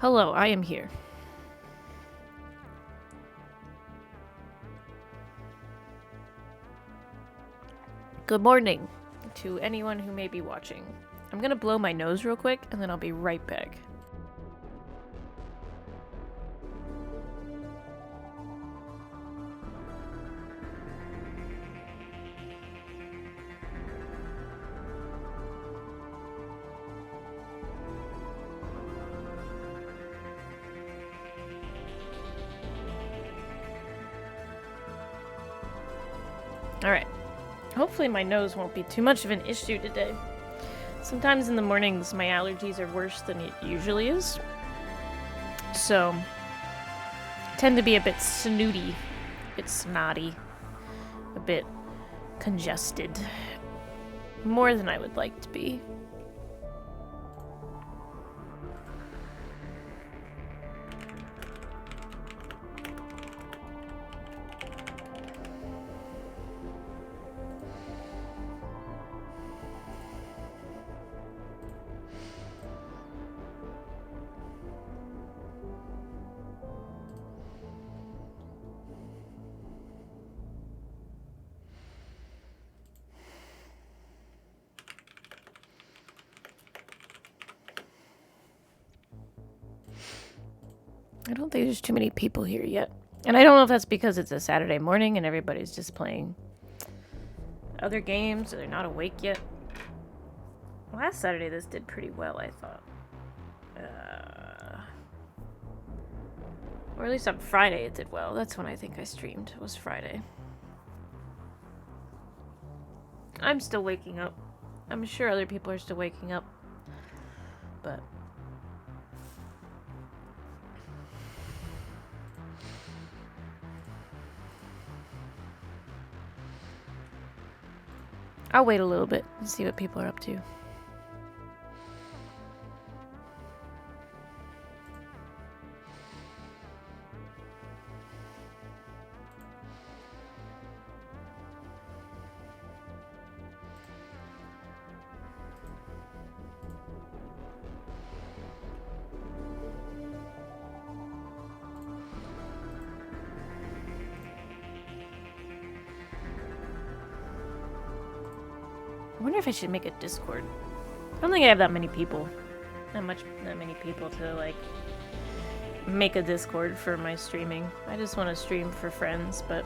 Hello, I am here. Good morning to anyone who may be watching. I'm gonna blow my nose real quick, and then I'll be right back. Alright. Hopefully my nose won't be too much of an issue today. Sometimes in the mornings my allergies are worse than it usually is. So, I tend to be a bit snooty, a bit snotty, a bit congested. More than I would like to be. I don't think there's too many people here yet. And I don't know if that's because it's a Saturday morning and everybody's just playing other games, or they're not awake yet. Last Saturday this did pretty well, I thought. Or at least on Friday it did well. That's when I think I streamed, was Friday. I'm still waking up. I'm sure other people are still waking up. But I'll wait a little bit and see what people are up to. I wonder if I should make a Discord. I don't think I have that many people. That many people to, like, make a Discord for my streaming. I just want to stream for friends, but...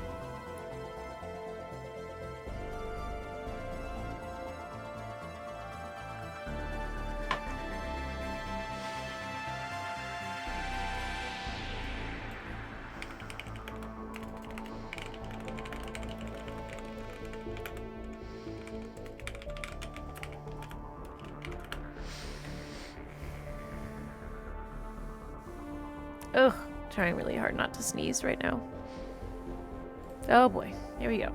Ugh, trying really hard not to sneeze right now. Oh boy, here we go.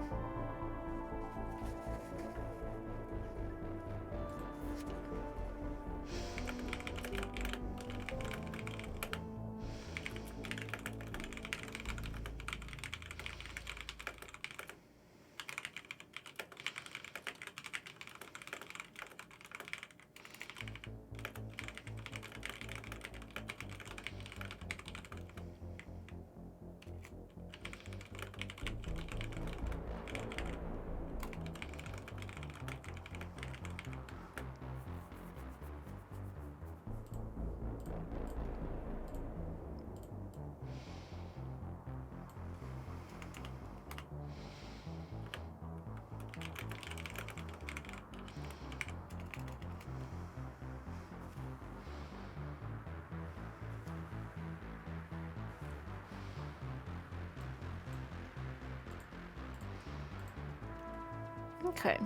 Okay.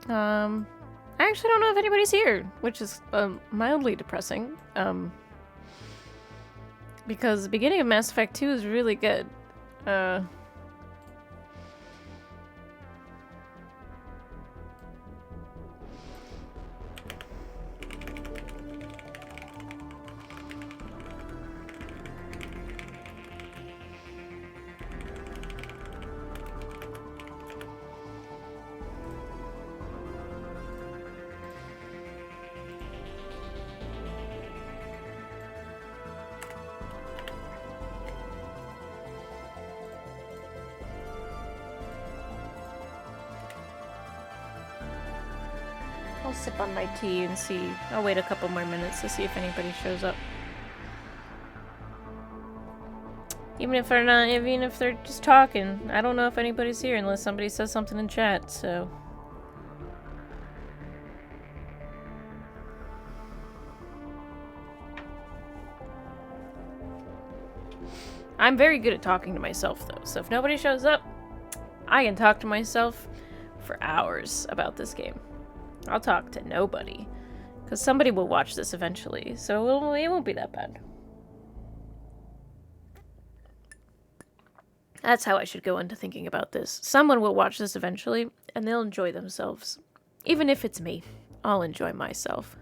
I actually don't know if anybody's here, which is mildly depressing. Because the beginning of Mass Effect 2 is really good. I'll sip on my tea and see. I'll wait a couple more minutes to see if anybody shows up. Even if they're not, even if they're just talking, I don't know if anybody's here unless somebody says something in chat, so. I'm very good at talking to myself, though, so if nobody shows up, I can talk to myself for hours about this game. I'll talk to nobody, because somebody will watch this eventually, so it won't be that bad. That's how I should go into thinking about this. Someone will watch this eventually, and they'll enjoy themselves. Even if it's me, I'll enjoy myself.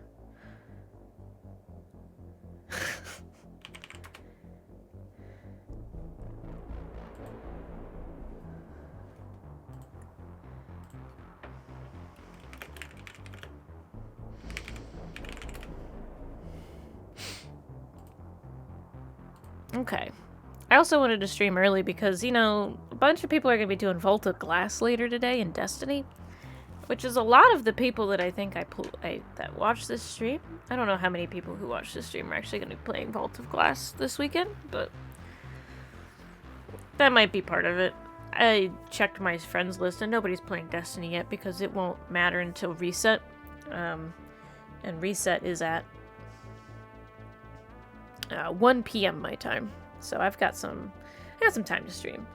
Okay. I also wanted to stream early because, you know, a bunch of people are going to be doing Vault of Glass later today in Destiny, which is a lot of the people that I think that watch this stream. I don't know how many people who watch this stream are actually going to be playing Vault of Glass this weekend, but that might be part of it. I checked my friends list and nobody's playing Destiny yet because it won't matter until reset, and reset is at 1 p.m. my time. So I got some time to stream.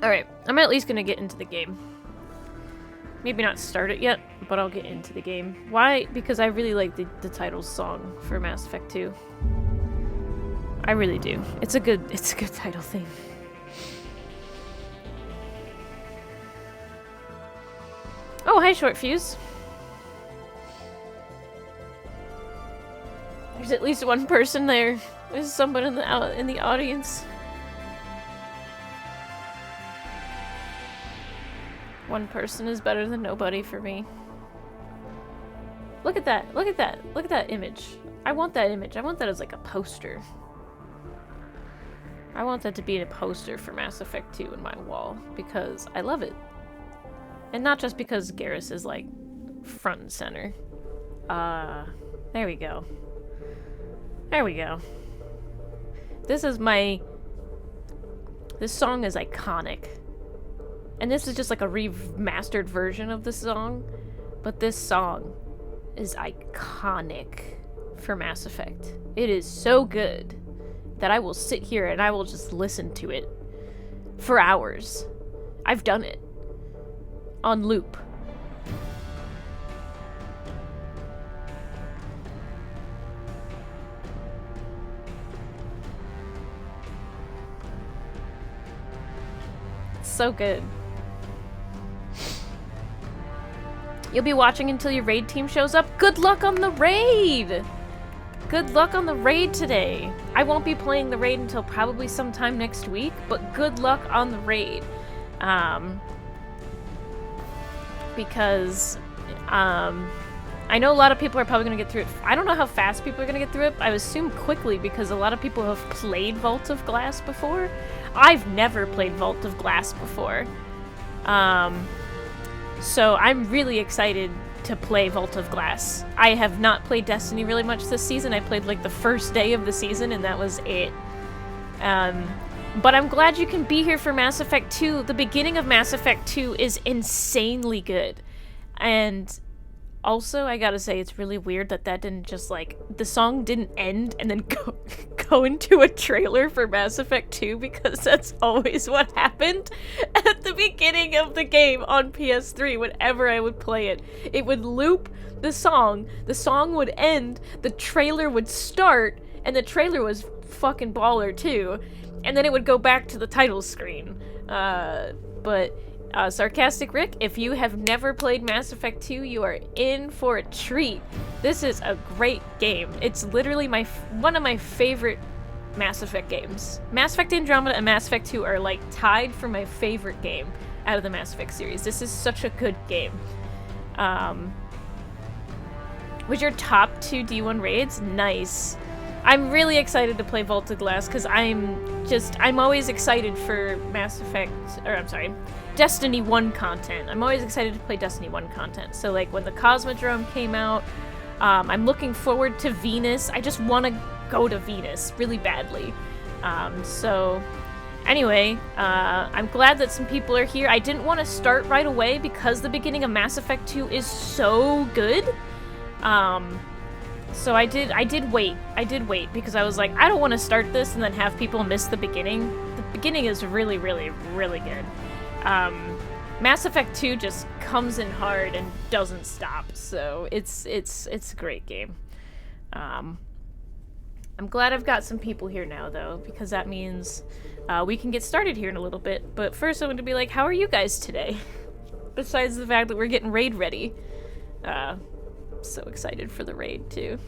Alright, I'm at least gonna get into the game. Maybe not start it yet, but I'll get into the game. Why? Because I really like the title's song for Mass Effect 2. I really do. It's a good title theme. Oh, hi, Short Fuse. There's at least one person there. There's someone in the audience. One person is better than nobody for me. Look at that. Look at that. Look at that image. I want that image. I want that as like a poster. I want that to be a poster for Mass Effect 2 in my wall because I love it. And not just because Garrus is like front and center. There we go. There we go. This song is iconic. And this is just like a remastered version of the song. But this song is iconic for Mass Effect. It is so good that I will sit here and I will just listen to it for hours. I've done it. On loop. So good. You'll be watching until your raid team shows up. Good luck on the raid! Good luck on the raid today. I won't be playing the raid until probably sometime next week, but good luck on the raid. Because I know a lot of people are probably going to get through it. I don't know how fast people are going to get through it. I assume quickly because a lot of people have played Vault of Glass before. I've never played Vault of Glass before. So I'm really excited to play Vault of Glass. I have not played Destiny really much this season. I played like the first day of the season and that was it. But I'm glad you can be here for Mass Effect 2. The beginning of Mass Effect 2 is insanely good. And also, I gotta say, it's really weird that didn't just, like, the song didn't end and then go into a trailer for Mass Effect 2, because that's always what happened at the beginning of the game on PS3 whenever I would play it. It would loop the song would end, the trailer would start, and the trailer was fucking baller too, and then it would go back to the title screen. Sarcastic Rick, if you have never played Mass Effect 2, you are in for a treat. This is a great game. It's literally one of my favorite Mass Effect games. Mass Effect Andromeda and Mass Effect 2 are like tied for my favorite game out of the Mass Effect series. This is such a good game. Was your top 2 D1 raids? Nice. I'm really excited to play Vaulted Glass because I'm always excited for Destiny 1 content. I'm always excited to play Destiny 1 content. So like when the Cosmodrome came out, I'm looking forward to Venus. I just want to go to Venus really badly. So anyway, I'm glad that some people are here. I didn't want to start right away because the beginning of Mass Effect 2 is so good. So I did wait because I was like, I don't want to start this and then have people miss the beginning. The beginning is really, really, really good. Mass Effect 2 just comes in hard and doesn't stop, so it's a great game. I'm glad I've got some people here now, though, because that means we can get started here in a little bit. But first I'm going to be like, how are you guys today? Besides the fact that we're getting raid ready. So excited for the raid, too.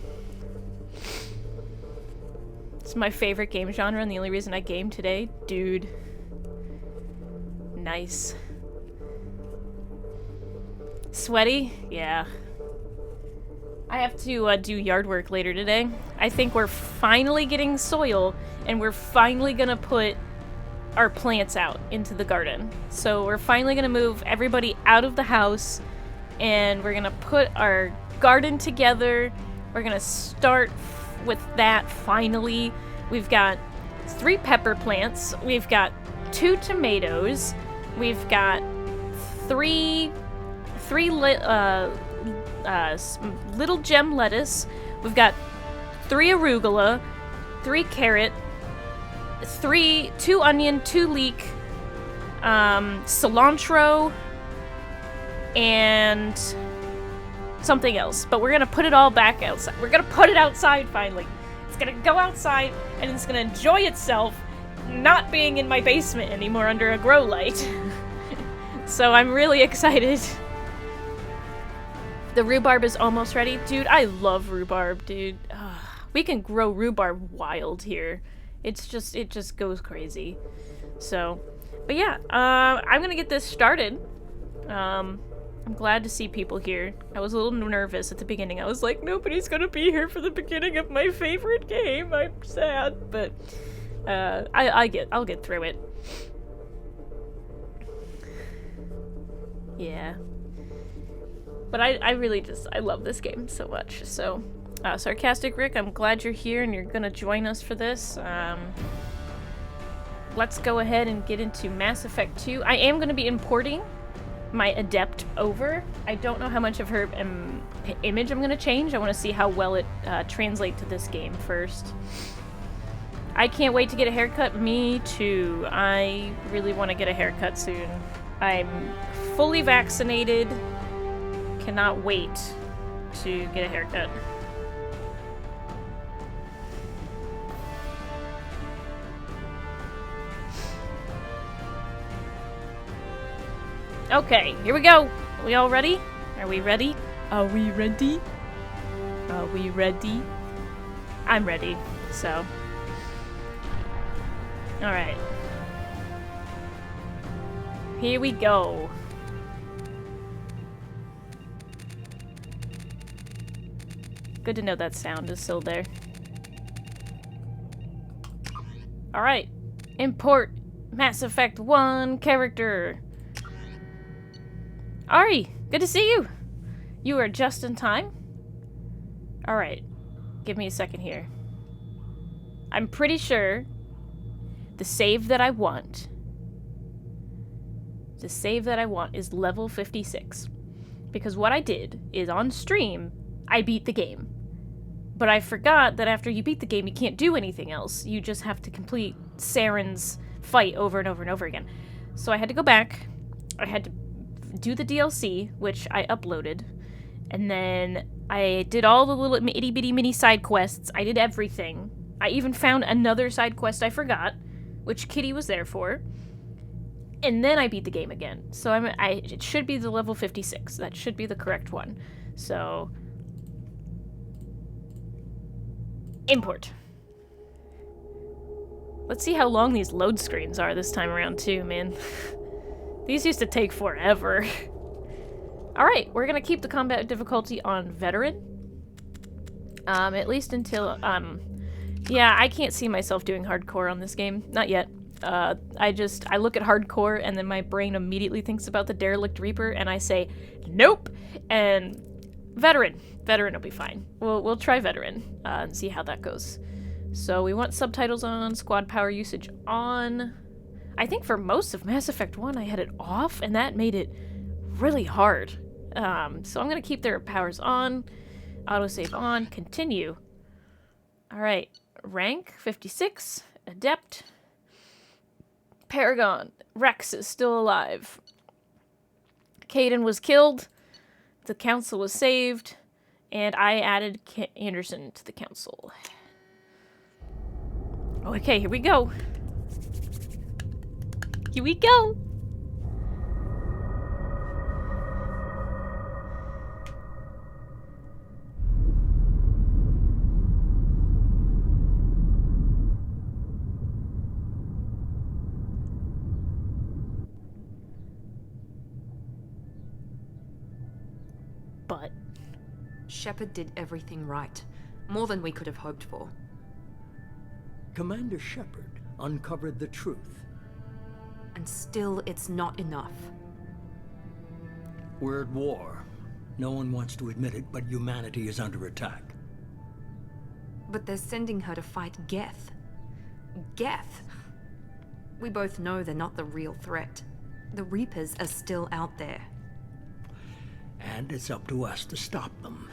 It's my favorite game genre, and the only reason I game today. Dude. Nice. Sweaty? Yeah. I have to do yard work later today. I think we're finally getting soil, and we're finally gonna put our plants out into the garden. So we're finally gonna move everybody out of the house, and we're gonna put our garden together. We're gonna start with that finally. We've got 3 pepper plants. We've got 2 tomatoes. We've got 3 little gem lettuce. We've got 3 arugula, 3 carrot, 2 onion, 2 leek, cilantro, and something else. But we're gonna put it all back outside. We're gonna put it outside finally. It's gonna go outside and it's gonna enjoy itself not being in my basement anymore under a grow light. So I'm really excited. The rhubarb is almost ready. Dude, I love rhubarb, dude. We can grow rhubarb wild here. It just goes crazy. So, but yeah, I'm gonna get this started. I'm glad to see people here. I was a little nervous at the beginning. I was like, nobody's gonna be here for the beginning of my favorite game. I'm sad, but I'll get through it. Yeah. But I really I love this game so much. So, Sarcastic Rick, I'm glad you're here and you're gonna join us for this. Let's go ahead and get into Mass Effect 2. I am gonna be importing my Adept over. I don't know how much of her image I'm gonna change. I want to see how well it translates to this game first. I can't wait to get a haircut. Me too. I really want to get a haircut soon. I'm fully vaccinated. Cannot wait to get a haircut. Okay, here we go. Are we all ready? Are we ready? Are we ready? Are we ready? I'm ready, so. Alright. Here we go. Good to know that sound is still there. Alright. Import Mass Effect 1 character. Ari, good to see you. You are just in time. Alright. Give me a second here. I'm pretty sure the save that I want is level 56. Because what I did is on stream, I beat the game. But I forgot that after you beat the game, you can't do anything else. You just have to complete Saren's fight over and over and over again. So I had to go back. I had to do the DLC, which I uploaded. And then I did all the little itty-bitty mini side quests. I did everything. I even found another side quest I forgot, which Kitty was there for. And then I beat the game again. So it should be the level 56. That should be the correct one. So import. Let's see how long these load screens are this time around too, man. These used to take forever. Alright, we're gonna keep the combat difficulty on veteran. At least until Yeah, I can't see myself doing hardcore on this game. Not yet. I look at hardcore and then my brain immediately thinks about the Derelict Reaper and I say, nope! And veteran. Veteran will be fine. We'll try veteran and see how that goes. So we want subtitles on, squad power usage on. I think for most of Mass Effect 1 I had it off and that made it really hard. So I'm gonna keep their powers on, autosave on, continue. Alright, rank 56, Adept, Paragon, Rex is still alive. Caden was killed, the council was saved, and I added Anderson to the council. Okay, here we go. Here we go! But Shepard did everything right. More than we could have hoped for. Commander Shepard uncovered the truth. And still, it's not enough. We're at war. No one wants to admit it, but humanity is under attack. But they're sending her to fight Geth. Geth! We both know they're not the real threat. The Reapers are still out there. And it's up to us to stop them.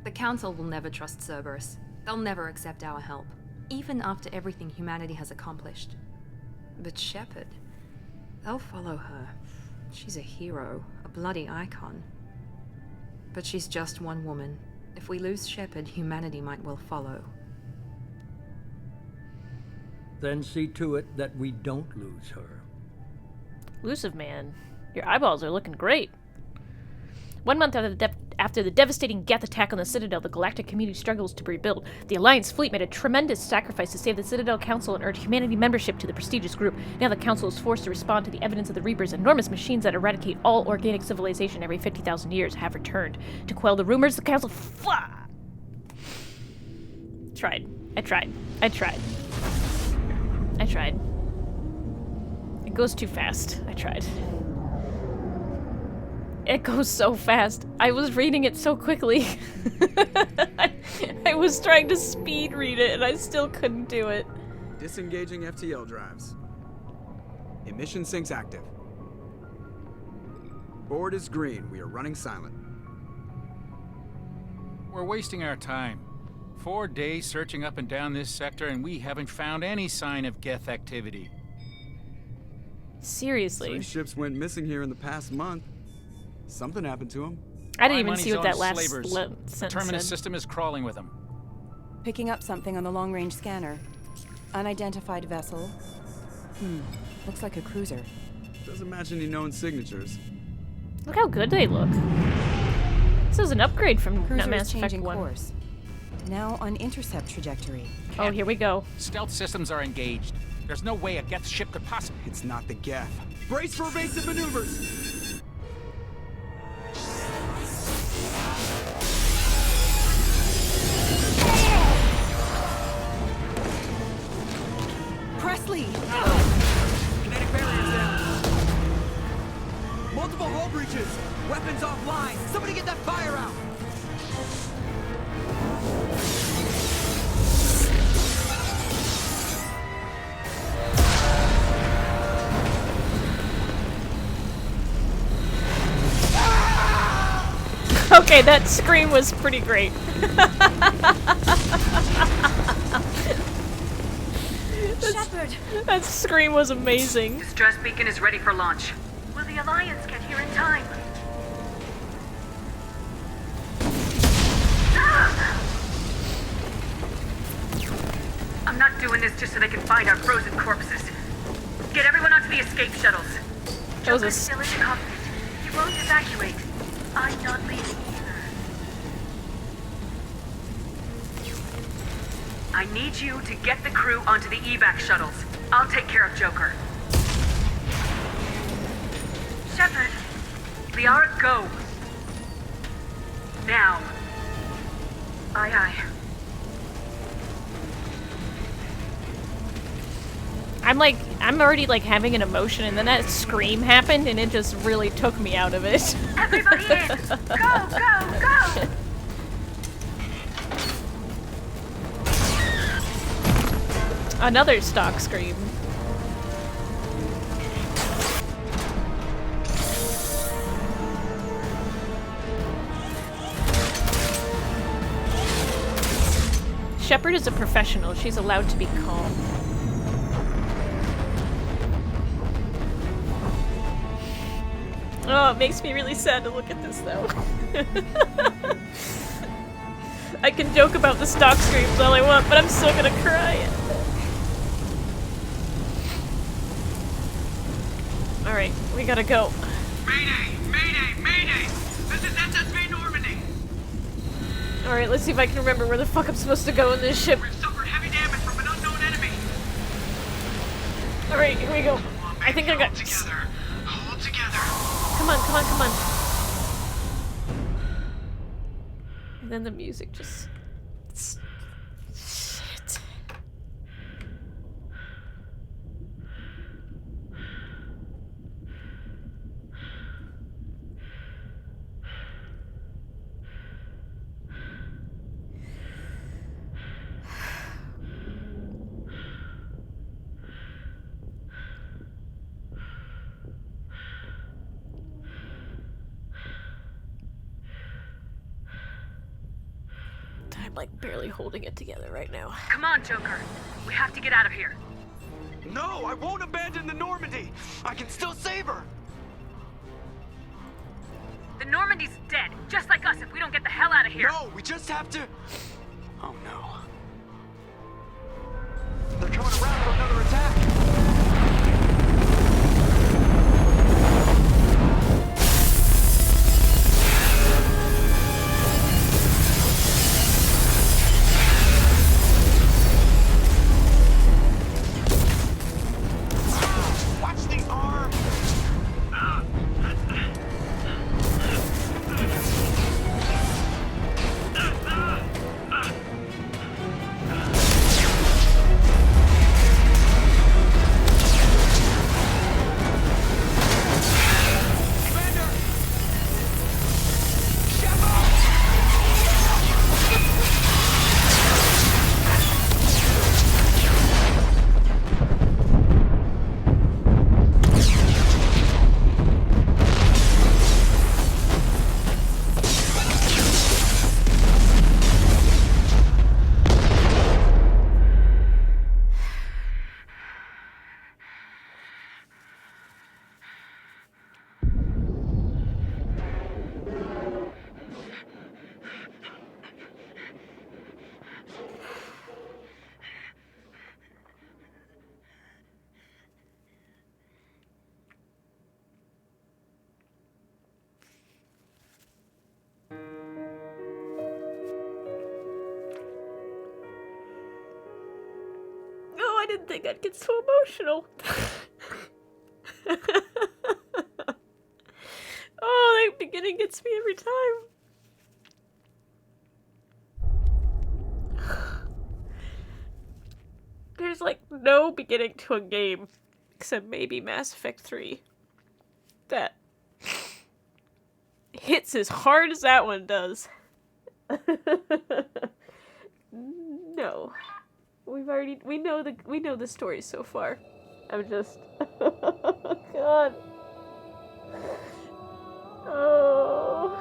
The Council will never trust Cerberus. They'll never accept our help, even after everything humanity has accomplished. But Shepard, they'll follow her. She's a hero, a bloody icon. But she's just one woman. If we lose Shepard, humanity might well follow. Then see to it that we don't lose her. Elusive Man, your eyeballs are looking great. 1 month after the devastating Geth attack on the Citadel, the galactic community struggles to rebuild. The Alliance fleet made a tremendous sacrifice to save the Citadel Council and earned humanity membership to the prestigious group. Now the Council is forced to respond to the evidence of the Reapers. Enormous machines that eradicate all organic civilization every 50,000 years have returned. To quell the rumors, the Council... Tried. I tried. It goes too fast. I tried. It goes so fast. I was reading it so quickly. I was trying to speed read it and I still couldn't do it. Disengaging FTL drives. Emission sinks active. Board is green. We are running silent. We're wasting our time. 4 days searching up and down this sector and we haven't found any sign of Geth activity. Seriously. 3 ships went missing here in the past month. Something happened to them. I didn't even see what that last sentence The terminus said. system is crawling with them. Picking up something on the long-range scanner. Unidentified vessel. Looks like a cruiser. Doesn't match any known signatures. Look how good they look. This is an upgrade from Cruiser Mass is Effect changing 1. course. Now on intercept trajectory. Oh, here we go. Stealth systems are engaged. There's no way a Geth ship could possibly... It's not the Geth. Brace for evasive maneuvers! Presley! Kinetic barriers down. Multiple hull breaches. Weapons offline. Somebody get that fire out. Okay, that scream was pretty great. Shepard! That scream was amazing. Distress beacon is ready for launch. Will the Alliance get here in time? Ah! I'm not doing this just so they can find our frozen corpses. Get everyone onto the escape shuttles. That was Joker's still in the cockpit. He won't evacuate. I'm not leaving either. I need you to get the crew onto the evac shuttles. I'll take care of Joker. Shepard, Liara, go. Now. Aye, aye. I'm already like having an emotion, and then that scream happened, and it just really took me out of it. Everybody in! Go, go, go! Another stock scream. Shepard is a professional. She's allowed to be calm. Oh, it makes me really sad to look at this, though. I can joke about the stock screams all I want, but I'm still gonna cry. Alright, we gotta go. Mayday! Mayday! Mayday! This is SSV Normandy! Alright, let's see if I can remember where the fuck I'm supposed to go in this ship. We've suffered heavy damage from an unknown enemy! Alright, here we go. I think I got... Hold together! Hold together! Come on, come on, come on. And then the music just... Shit. I'm like barely holding it together right now. Come on, Joker. We have to get out of here. No, I won't abandon the Normandy! I can still save her! The Normandy's dead, just like us if we don't get the hell out of here. No, we just have to... Oh no. They're coming around for another attack! Watch the arm! Oh, I didn't think I'd get so emotional. Oh, that beginning gets me every time. There's like no beginning to a game, except maybe Mass Effect 3, that hits as hard as that one does. No. We know the story so far. I'm just God. Oh.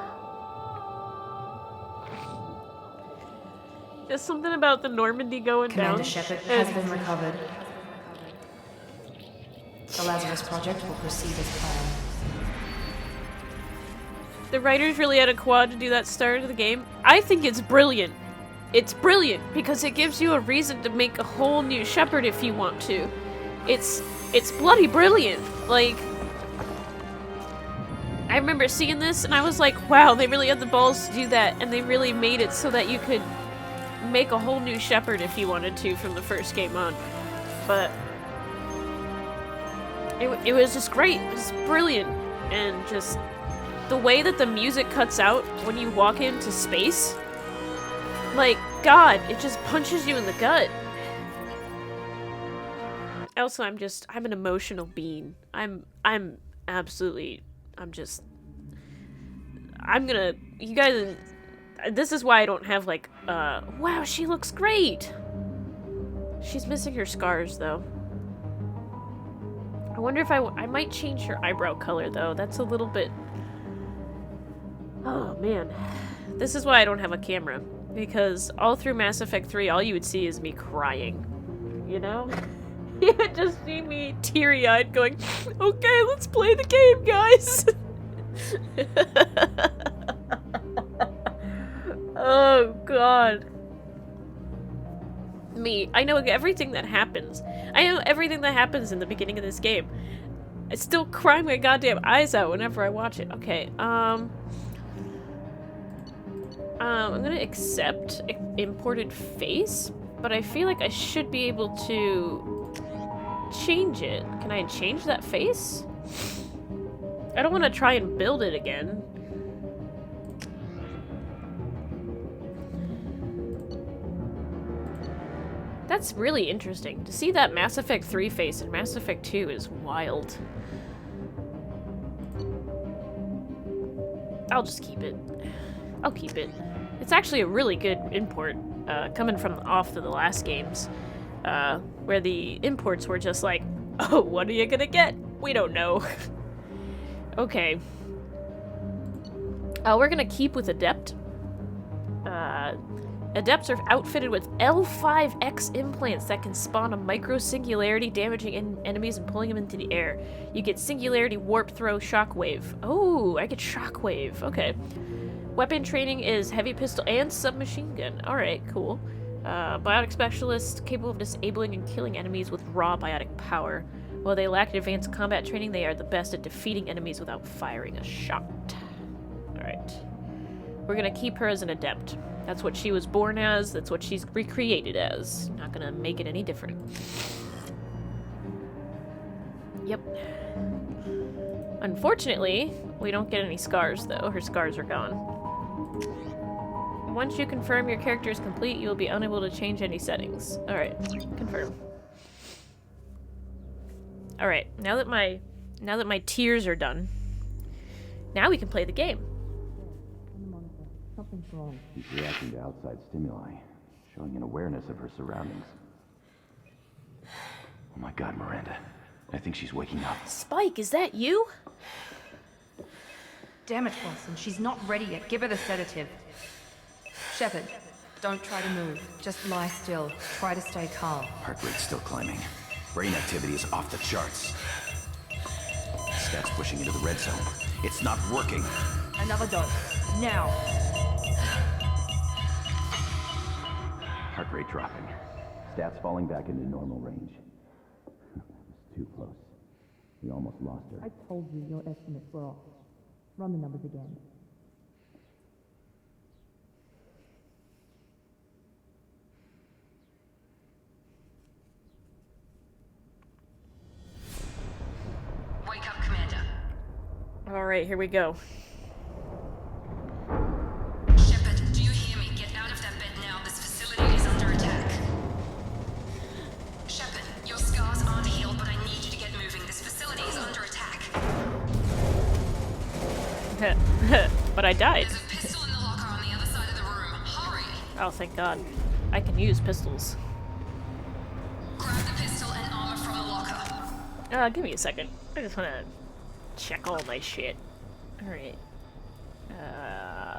Just something about the Normandy going Commander down. Shepard has been recovered. The Lazarus Project will proceed as planned. The writers really had a quad to do that start of the game. I think it's brilliant. It's brilliant because it gives you a reason to make a whole new Shepard if you want to. It's bloody brilliant. Like, I remember seeing this and I was like, wow, they really had the balls to do that, and they really made it so that you could make a whole new Shepard if you wanted to from the first game on. But it was just great. It was brilliant. And just the way that the music cuts out when you walk into space, like, God, it just punches you in the gut. Also, I'm an emotional being. I'm gonna, you guys, this is why I don't have, like, wow, she looks great! She's missing her scars, though. I wonder if I might change her eyebrow color, though. That's a little bit... Oh, man. This is why I don't have a camera. Because all through Mass Effect 3, all you would see is me crying. You know? You would just see me teary-eyed going, okay, let's play the game, guys! Oh, God. Me. I know everything that happens. I know everything that happens in the beginning of this game. I still cry my goddamn eyes out whenever I watch it. Okay, I'm gonna accept imported face, but I feel like I should be able to change it. Can I change that face? I don't want to try and build it again. That's really interesting. To see that Mass Effect 3 face in Mass Effect 2 is wild. I'll just keep it. I'll keep it. It's actually a really good import, coming from off of the last games, where the imports were just like, oh, what are you gonna get? We don't know. Okay. We're gonna keep with Adept. Adepts are outfitted with L5X implants that can spawn a micro-singularity, damaging enemies and pulling them into the air. You get Singularity, Warp Throw, Shockwave. Oh, I get Shockwave. Okay. Weapon training is Heavy Pistol and Submachine Gun. Alright, cool. Biotic Specialist, capable of disabling and killing enemies with raw biotic power. While they lack advanced combat training, they are the best at defeating enemies without firing a shot. Alright. We're gonna keep her as an Adept. That's what she was born as, that's what she's recreated as. Not gonna make it any different. Yep. Unfortunately, we don't get any scars, though. Her scars are gone. Once you confirm your character is complete, you will be unable to change any settings. Alright, confirm. Alright, now that my tears are done, now we can play the game. Something's wrong. She's reacting to outside stimuli, showing an awareness of her surroundings. Oh my god, Miranda. I think she's waking up. Spike, is that you? Damn it, Wilson. She's not ready yet. Give her the sedative. Shepard, don't try to move. Just lie still. Try to stay calm. Heart rate's still climbing. Brain activity is off the charts. Stats pushing into the red zone. It's not working. Another dose. Now. Heart rate dropping. Stats falling back into normal range. That was too close. We almost lost her. I told you your estimates were off. Run the numbers again. Wake up, Commander. Alright, here we go. Shepard, do you hear me? Get out of that bed now. This facility is under attack. Shepard, your scars aren't healed, but I need you to get moving. This facility is under attack. But I died. There's a pistol in the locker on the other side of the room. Hurry! Oh, thank God. I can use pistols. Grab the pistol and armor from the locker. Give me a second. I just want to check all my shit. Alright.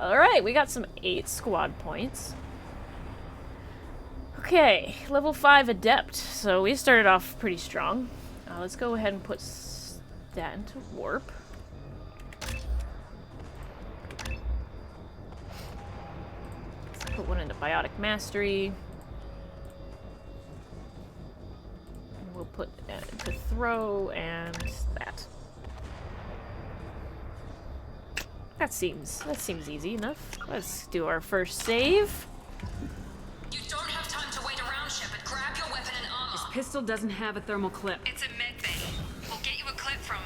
Alright, we got some 8 squad points. Okay, level 5 Adept. So we started off pretty strong. Let's go ahead and put that into warp. Let's put one into Biotic Mastery. And we'll put that into Throw and that. That seems easy enough. Let's do our first save. You don't have time to wait around, Shepard. Grab your weapon and armor. This pistol doesn't have a thermal clip. It's a med bay. We'll get you a clip from...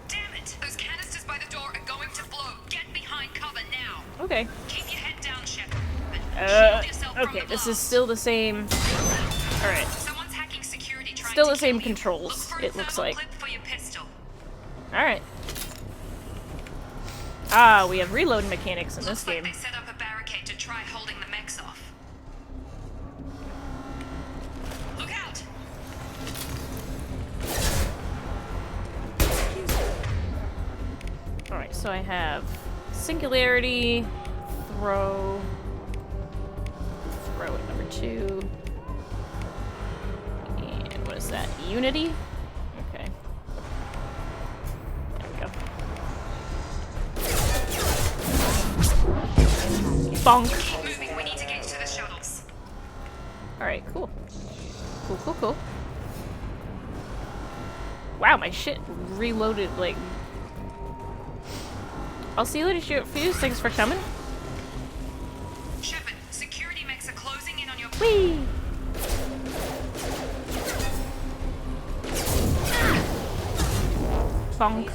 Damn it! Those canisters by the door are going to blow. Get behind cover now. Okay. Keep your head down, Shepard. But shield yourself from Okay, the this is blast. still the same. Alright. Someone's hacking security trying still the same controls, it looks like. Alright. Ah, we have reload mechanics in this game. They set up a barricade to try holding the mechs off. Look out! Alright, so I have Singularity, throw at number 2. And what is that? Unity? Okay. There we go. Bonk! Moving, we need to get to the shuttles. Alright, cool. Cool. Wow, my shit reloaded, like... I'll see you later, shoot fuse. Thanks for coming. Shepard, security mechs are closing in on your... Whee! Bonk.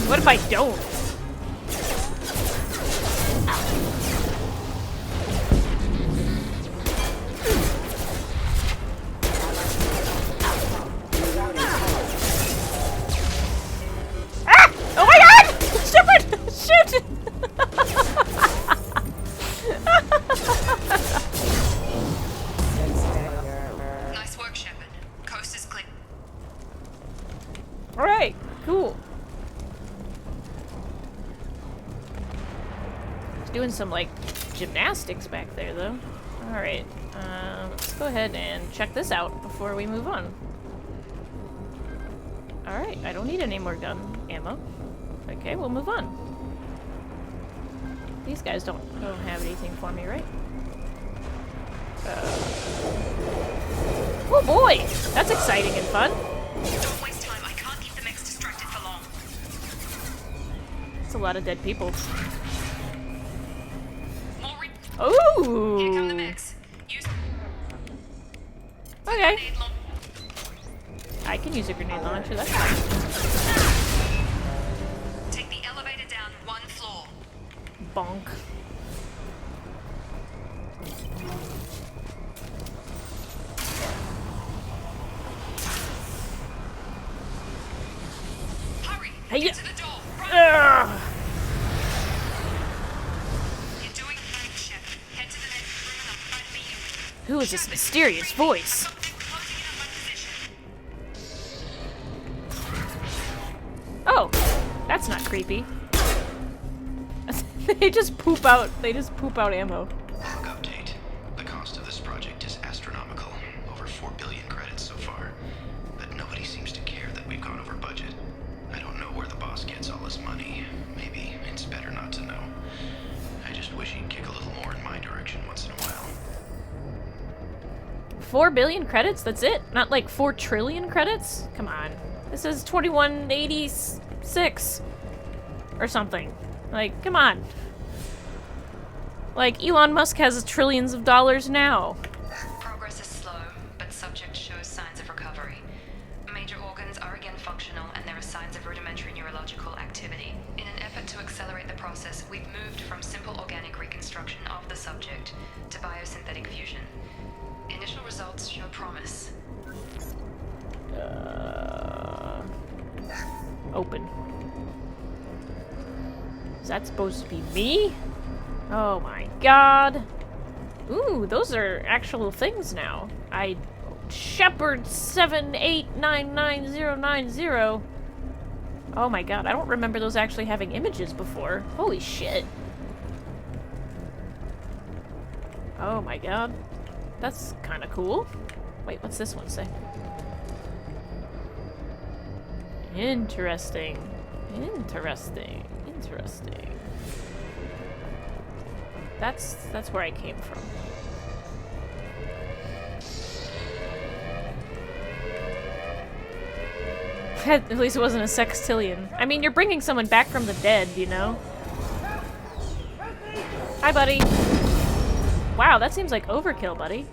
What if I don't? Ah! Oh my god! Shepard! Shoot! Nice work, Shepard. Coast is clear. Alright, cool. Doing some, like, gymnastics back there, though. Alright, let's go ahead and check this out before we move on. Alright, I don't need any more gun ammo. Okay, we'll move on. These guys don't have anything for me, right? Oh boy! That's exciting and fun. Don't waste time. I can't keep the mechs distracted for long. It's a lot of dead people. Ooh! Here come the Ooh! mechs. Use Okay. grenade launch. I can use a grenade launcher, that's fine. Take the elevator down 1 floor. Bonk. Hurry! Hey, Get to the door. Run! Ugh. You're doing great, Shepard. Head to the next room and I'll try to meet you. Who is this mysterious voice? Something closing in on my position. Oh, that's not creepy. They just poop out ammo. Log update. The cost of this project is astronomical. Over 4 billion credits so far. But nobody seems to care that we've gone over budget. I don't know where the boss gets all this money. Maybe it's better not to know. I just wish he'd kick a little more in my direction once in a while. 4 billion credits? That's it? Not like 4 trillion credits? Come on. This is 2186 or something. Like, come on. Like, Elon Musk has trillions of dollars now. Progress is slow, but subject shows signs of recovery. Major organs are again functional, and there are signs of rudimentary neurological activity. In an effort to accelerate the process, we've moved from simple organic reconstruction of the subject to biosynthetic fusion. Initial results show promise. Open. Is that supposed to be me? Oh my god. Ooh, those are actual things now. Shepard 7899090. Oh my god, I don't remember those actually having images before. Holy shit. Oh my god. That's kind of cool. Wait, what's this one say? Interesting. Interesting. That's where I came from. At least it wasn't a sextillion. I mean, you're bringing someone back from the dead, you know? Hi, buddy. Wow, that seems like overkill, buddy.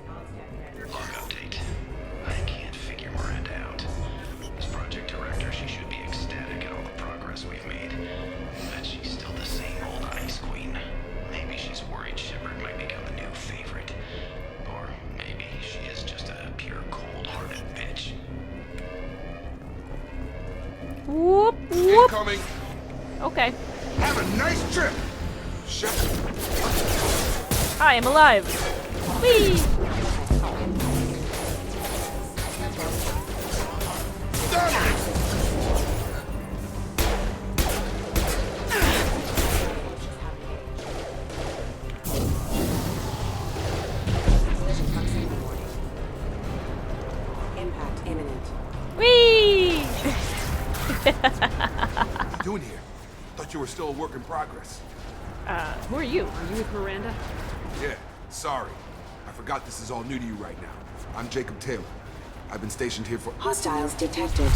Log update. I can't figure Miranda out. As project director, she should be ecstatic at all the progress we've made. But she's still the same old ice queen. Maybe she's worried Shepard might become a new favorite. Incoming. Okay. Have a nice trip. Shepard. Hi, I'm alive. Whee! Impact imminent. Whee! What are you doing here? Thought you were still a work in progress. Who are you? Are you with Miranda? Yeah, sorry. I forgot this is all new to you right now. I'm Jacob Taylor. I've been stationed here for— Hostiles detected.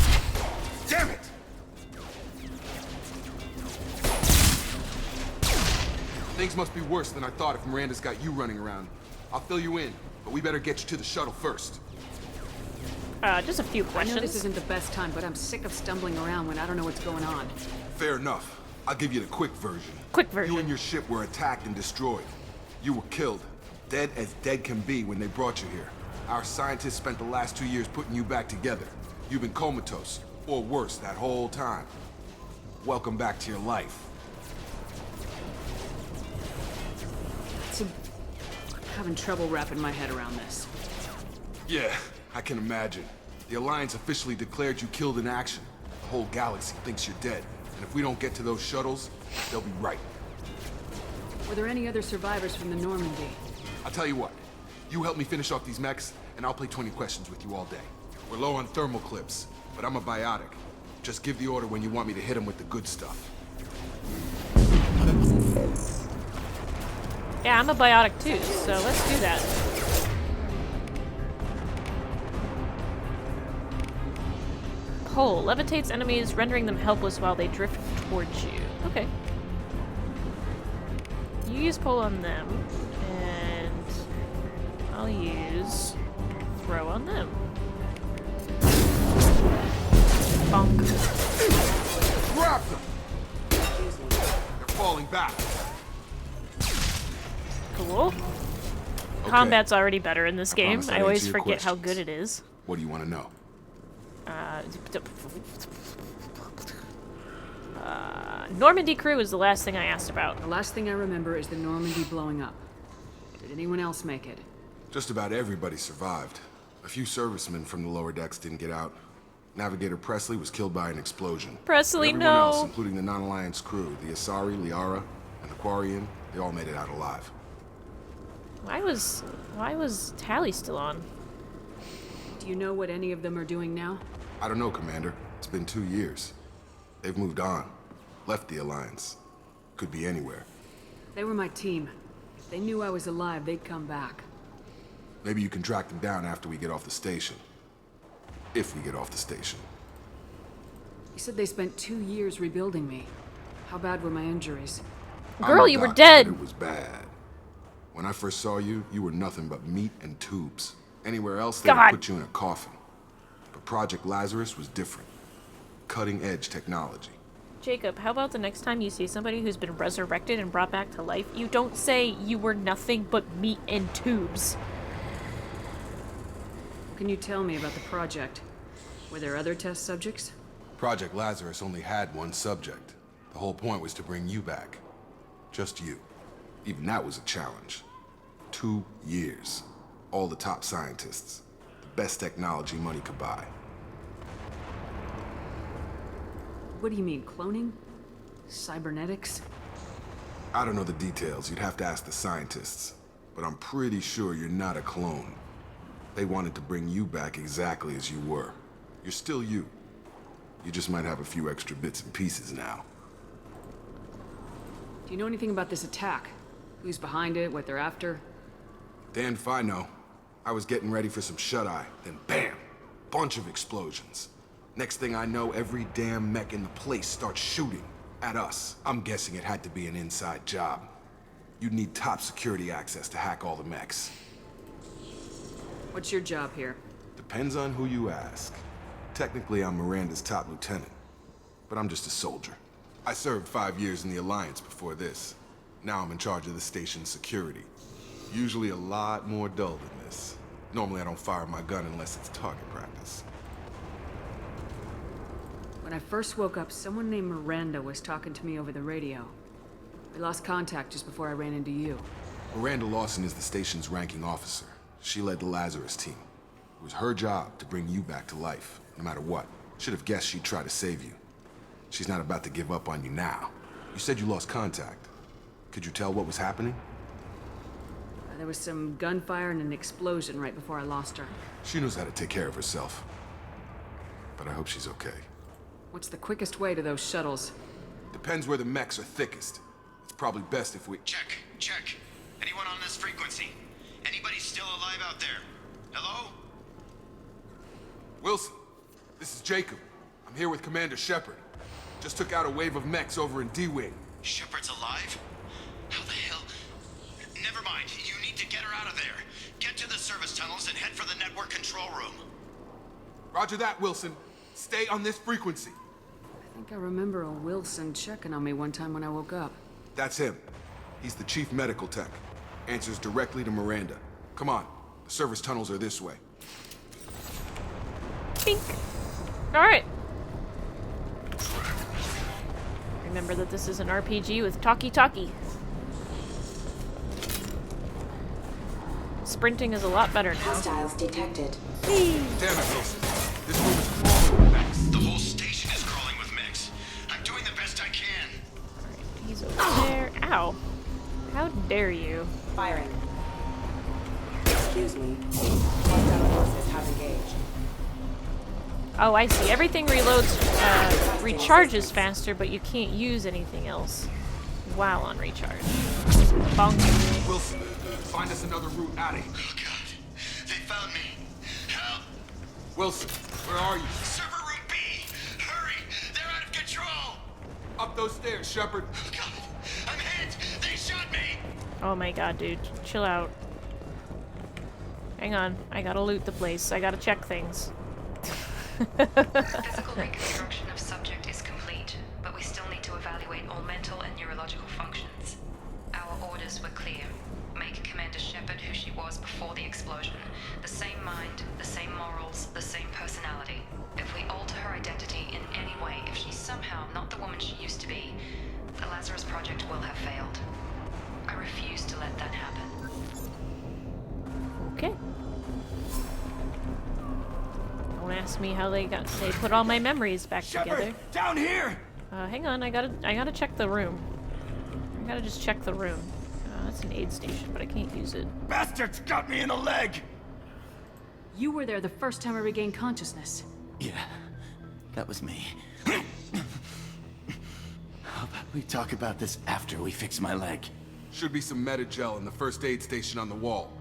Damn it! Things must be worse than I thought if Miranda's got you running around. I'll fill you in, but we better get you to the shuttle first. Just a few I questions. know this isn't the best time, but I'm sick of stumbling around when I don't know what's going on. Fair enough. I'll give you the quick version. Quick version. You and your ship were attacked and destroyed. You were killed. Dead as dead can be when they brought you here. Our scientists spent the last 2 years putting you back together. You've been comatose, or worse, that whole time. Welcome back to your life. I'm having trouble wrapping my head around this. Yeah, I can imagine. The Alliance officially declared you killed in action. The whole galaxy thinks you're dead. And if we don't get to those shuttles, they'll be right. Were there any other survivors from the Normandy? I'll tell you what. You help me finish off these mechs, and I'll play 20 questions with you all day. We're low on thermal clips, but I'm a biotic. Just give the order when you want me to hit them with the good stuff. Yeah, I'm a biotic too, so let's do that. Pole levitates enemies, rendering them helpless while they drift towards you. Okay. You use pole on them, and I'll use throw on them. Bonk. Grab them! They're falling back. Cool. Okay. Combat's already better in this game. promise I'd I always answer your forget how questions. good it is. What do you want to know? Normandy crew is the last thing I asked about. The last thing I remember is the Normandy blowing up. Did anyone else make it? Just about everybody survived. A few servicemen from the lower decks didn't get out. Navigator Presley was killed by an explosion. Presley, Everyone else, no. including the non-Alliance crew, the Asari, Liara, and the Quarian, they all made it out alive. Why was Tally still on? Do you know what any of them are doing now? I don't know, Commander. It's been 2 years. They've moved on. Left the Alliance. Could be anywhere. They were my team. If they knew I was alive, they'd come back. Maybe you can track them down after we get off the station. If we get off the station. You said they spent 2 years rebuilding me. How bad were my injuries? Girl, I'm a you were doctor, dead. but it was bad. When I first saw you, you were nothing but meat and tubes. Anywhere else, they'd God. put you in a coffin. But Project Lazarus was different. Cutting-edge technology. Jacob, how about the next time you see somebody who's been resurrected and brought back to life, you don't say you were nothing but meat and tubes. What can you tell me about the project? Were there other test subjects? Project Lazarus only had one subject. The whole point was to bring you back. Just you. Even that was a challenge. 2 years. All the top scientists. The best technology money could buy. What do you mean, cloning? Cybernetics? I don't know the details. You'd have to ask the scientists. But I'm pretty sure you're not a clone. They wanted to bring you back exactly as you were. You're still you. You just might have a few extra bits and pieces now. Do you know anything about this attack? Who's behind it, what they're after? Damned if I know. I was getting ready for some shut-eye, then bam! Bunch of explosions. Next thing I know, every damn mech in the place starts shooting at us. I'm guessing it had to be an inside job. You'd need top security access to hack all the mechs. What's your job here? Depends on who you ask. Technically, I'm Miranda's top lieutenant, but I'm just a soldier. I served 5 years in the Alliance before this. Now I'm in charge of the station's security. Usually a lot more dull than this. Normally I don't fire my gun unless it's target practice. When I first woke up, someone named Miranda was talking to me over the radio. We lost contact just before I ran into you. Miranda Lawson is the station's ranking officer. She led the Lazarus team. It was her job to bring you back to life, no matter what. Should have guessed she'd try to save you. She's not about to give up on you now. You said you lost contact. Could you tell what was happening? There was some gunfire and an explosion right before I lost her. She knows how to take care of herself. But I hope she's okay. What's the quickest way to those shuttles? Depends where the mechs are thickest. It's probably best if we... Check. Anyone on this frequency? Anybody still alive out there? Hello? Wilson, this is Jacob. I'm here with Commander Shepard. Just took out a wave of mechs over in D-Wing. Shepard's alive? How the hell? Never mind. You need to get her out of there. Get to the service tunnels and head for the network control room. Roger that, Wilson. Stay on this frequency. I think I remember a Wilson checking on me one time when I woke up. That's him. He's the chief medical tech. Answers directly to Miranda. Come on. The service tunnels are this way. Pink. Alright. Remember that this is an RPG with talkie-talkie. Sprinting is a lot better now. Hostiles detected. Damn it, Wilson. This room is crawling with mechs. The whole station is crawling with mechs. I'm doing the best I can. Alright, he's over there. Ow. How dare you? Firing. Excuse me. Hostile forces have engaged. Oh, I see. Everything reloads, recharges faster, but you can't use anything else while on recharge. Bonk. Wilson, find us another route out of here. Oh God, they found me. Help! Wilson, where are you? Server room B! Hurry! They're out of control! Up those stairs, Shepard. Oh God, I'm hit! They shot me! Oh my god, dude. Chill out. Hang on. I gotta loot the place. I gotta check things. Physical reconstruction of subject is complete, but we still need to evaluate all mental and neurological functions. Our orders were clear. Make Commander Shepard who she was before the explosion. The same mind, the same morals, the same personality. If we alter her identity in any way, if she's somehow not the woman she used to be, the Lazarus Project will have failed. I refuse to let that happen. Okay. Don't ask me how they put all my memories back together. Down here! Hang on, I gotta check the room. I gotta just check the room. That's an aid station, but I can't use it. Bastards got me in the leg! You were there the first time I regained consciousness. Yeah, that was me. How about we talk about this after we fix my leg? Should be some Metagel in the first aid station on the wall.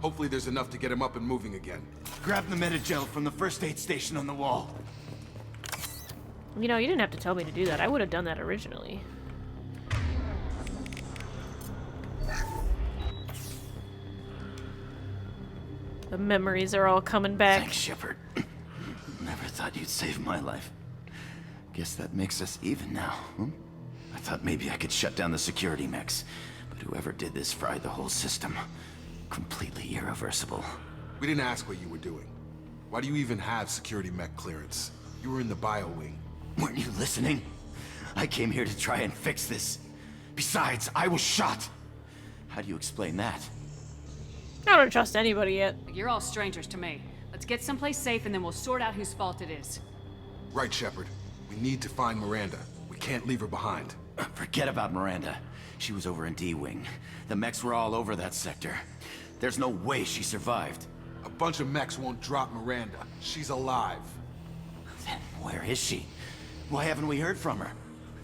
Hopefully there's enough to get him up and moving again. Grab the Metagel from the first aid station on the wall. You know, you didn't have to tell me to do that. I would have done that originally. The memories are all coming back. Thanks, Shepard. Never thought you'd save my life. Guess that makes us even now, huh? I thought maybe I could shut down the security mechs, but whoever did this fried the whole system. Completely irreversible. We didn't ask what you were doing. Why do you even have security mech clearance? You were in the bio wing. Weren't you listening? I came here to try and fix this. Besides, I was shot. How do you explain that? I don't trust anybody yet. You're all strangers to me. Let's get someplace safe and then we'll sort out whose fault it is. Right, Shepard. We need to find Miranda. We can't leave her behind. Forget about Miranda. She was over in D-Wing. The mechs were all over that sector. There's no way she survived. A bunch of mechs won't drop Miranda. She's alive. Then where is she? Why haven't we heard from her?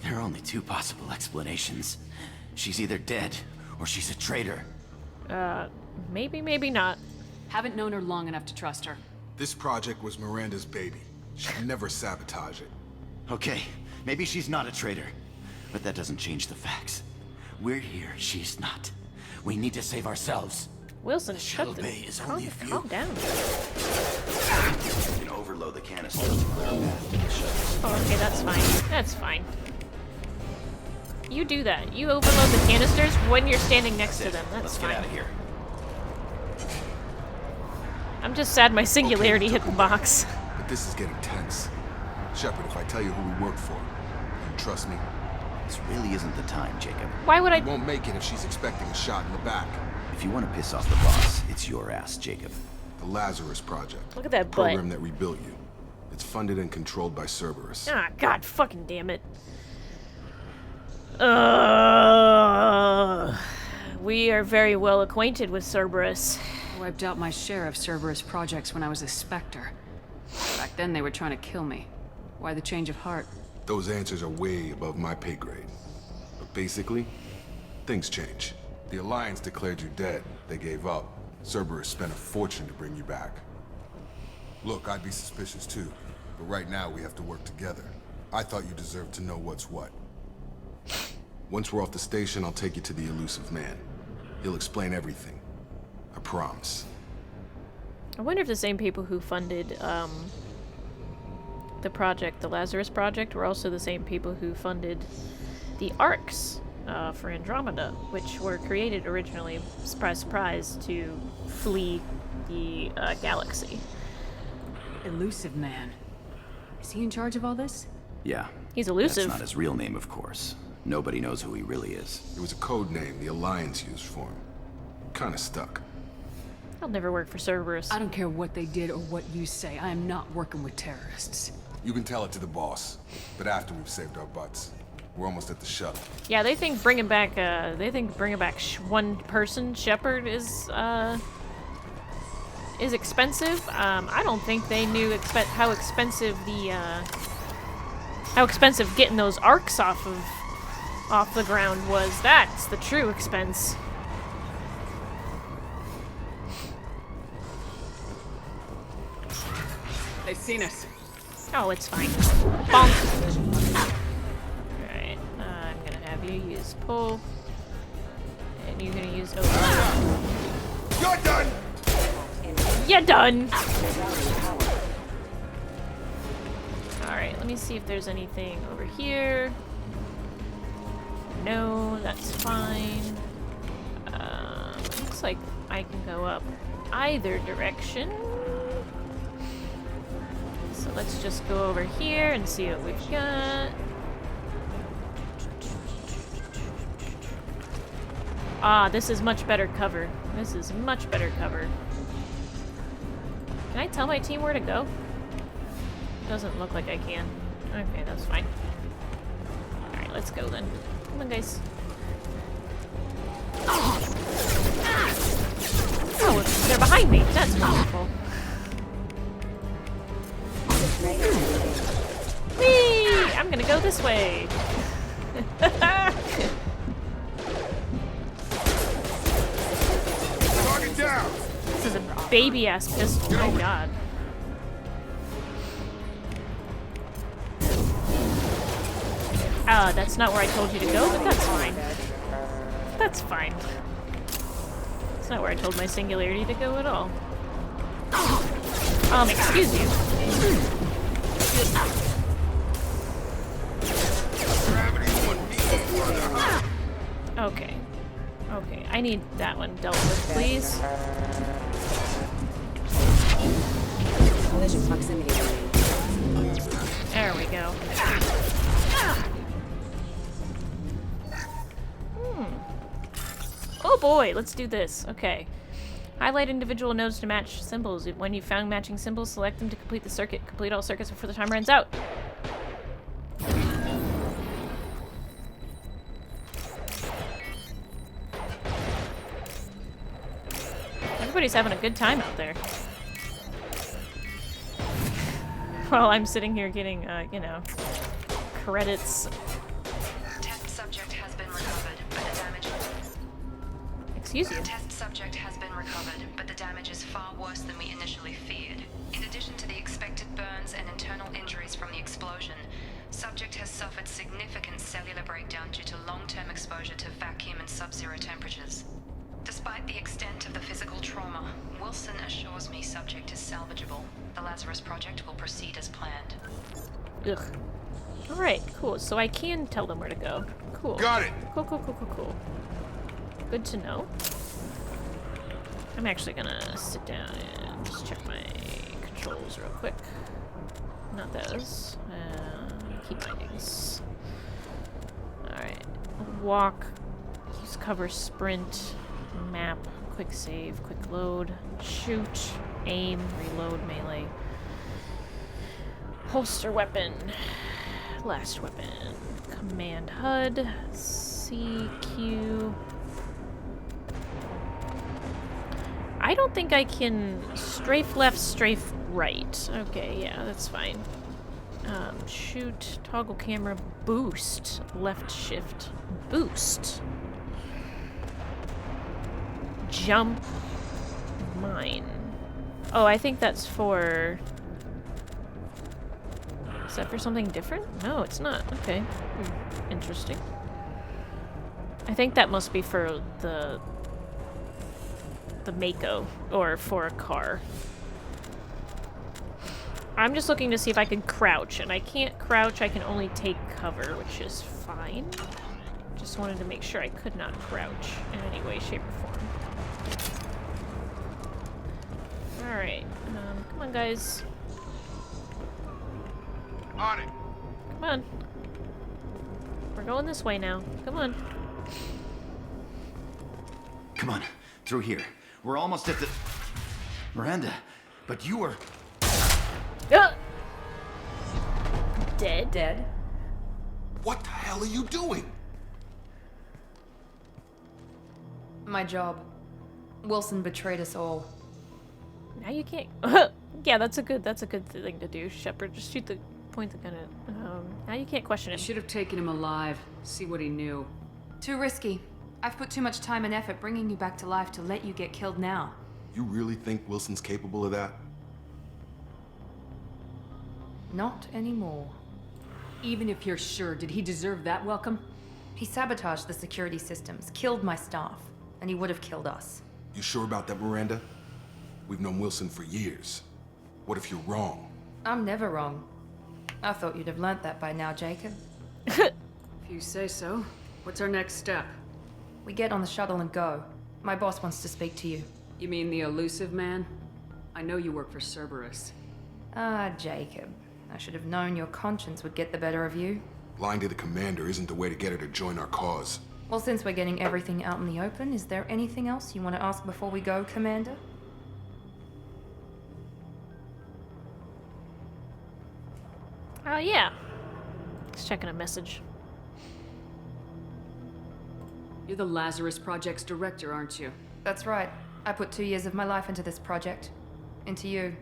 There are only two possible explanations. She's either dead, or she's a traitor. Maybe, maybe not. Haven't known her long enough to trust her. This project was Miranda's baby. She'd never sabotage it. Okay, maybe she's not a traitor. But that doesn't change the facts. We're here, she's not. We need to save ourselves. Wilson, shut Shuttle bay is calm, only a few. calm down. You can overload the canisters to clear a path to the shuttles. Oh, okay, that's fine. That's fine. You do that. You overload the canisters when you're standing next to them. That's Let's fine. get out of here. I'm just sad my singularity hit the box. But this is getting tense. Shepard, if I tell you who we work for, you trust me? This really isn't the time, Jacob. Why would I? You won't make it if she's expecting a shot in the back. If you want to piss off the boss, it's your ass, Jacob. The Lazarus Project. Look at that the program butt. that rebuilt you. It's funded and controlled by Cerberus. Ah, God fucking damn it. We are very well acquainted with Cerberus. I wiped out my share of Cerberus projects when I was a Spectre. Back then they were trying to kill me. Why the change of heart? Those answers are way above my pay grade. But basically, things change. The Alliance declared you dead. They gave up. Cerberus spent a fortune to bring you back. Look, I'd be suspicious too. But right now, we have to work together. I thought you deserved to know what's what. Once we're off the station, I'll take you to the elusive man. He'll explain everything. I promise. I wonder if the same people who funded, the project, the Lazarus Project, were also the same people who funded the Arcs, for Andromeda, which were created originally, surprise, surprise, to flee the, galaxy. Elusive Man. Is he in charge of all this? Yeah. He's elusive. That's not his real name, of course. Nobody knows who he really is. It was a code name the Alliance used for him. Kinda stuck. I'll never work for Cerberus. I don't care what they did or what you say. I am not working with terrorists. You can tell it to the boss, but after we've saved our butts. We're almost at the shuttle. Yeah, they think bringing back one person, Shepard, is expensive. I don't think they knew how expensive getting those arcs off the ground was. That's the true expense. They've seen us. Oh, it's fine. Bonk. Alright, I'm gonna have you use pull. And you're gonna use You're done! You're done! Alright, let me see if there's anything over here. No, that's fine. Looks like I can go up either direction. So let's just go over here and see what we've got. Ah, this is much better cover. This is much better cover. Can I tell my team where to go? Doesn't look like I can. Okay, that's fine. Alright, let's go then. Come on, guys. Oh, they're behind me. That's wonderful. Whee! I'm gonna go this way. Target down. This is a baby-ass pistol. Oh my god. That's not where I told you to go, but that's fine. That's fine. It's not where I told my singularity to go at all. Excuse you. Okay. Okay, I need that one dealt with, please. Collision proximity. There we go. Oh boy, let's do this. Okay. Highlight individual nodes to match symbols. When you've found matching symbols, select them to complete the circuit. Complete all circuits before the time runs out. Everybody's having a good time out there. While I'm sitting here getting, you know, credits. Test subject has been recovered, but the damage... Excuse you. Test subject has been recovered, but the damage is far worse than we initially feared. In addition to the expected burns and internal injuries from the explosion, subject has suffered significant cellular breakdown due to long-term exposure to vacuum and sub-zero temperatures. Despite the extent of the physical trauma, Wilson assures me subject is salvageable. The Lazarus Project will proceed as planned. Ugh. Alright, cool. So I can tell them where to go. Cool. Got it! Cool, cool, cool, cool, cool. Good to know. I'm actually gonna sit down and just check my control bombs real quick. Not those. Key bindings. Alright. Walk. Use cover, sprint, map, quick save, quick load, shoot, aim, reload, melee. Holster weapon. Last weapon. Command HUD. CQ. I don't think I can strafe left, strafe right. Okay, yeah, that's fine. Shoot, toggle camera, boost, left shift, boost. Jump, mine. Oh, I think that's for... Is that for something different? No, it's not. Okay. Interesting. I think that must be for the Mako, or for a car. I'm just looking to see if I can crouch, and I can't crouch, I can only take cover, which is fine. Just wanted to make sure I could not crouch in any way, shape, or form. Alright, come on, guys. On it. Come on. We're going this way now. Come on. Come on, through here. We're almost at the... Miranda, but you were... Dead? Dead? What the hell are you doing? My job. Wilson betrayed us all. Now you can't... Yeah, that's a good thing to do, Shepard. Just shoot the... Point the gun at... now you can't question him. You should have taken him alive. See what he knew. Too risky. I've put too much time and effort bringing you back to life to let you get killed now. You really think Wilson's capable of that? Not anymore. Even if you're sure, did he deserve that welcome? He sabotaged the security systems, killed my staff, and he would have killed us. You sure about that, Miranda? We've known Wilson for years. What if you're wrong? I'm never wrong. I thought you'd have learnt that by now, Jacob. If you say so. What's our next step? We get on the shuttle and go. My boss wants to speak to you. You mean the elusive man? I know you work for Cerberus. Ah, Jacob. I should have known your conscience would get the better of you. Lying to the commander isn't the way to get her to join our cause. Well, since we're getting everything out in the open, is there anything else you want to ask before we go, Commander? Yeah. Just checking a message. You're the Lazarus Project's director, aren't you? That's right. I put 2 years of my life into this project. Into you.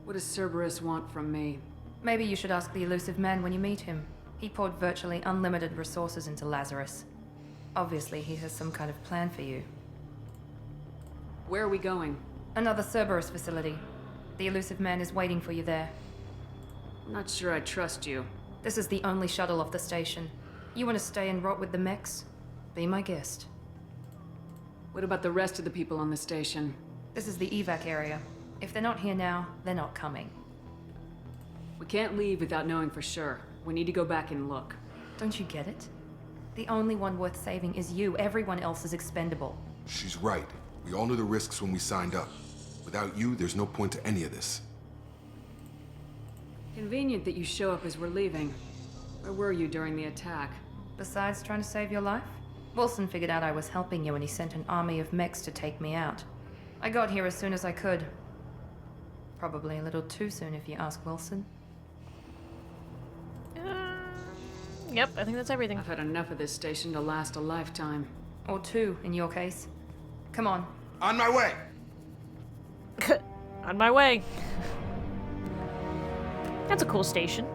What does Cerberus want from me? Maybe you should ask the elusive man when you meet him. He poured virtually unlimited resources into Lazarus. Obviously, he has some kind of plan for you. Where are we going? Another Cerberus facility. The elusive man is waiting for you there. I'm not sure I trust you. This is the only shuttle off the station. You want to stay and rot with the mechs? Be my guest. What about the rest of the people on the station? This is the evac area. If they're not here now, they're not coming. We can't leave without knowing for sure. We need to go back and look. Don't you get it? The only one worth saving is you. Everyone else is expendable. She's right. We all knew the risks when we signed up. Without you, there's no point to any of this. Convenient that you show up as we're leaving. Where were you during the attack? Besides trying to save your life, Wilson figured out I was helping you and he sent an army of mechs to take me out. I got here as soon as I could. Probably a little too soon if you ask Wilson. Yep, I think that's everything. I've had enough of this station to last a lifetime. Or 2, in your case. Come on. On my way! On my way. That's a cool station.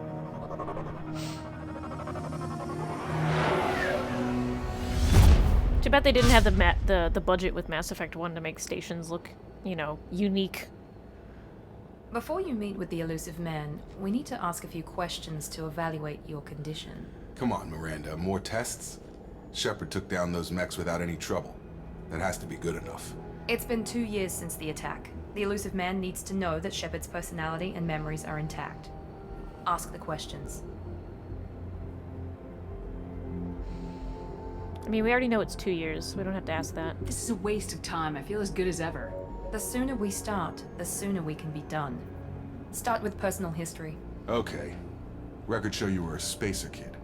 Too bad they didn't have the budget with Mass Effect 1 to make stations look, you know, unique. Before you meet with the elusive man, we need to ask a few questions to evaluate your condition. Come on, Miranda. More tests? Shepard took down those mechs without any trouble. That has to be good enough. It's been 2 years since the attack. The elusive man needs to know that Shepard's personality and memories are intact. Ask the questions. I mean, we already know it's 2 years. We don't have to ask that. This is a waste of time. I feel as good as ever. The sooner we start, the sooner we can be done. Start with personal history. Okay. Records show you were a spacer kid,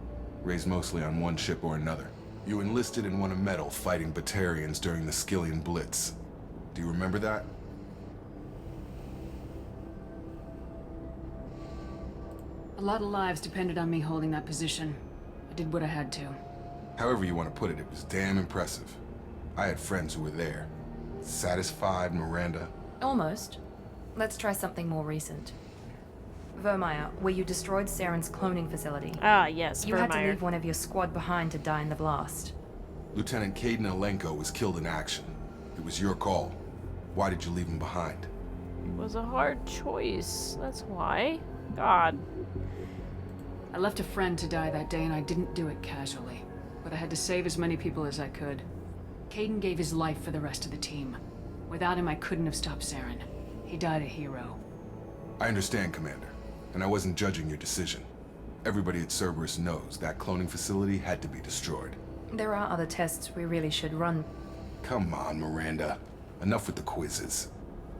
raised mostly on one ship or another. You enlisted and won a medal fighting Batarians during the Skillian Blitz. Do you remember that? A lot of lives depended on me holding that position. I did what I had to. However you want to put it, it was damn impressive. I had friends who were there. Satisfied, Miranda? Almost. Let's try something more recent. Vermeer, where you destroyed Saren's cloning facility. Ah, yes, You Vermeer. had to leave one of your squad behind to die in the blast. Lieutenant Caden Alenko was killed in action. It was your call. Why did you leave him behind? It was a hard choice. That's why. God. I left a friend to die that day and I didn't do it casually. But I had to save as many people as I could. Caden gave his life for the rest of the team. Without him, I couldn't have stopped Saren. He died a hero. I understand, Commander, and I wasn't judging your decision. Everybody at Cerberus knows that cloning facility had to be destroyed. There are other tests we really should run. Come on, Miranda. Enough with the quizzes.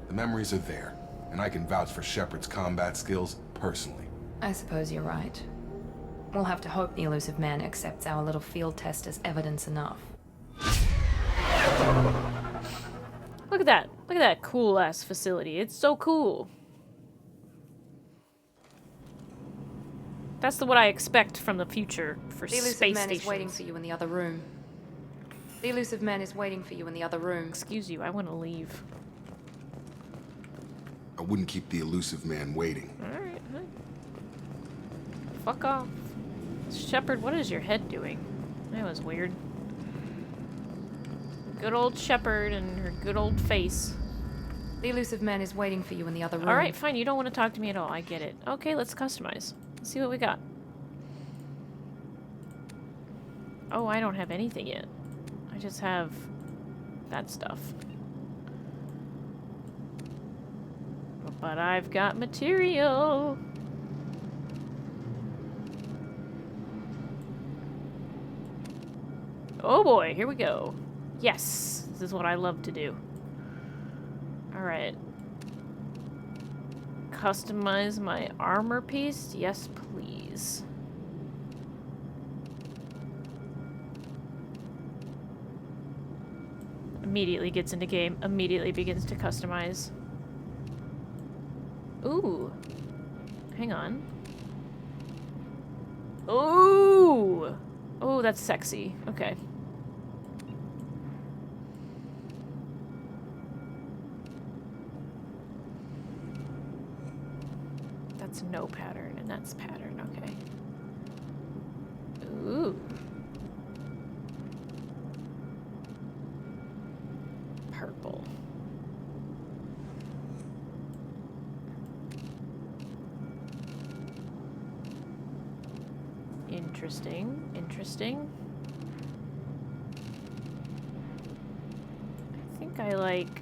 The memories are there, and I can vouch for Shepard's combat skills personally. I suppose you're right. We'll have to hope the Elusive Man accepts our little field test as evidence enough. Look at that. Look at that cool-ass facility. It's so cool. That's what I expect from the future for The Elusive space Man stations. is waiting for you in the other room. The Elusive Man is waiting for you in the other room. Excuse you, I want to leave. I wouldn't keep the Elusive Man waiting. Alright. Fuck off. Shepard, what is your head doing? That was weird. Good old Shepard and her good old face. The Elusive Man is waiting for you in the other room. Alright, fine. You don't want to talk to me at all. I get it. Okay, let's customize. Let's see what we got. Oh, I don't have anything yet. I just have that stuff. But I've got material. Oh boy, here we go. Yes, this is what I love to do. Alright. Customize my armor piece? Yes, please. Immediately gets into game, immediately begins to customize. Ooh. Hang on. Ooh! Oh, that's sexy. Okay. That's no pattern, and that's pattern, okay. Ooh. Purple. Interesting, interesting. I think I like...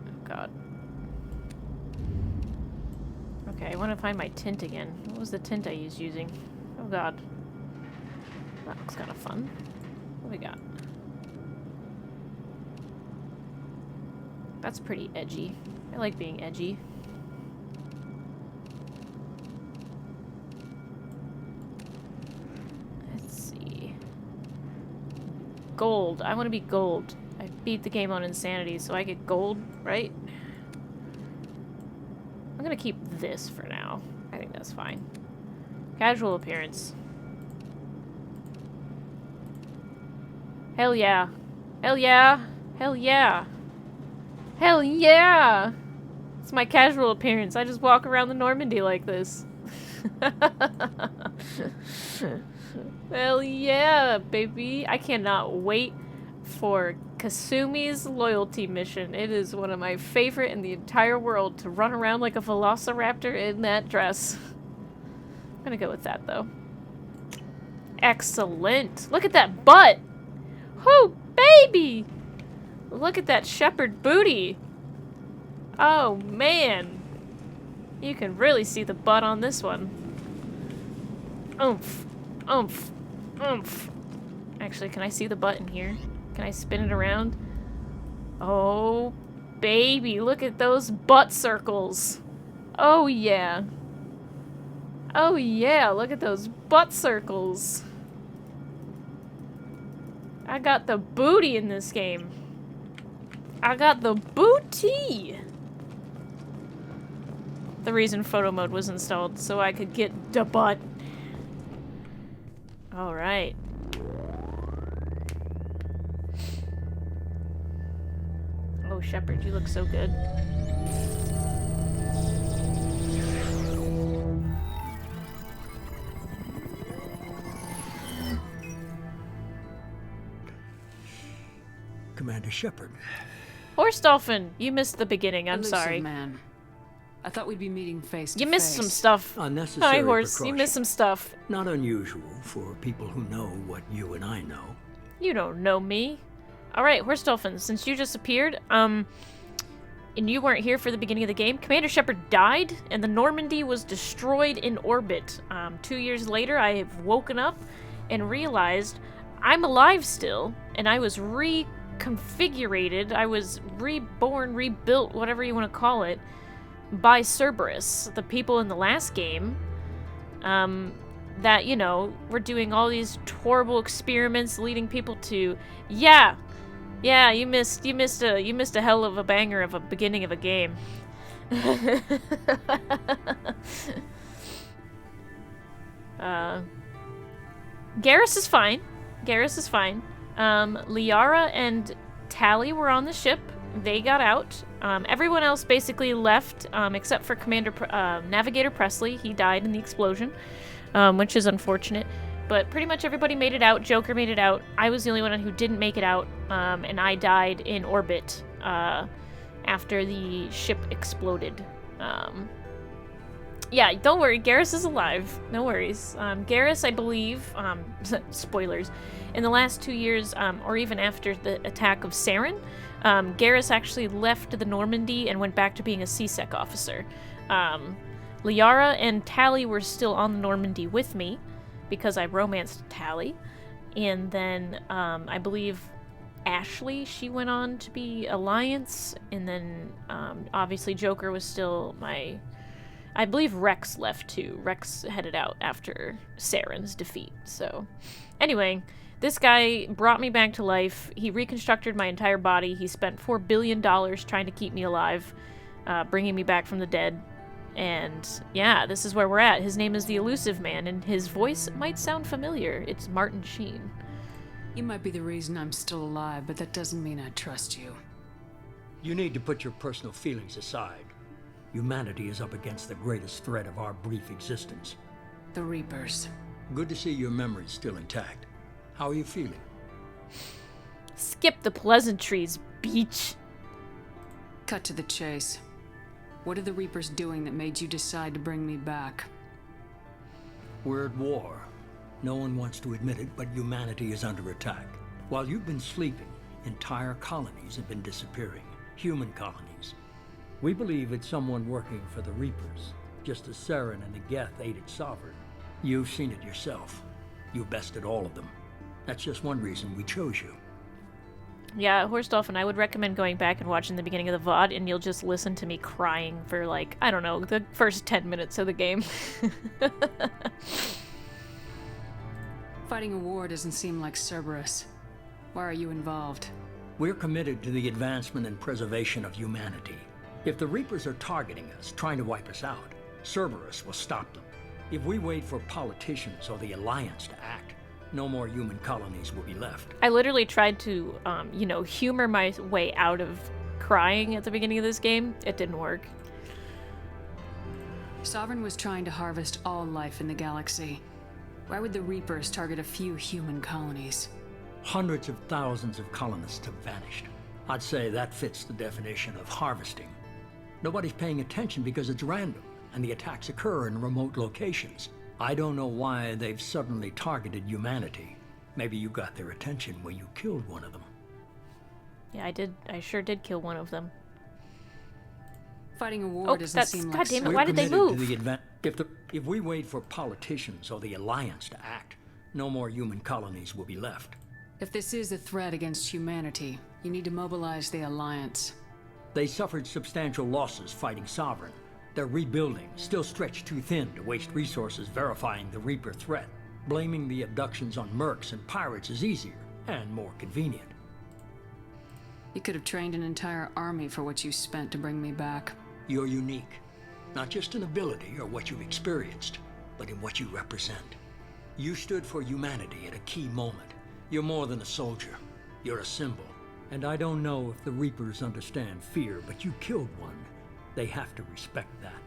Oh god. Okay, I want to find my tint again. What was the tint I was using? Oh god. That looks kind of fun. What do we got? That's pretty edgy. I like being edgy. Let's see. Gold. I want to be gold. I beat the game on insanity, so I get gold, right? I'm gonna keep this for now. I think that's fine. Casual appearance. Hell yeah. Hell yeah. Hell yeah. Hell yeah! It's my casual appearance. I just walk around the Normandy like this. Hell yeah, baby. I cannot wait for Kasumi's loyalty mission. It is one of my favorite in the entire world to run around like a velociraptor in that dress. I'm gonna go with that, though. Excellent. Look at that butt! Whoo, baby! Look at that Shepard booty. Oh, man. You can really see the butt on this one. Oomph. Oomph. Oomph. Actually, can I see the butt in here? Can I spin it around? Oh, baby, look at those butt circles. Oh, yeah. Oh, yeah, look at those butt circles. I got the booty in this game. I got the booty. The reason photo mode was installed, so I could get the butt. Alright. Oh, Shepard, you look so good. Commander Shepard. Horse Dolphin, you missed the beginning. I'm Elusive sorry. Man. I thought we'd be meeting face to face. You missed some stuff. Unnecessary Hi, Horse. precaution. You missed some stuff. Not unusual for people who know what you and I know. You don't know me. Alright, Horse Dolphin, since you just appeared, and you weren't here for the beginning of the game, Commander Shepard died, and the Normandy was destroyed in orbit. 2 years later, I have woken up and realized I'm alive still, and I was reconfigurated, I was reborn, rebuilt, whatever you want to call it, by Cerberus, the people in the last game, that, you know, were doing all these horrible experiments leading people to, yeah, you missed a hell of a banger of a beginning of a game. Garrus is fine. Liara and Tally were on the ship. They got out. Everyone else basically left, except for Navigator Presley. He died in the explosion, which is unfortunate. But pretty much everybody made it out. Joker made it out. I was the only one who didn't make it out, and I died in orbit after the ship exploded. Yeah, don't worry. Garrus is alive. No worries. Garrus, I believe, spoilers, in the last 2 years, or even after the attack of Saren, Garrus actually left the Normandy and went back to being a C-Sec officer. Liara and Tally were still on the Normandy with me, because I romanced Tally. And then, I believe Ashley, she went on to be Alliance, and then, obviously Joker was still my... I believe Rex left too. Rex headed out after Saren's defeat. So, anyway, this guy brought me back to life. He reconstructed my entire body. He spent $4 billion trying to keep me alive, bringing me back from the dead. And yeah, this is where we're at. His name is the Elusive Man, and his voice might sound familiar. It's Martin Sheen. You might be the reason I'm still alive, but that doesn't mean I trust you. You need to put your personal feelings aside. Humanity is up against the greatest threat of our brief existence. The Reapers. Good to see your memory's still intact. How are you feeling? Skip the pleasantries, beach. Cut to the chase. What are the Reapers doing that made you decide to bring me back? We're at war. No one wants to admit it, but humanity is under attack. While you've been sleeping, entire colonies have been disappearing. Human colonies. We believe it's someone working for the Reapers, just as Saren and the Geth aided Sovereign. You've seen it yourself. You bested all of them. That's just one reason we chose you. Yeah, Horse Dolphin, I would recommend going back and watching the beginning of the VOD, and you'll just listen to me crying for, like, I don't know, the first 10 minutes of the game. Fighting a war doesn't seem like Cerberus. Why are you involved? We're committed to the advancement and preservation of humanity. If the Reapers are targeting us, trying to wipe us out, Cerberus will stop them. If we wait for politicians or the Alliance to act, no more human colonies will be left. I literally tried to, you know, humor my way out of crying at the beginning of this game. It didn't work. Sovereign was trying to harvest all life in the galaxy. Why would the Reapers target a few human colonies? Hundreds of thousands of colonists have vanished. I'd say that fits the definition of harvesting. Nobody's paying attention because it's random, and the attacks occur in remote locations. I don't know why they've suddenly targeted humanity. Maybe you got their attention when you killed one of them. Yeah, I did. I sure did kill one of them. Fighting a war doesn't seem like... God damn it, why did they move? If we wait for politicians or the Alliance to act, no more human colonies will be left. If this is a threat against humanity, you need to mobilize the Alliance. They suffered substantial losses fighting Sovereign. They're rebuilding, still stretched too thin to waste resources verifying the Reaper threat. Blaming the abductions on mercs and pirates is easier, and more convenient. You could have trained an entire army for what you spent to bring me back. You're unique. Not just in ability or what you've experienced, but in what you represent. You stood for humanity at a key moment. You're more than a soldier. You're a symbol. And I don't know if the Reapers understand fear, but you killed one. They have to respect that.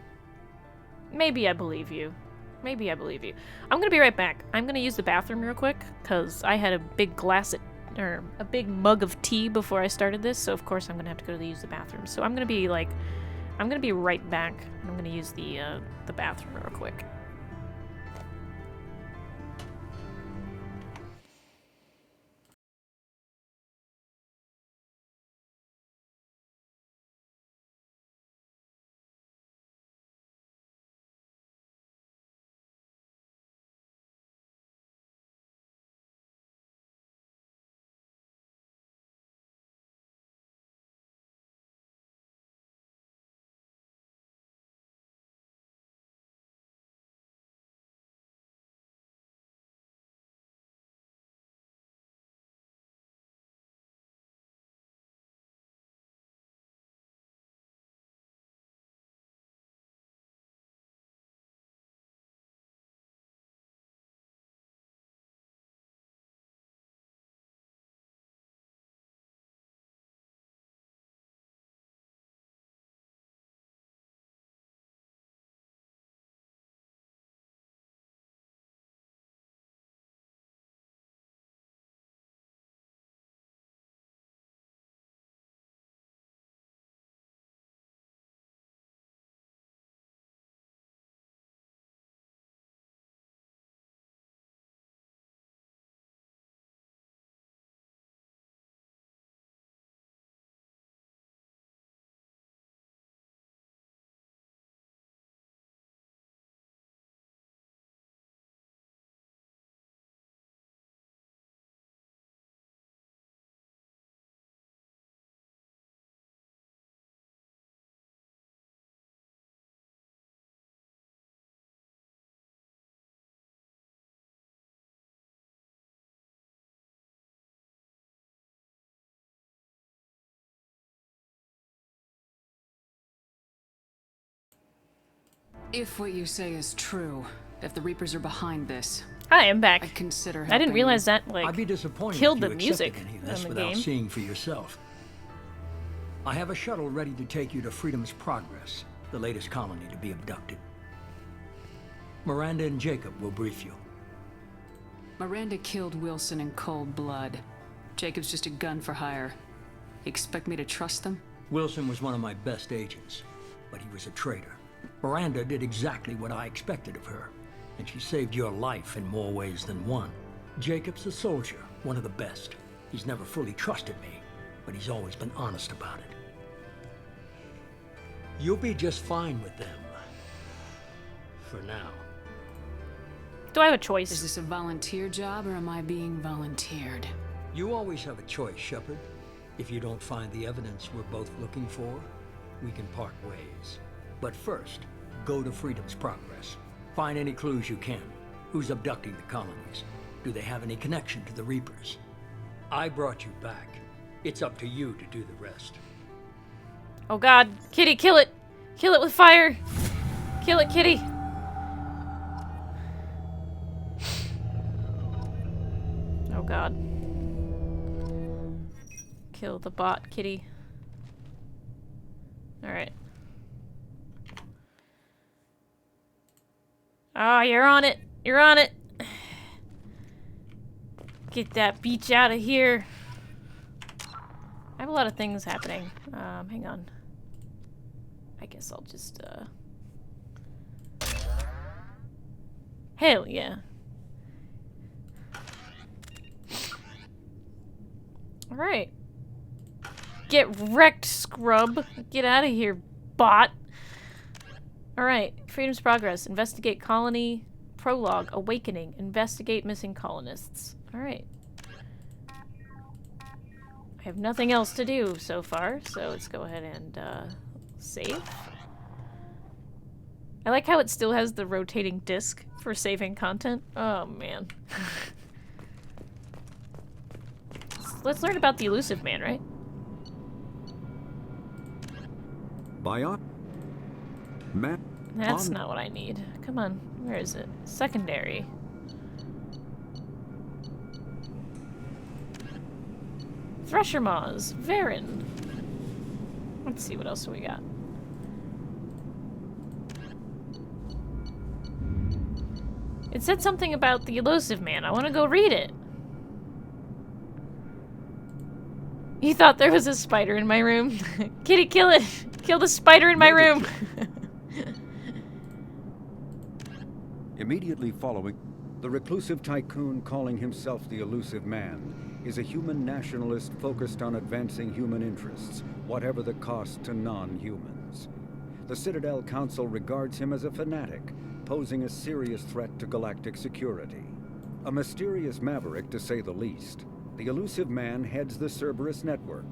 Maybe I believe you. Maybe I believe you. I'm gonna be right back. I'm gonna use the bathroom real quick, because I had a big a big mug of tea before I started this, so of course I'm gonna have to go to use the bathroom. So I'm gonna be right back. I'm gonna use the bathroom real quick. If what you say is true, if the Reapers are behind this, I am back. I'd consider I didn't realize that, I'd be disappointed killed if you the music accepted any of in this the without game. seeing for yourself. I have a shuttle ready to take you to Freedom's Progress, the latest colony to be abducted. Miranda and Jacob will brief you. Miranda killed Wilson in cold blood. Jacob's just a gun for hire. You expect me to trust them? Wilson was one of my best agents, but he was a traitor. Miranda did exactly what I expected of her, and she saved your life in more ways than one. Jacob's a soldier, one of the best. He's never fully trusted me, but he's always been honest about it. You'll be just fine with them. For now. Do I have a choice? Is this a volunteer job, or am I being volunteered? You always have a choice, Shepard. If you don't find the evidence we're both looking for, we can part ways. But first, go to Freedom's Progress. Find any clues you can. Who's abducting the colonies? Do they have any connection to the Reapers? I brought you back. It's up to you to do the rest. Oh god, Kitty, kill it! Kill it with fire! Kill it, Kitty! Oh god. Kill the bot, Kitty. Alright. Oh, you're on it! You're on it! Get that beach out of here. I have a lot of things happening. Hang on. I guess I'll just, Hell yeah. Alright. Get wrecked, scrub. Get out of here, bot. Alright. Freedom's Progress. Investigate colony. Prologue. Awakening. Investigate missing colonists. Alright. I have nothing else to do so far, so let's go ahead and save. I like how it still has the rotating disc for saving content. Oh, man. Let's learn about the elusive man, right? That's not what I need. Come on, where is it? Secondary. Thresher Maws, Varen. Let's see what else we got. It said something about the elusive man. I want to go read it. You thought there was a spider in my room? Kitty, kill it! Kill the spider in my room! Immediately following, the reclusive tycoon calling himself the elusive man is a human nationalist focused on advancing human interests, whatever the cost to non-humans. The Citadel Council regards him as a fanatic, posing a serious threat to galactic security. A mysterious maverick, to say the least, the elusive man heads the Cerberus network.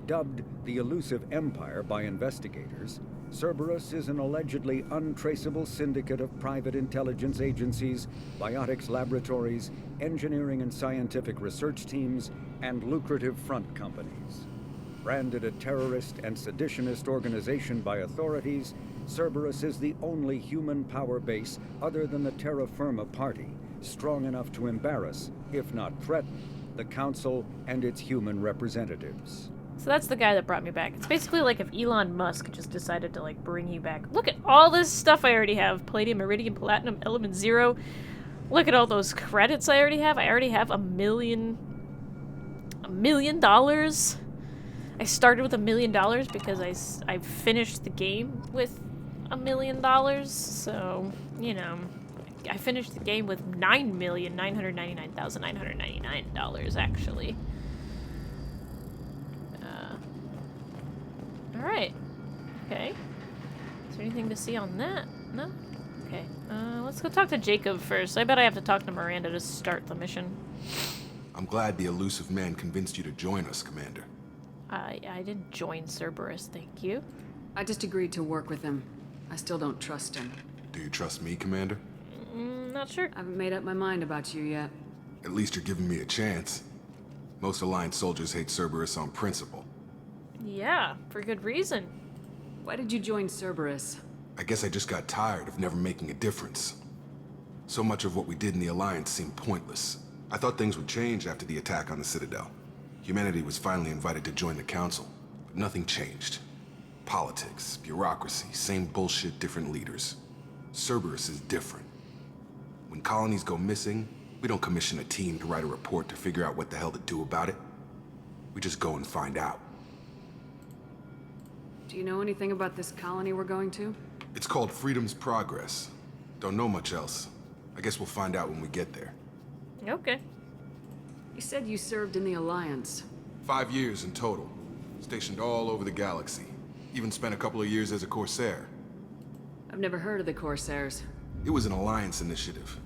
Dubbed the Elusive Empire by investigators, Cerberus is an allegedly untraceable syndicate of private intelligence agencies, biotics laboratories, engineering and scientific research teams, and lucrative front companies. Branded a terrorist and seditionist organization by authorities, Cerberus is the only human power base other than the Terra Firma Party, strong enough to embarrass, if not threaten, the Council and its human representatives. So that's the guy that brought me back. It's basically like if Elon Musk just decided to, like, bring you back. Look at all this stuff I already have. Palladium, Iridium, Platinum, Element Zero. Look at all those credits I already have. I already have $1 million. I started with $1 million because I finished the game with $1 million. So, you know, I finished the game with $9,999,999 actually. Alright. Okay. Is there anything to see on that? No? Okay. Let's go talk to Jacob first. I bet I have to talk to Miranda to start the mission. I'm glad the elusive man convinced you to join us, Commander. I didn't join Cerberus, thank you. I just agreed to work with him. I still don't trust him. Do you trust me, Commander? Not sure. I haven't made up my mind about you yet. At least you're giving me a chance. Most Alliance soldiers hate Cerberus on principle. Yeah, for good reason. Why did you join Cerberus? I guess I just got tired of never making a difference. So much of what we did in the Alliance seemed pointless. I thought things would change after the attack on the Citadel. Humanity was finally invited to join the Council, but nothing changed. Politics, bureaucracy, same bullshit, different leaders. Cerberus is different. When colonies go missing, we don't commission a team to write a report to figure out what the hell to do about it. We just go and find out. Do you know anything about this colony we're going to? It's called Freedom's Progress. Don't know much else. I guess we'll find out when we get there. Okay. You said you served in the Alliance. 5 years in total. Stationed all over the galaxy. Even spent a couple of years as a Corsair. I've never heard of the Corsairs. It was an Alliance initiative.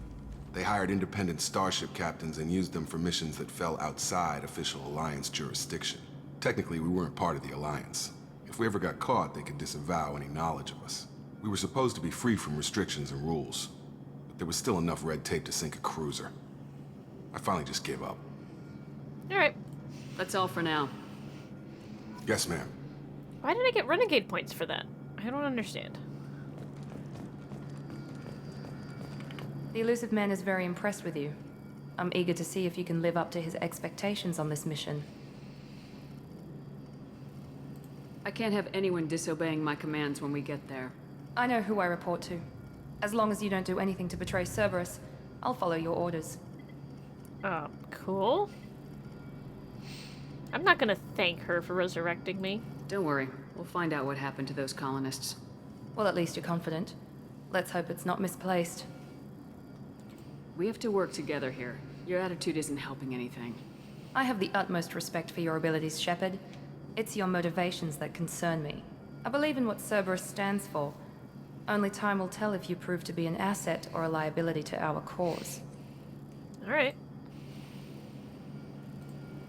They hired independent starship captains and used them for missions that fell outside official Alliance jurisdiction. Technically, we weren't part of the Alliance. If we ever got caught, they could disavow any knowledge of us. We were supposed to be free from restrictions and rules, but there was still enough red tape to sink a cruiser. I finally just gave up. Alright. That's all for now. Yes, ma'am. Why did I get renegade points for that? I don't understand. The elusive man is very impressed with you. I'm eager to see if you can live up to his expectations on this mission. I can't have anyone disobeying my commands when we get there. I know who I report to. As long as you don't do anything to betray Cerberus, I'll follow your orders. Cool. I'm not gonna thank her for resurrecting me. Don't worry. We'll find out what happened to those colonists. Well, at least you're confident. Let's hope it's not misplaced. We have to work together here. Your attitude isn't helping anything. I have the utmost respect for your abilities, Shepard. It's your motivations that concern me. I believe in what Cerberus stands for. Only time will tell if you prove to be an asset or a liability to our cause. Alright.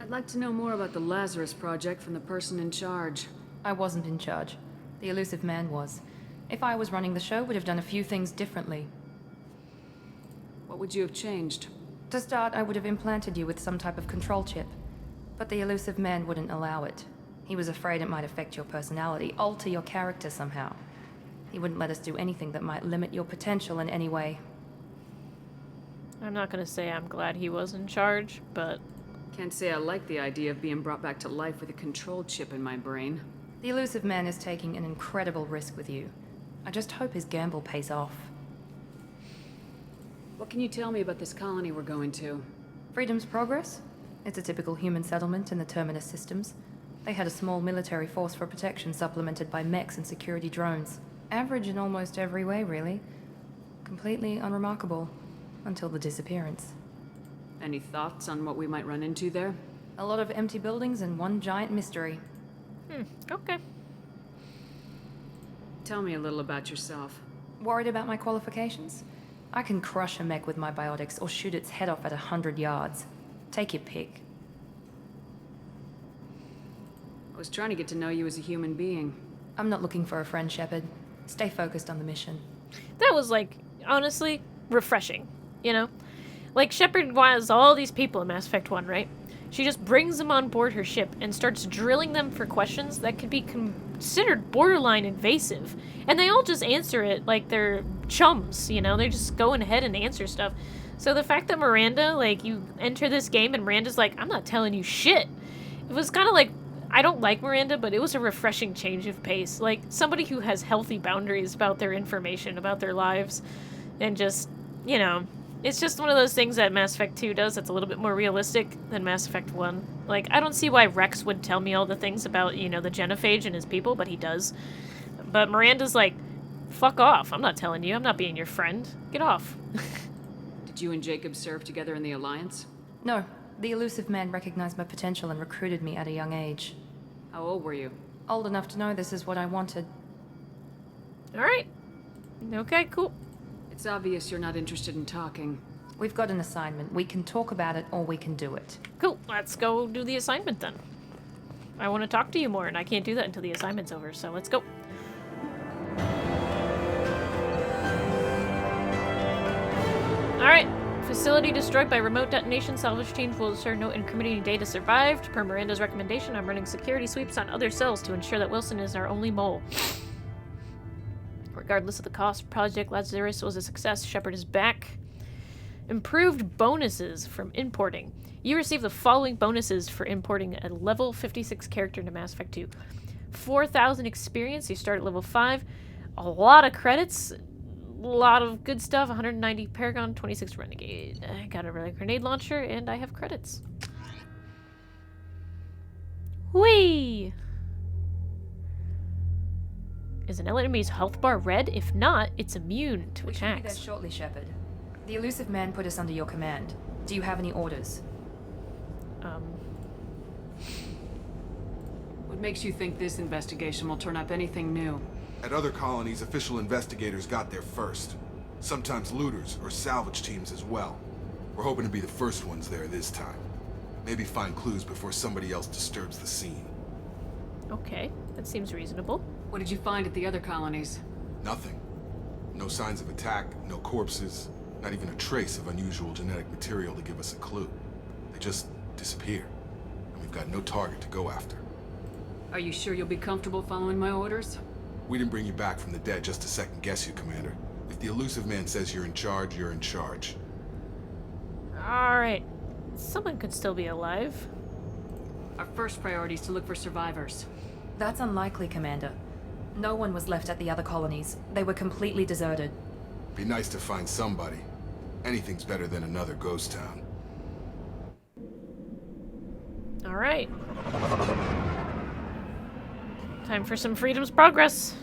I'd like to know more about the Lazarus Project from the person in charge. I wasn't in charge. The elusive man was. If I was running the show, would have done a few things differently. What would you have changed? To start, I would have implanted you with some type of control chip. But the elusive man wouldn't allow it. He was afraid it might affect your personality, alter your character somehow. He wouldn't let us do anything that might limit your potential in any way. I'm not gonna say I'm glad he was in charge, but... Can't say I like the idea of being brought back to life with a control chip in my brain. The elusive man is taking an incredible risk with you. I just hope his gamble pays off. What can you tell me about this colony we're going to? Freedom's Progress? It's a typical human settlement in the Terminus systems. They had a small military force for protection supplemented by mechs and security drones. Average in almost every way, really. Completely unremarkable. Until the disappearance. Any thoughts on what we might run into there? A lot of empty buildings and one giant mystery. Okay. Tell me a little about yourself. Worried about my qualifications? I can crush a mech with my biotics or shoot its head off at 100 yards. Take your pick. I was trying to get to know you as a human being. I'm not looking for a friend, Shepard. Stay focused on the mission. That was, like, honestly, refreshing, you know? Like, Shepard was all these people in Mass Effect 1, right? She just brings them on board her ship and starts drilling them for questions that could be considered borderline invasive. And they all just answer it like they're chums, you know? They're just going ahead and answer stuff. So the fact that Miranda, like, you enter this game and Miranda's like, I'm not telling you shit. It was kind of like, I don't like Miranda, but it was a refreshing change of pace. Like, somebody who has healthy boundaries about their information, about their lives, and just, you know... It's just one of those things that Mass Effect 2 does that's a little bit more realistic than Mass Effect 1. Like, I don't see why Rex would tell me all the things about, you know, the genophage and his people, but he does. But Miranda's like, fuck off. I'm not telling you. I'm not being your friend. Get off. Did you and Jacob serve together in the Alliance? No. The elusive man recognized my potential and recruited me at a young age. How old were you? Old enough to know this is what I wanted. Alright. Okay, cool. It's obvious you're not interested in talking. We've got an assignment. We can talk about it, or we can do it. Cool. Let's go do the assignment then. I want to talk to you more, and I can't do that until the assignment's over, so let's go. Alright. Facility destroyed by remote detonation. Salvage teams will ensure no incriminating data survived. Per Miranda's recommendation, I'm running security sweeps on other cells to ensure that Wilson is our only mole. Regardless of the cost, Project Lazarus was a success. Shepard is back. Improved bonuses from importing. You receive the following bonuses for importing a level 56 character into Mass Effect 2. 4,000 experience, you start at level 5. A lot of credits. A lot of good stuff. 190 Paragon, 26 Renegade. I got a grenade launcher, and I have credits. Whee! Is an enemy's health bar red? If not, it's immune to attacks. We should be there shortly, Shepard. The elusive man put us under your command. Do you have any orders? What makes you think this investigation will turn up anything new? At other colonies, official investigators got there first. Sometimes looters or salvage teams as well. We're hoping to be the first ones there this time. Maybe find clues before somebody else disturbs the scene. Okay, that seems reasonable. What did you find at the other colonies? Nothing. No signs of attack, no corpses, not even a trace of unusual genetic material to give us a clue. They just disappear, and we've got no target to go after. Are you sure you'll be comfortable following my orders? We didn't bring you back from the dead just to second guess you, Commander. If the elusive man says you're in charge, you're in charge. Alright. Someone could still be alive. Our first priority is to look for survivors. That's unlikely, Commander. No one was left at the other colonies. They were completely deserted. Be nice to find somebody. Anything's better than another ghost town. Alright. Time for some Freedom's Progress.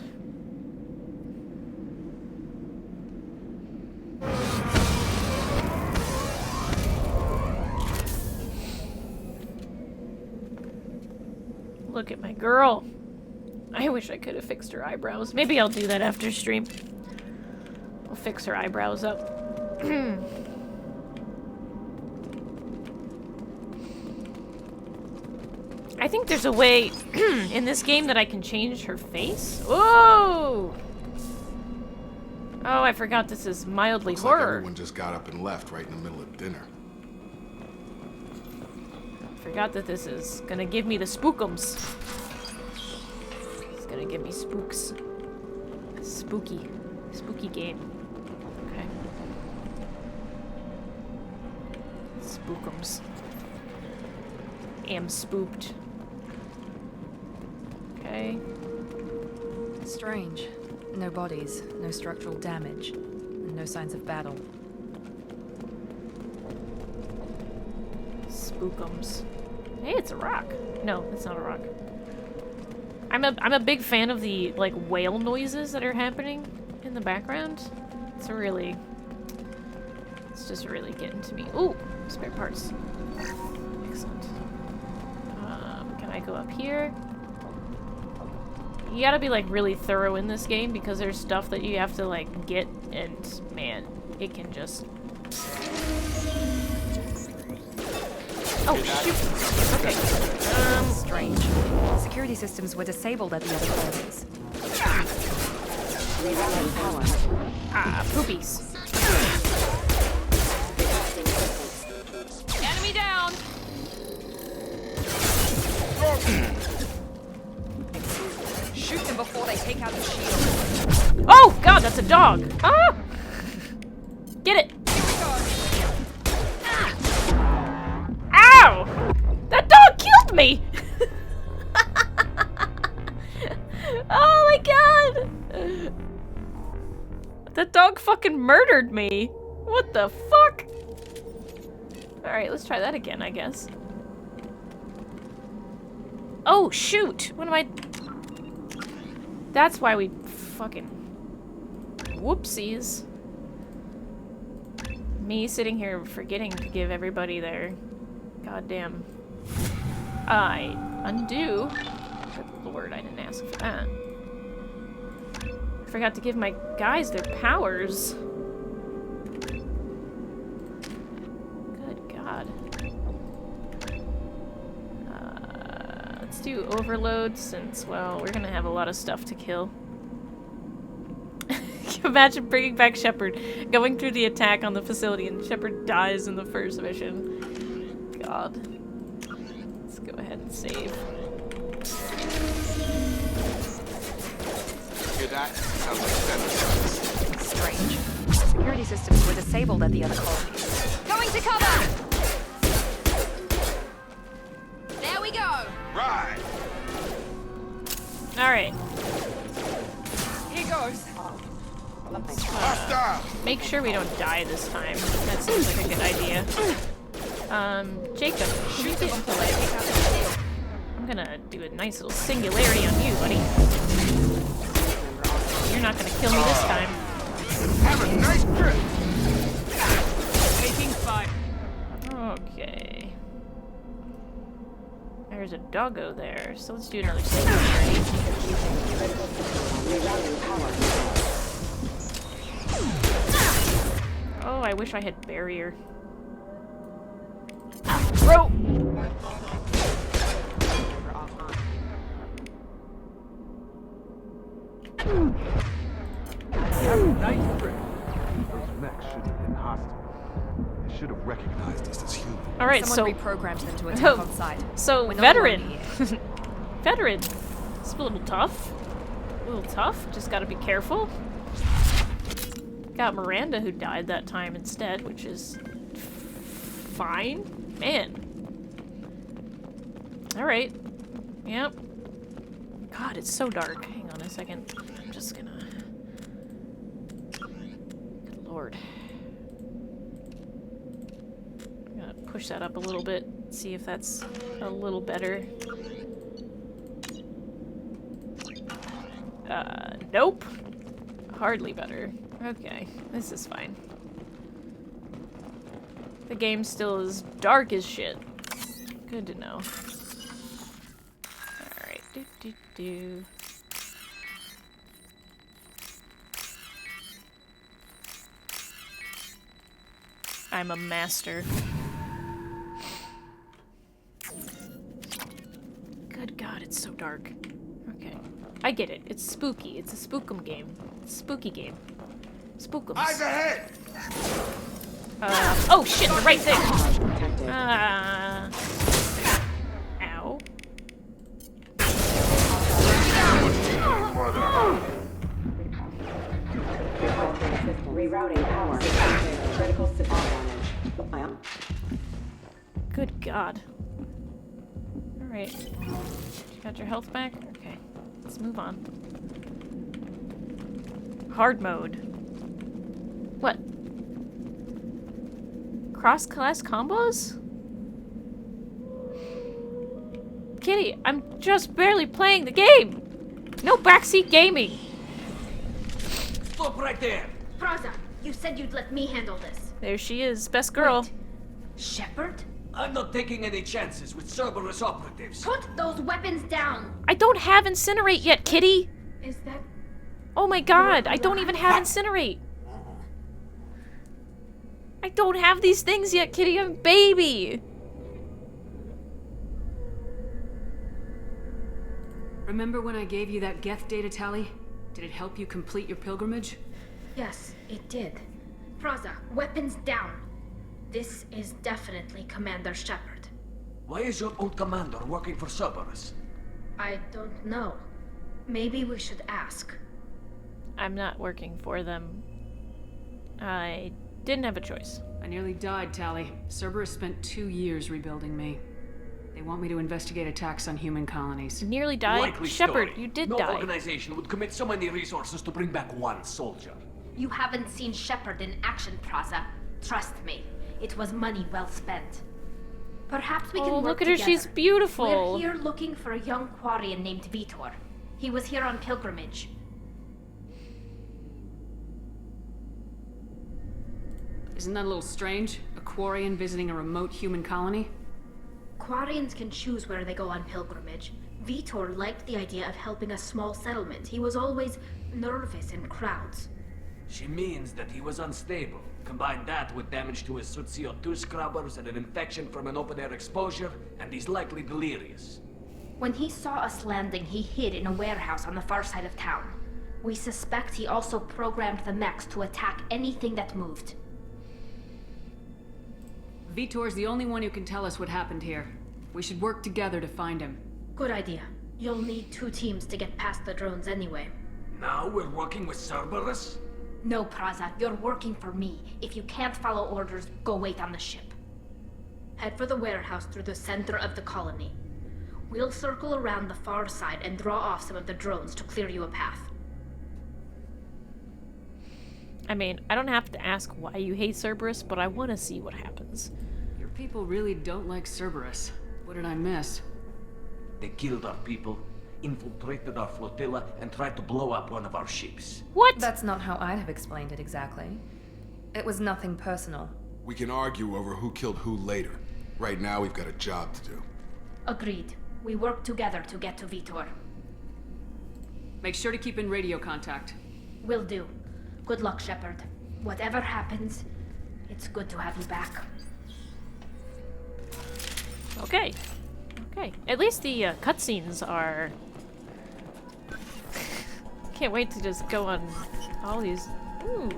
Look at my girl. I wish I could have fixed her eyebrows. Maybe I'll do that after stream. I'll fix her eyebrows up. I think there's a way in this game that I can change her face. Whoa! Oh, I forgot this is mildly Looks horror. like everyone just got up and left right in the middle of dinner. Forgot that this is gonna give me the spookums. It's gonna give me spooks. Spooky. Spooky game. Okay. Spookums. Am spooked. Okay. Strange. No bodies, no structural damage, and no signs of battle. Spookums. Hey, it's a rock. No, it's not a rock. I'm a big fan of the like whale noises that are happening in the background. It's just really getting to me. Ooh, spare parts. Excellent. Can I go up here? You gotta be like really thorough in this game because there's stuff that you have to like get, and man, it can just. Oh shoot! Okay. Strange. Security systems were disabled at the other colonies. Ah, poopies. Enemy down! Shoot them before they take out the shield. Oh god, that's a dog! Ah! Get it! Ow! That dog killed me! Oh my god! That dog fucking murdered me! What the fuck? Alright, let's try that again, I guess. Oh, shoot! What am I... That's why we fucking... Whoopsies. Me sitting here forgetting to give everybody their goddamn... I undo. Good lord, I didn't ask for that. I forgot to give my guys their powers. Good god. Let's do overload since, well, we're gonna have a lot of stuff to kill. Imagine bringing back Shepard, going through the attack on the facility, and Shepard dies in the first mission. God. Let's go ahead and save. Hear that? Sounds like Strange. Security systems were disabled at the other colonies. Going to cover! There we go! Right! Alright. Here goes. Make sure we don't die this time. That seems like a good idea. Jacob, can you get into like... I'm gonna do a nice little singularity on you, buddy. You're not gonna kill me this time. Have a nice trip! Taking fire. Okay. There's a doggo there, so let's do another singularity. Oh, I wish I had barrier. Bro! Nice trick. Those mechs shouldn't have been hostile. They should have recognized us as human. Alright, so... Someone reprogrammed them to attack on sight. So, We're not veteran. alone here. Veteran. It's a little tough. A little tough. Just gotta be careful. Got Miranda who died that time instead, which is fine. Man. Alright. Yep. God, it's so dark. Hang on a second. I'm just gonna... Good lord. I'm gonna push that up a little bit. See if that's a little better. Nope. Hardly better. Okay, this is fine. The game still is dark as shit. Good to know. Alright, do. I'm a master. dark. Okay. I get it. It's spooky. It's a spookum game. It's a spooky game. Spookums. Eyes ahead! Oh shit, the right thing! Ow. Rerouting power. Critical system damage. Good God. Alright. You got your health back? Okay. Let's move on. Hard mode. What? Cross-class combos? Kitty, I'm just barely playing the game! No backseat gaming! Stop right there! Praza, you said you'd let me handle this. There she is, best girl. Wait. Shepard? I'm not taking any chances with Cerberus operatives. Put those weapons down! I don't have Incinerate yet, Kitty! Is that... Oh my God, I don't even have Incinerate! I don't have these things yet, Kitty, I'm a baby! Remember when I gave you that Geth data tally? Did it help you complete your pilgrimage? Yes, it did. Praza, weapons down. This is definitely Commander Shepard. Why is your old commander working for Cerberus? I don't know. Maybe we should ask. I'm not working for them. I didn't have a choice. I nearly died, Tally. Cerberus spent 2 years rebuilding me. They want me to investigate attacks on human colonies. Nearly died? Likely Shepard, story. you did no die. No organization would commit so many resources to bring back one soldier. You haven't seen Shepard in action, Praza. Trust me, it was money well spent. Perhaps we can work look at her, together. she's beautiful. We're here looking for a young Quarian named Vitor. He was here on pilgrimage. Isn't that a little strange? A Quarian visiting a remote human colony? Quarians can choose where they go on pilgrimage. Vitor liked the idea of helping a small settlement. He was always nervous in crowds. She means that he was unstable. Combine that with damage to his CO2 scrubbers and an infection from an open-air exposure, and he's likely delirious. When he saw us landing, he hid in a warehouse on the far side of town. We suspect he also programmed the mechs to attack anything that moved. Vitor's the only one who can tell us what happened here. We should work together to find him. Good idea. You'll need 2 teams to get past the drones anyway. Now we're working with Cerberus? No, Praza, you're working for me. If you can't follow orders, go wait on the ship. Head for the warehouse through the center of the colony. We'll circle around the far side and draw off some of the drones to clear you a path. I mean, I don't have to ask why you hate Cerberus, but I want to see what happens. Your people really don't like Cerberus. What did I miss? They killed our people, infiltrated our flotilla, and tried to blow up one of our ships. What? That's not how I'd have explained it exactly. It was nothing personal. We can argue over who killed who later. Right now, we've got a job to do. Agreed. We work together to get to Vitor. Make sure to keep in radio contact. Will do. Good luck, Shepard. Whatever happens, it's good to have you back. Okay. Okay. At least the cutscenes are... Can't wait to just go on all these... Ooh.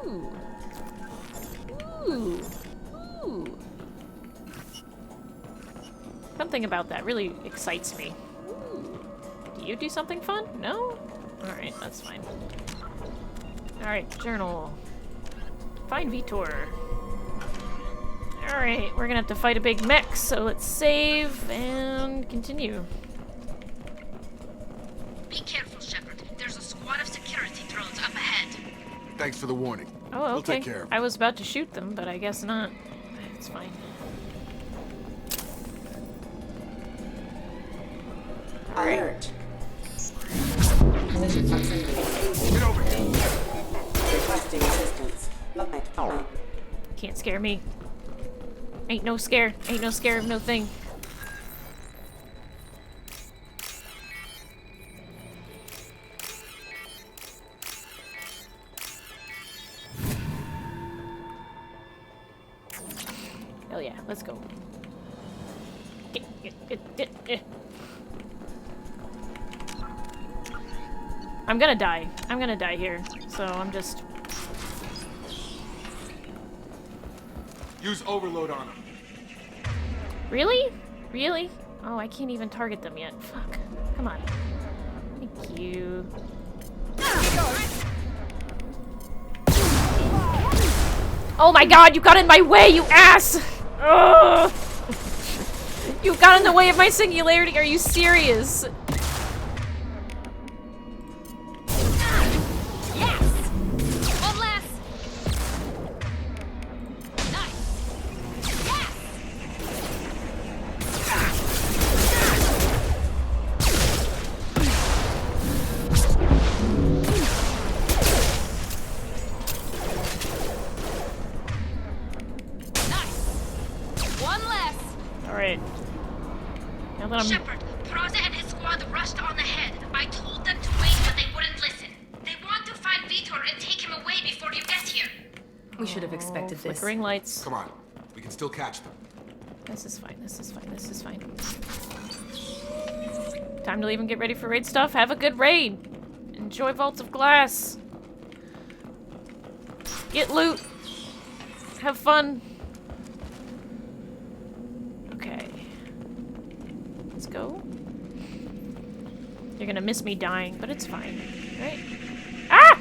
Ooh. Ooh. Ooh. Something about that really excites me. Ooh. Do you do something fun? No? Alright, that's fine. Alright, journal. Find Vitor. Alright, we're gonna have to fight a big mech, so let's save and continue. Be careful, Shepard. There's a squad of security drones up ahead. Thanks for the warning. Oh, okay. We'll take care of it. I was about to shoot them, but I guess not. It's fine. Alert. Get over here. Requesting assistance. Can't scare me. Ain't no scare. Ain't no scare of no thing. Hell yeah, let's go. Get. I'm gonna die. I'm gonna die here. So I'm just... Use overload on him. Really? Really? Oh, I can't even target them yet. Fuck. Come on. Thank you. Oh my god, you got in my way, you ass! Ugh. You got in the way of my singularity, are you serious? Yes! One less! Nice! Yes! One less! Alright. Now that I'm... Shepard, Praza and his squad rushed on ahead. I told them to wait, but they wouldn't listen. They want to find Vitor and take him away before you get here. We should have expected this. Flickering lights. Come on. We can still catch them. This is fine, this is fine, this is fine. Time to leave and get ready for raid stuff. Have a good raid! Enjoy Vaults of Glass! Get loot! Have fun! Okay. Let's go. You're gonna miss me dying, but it's fine. Right? Ah!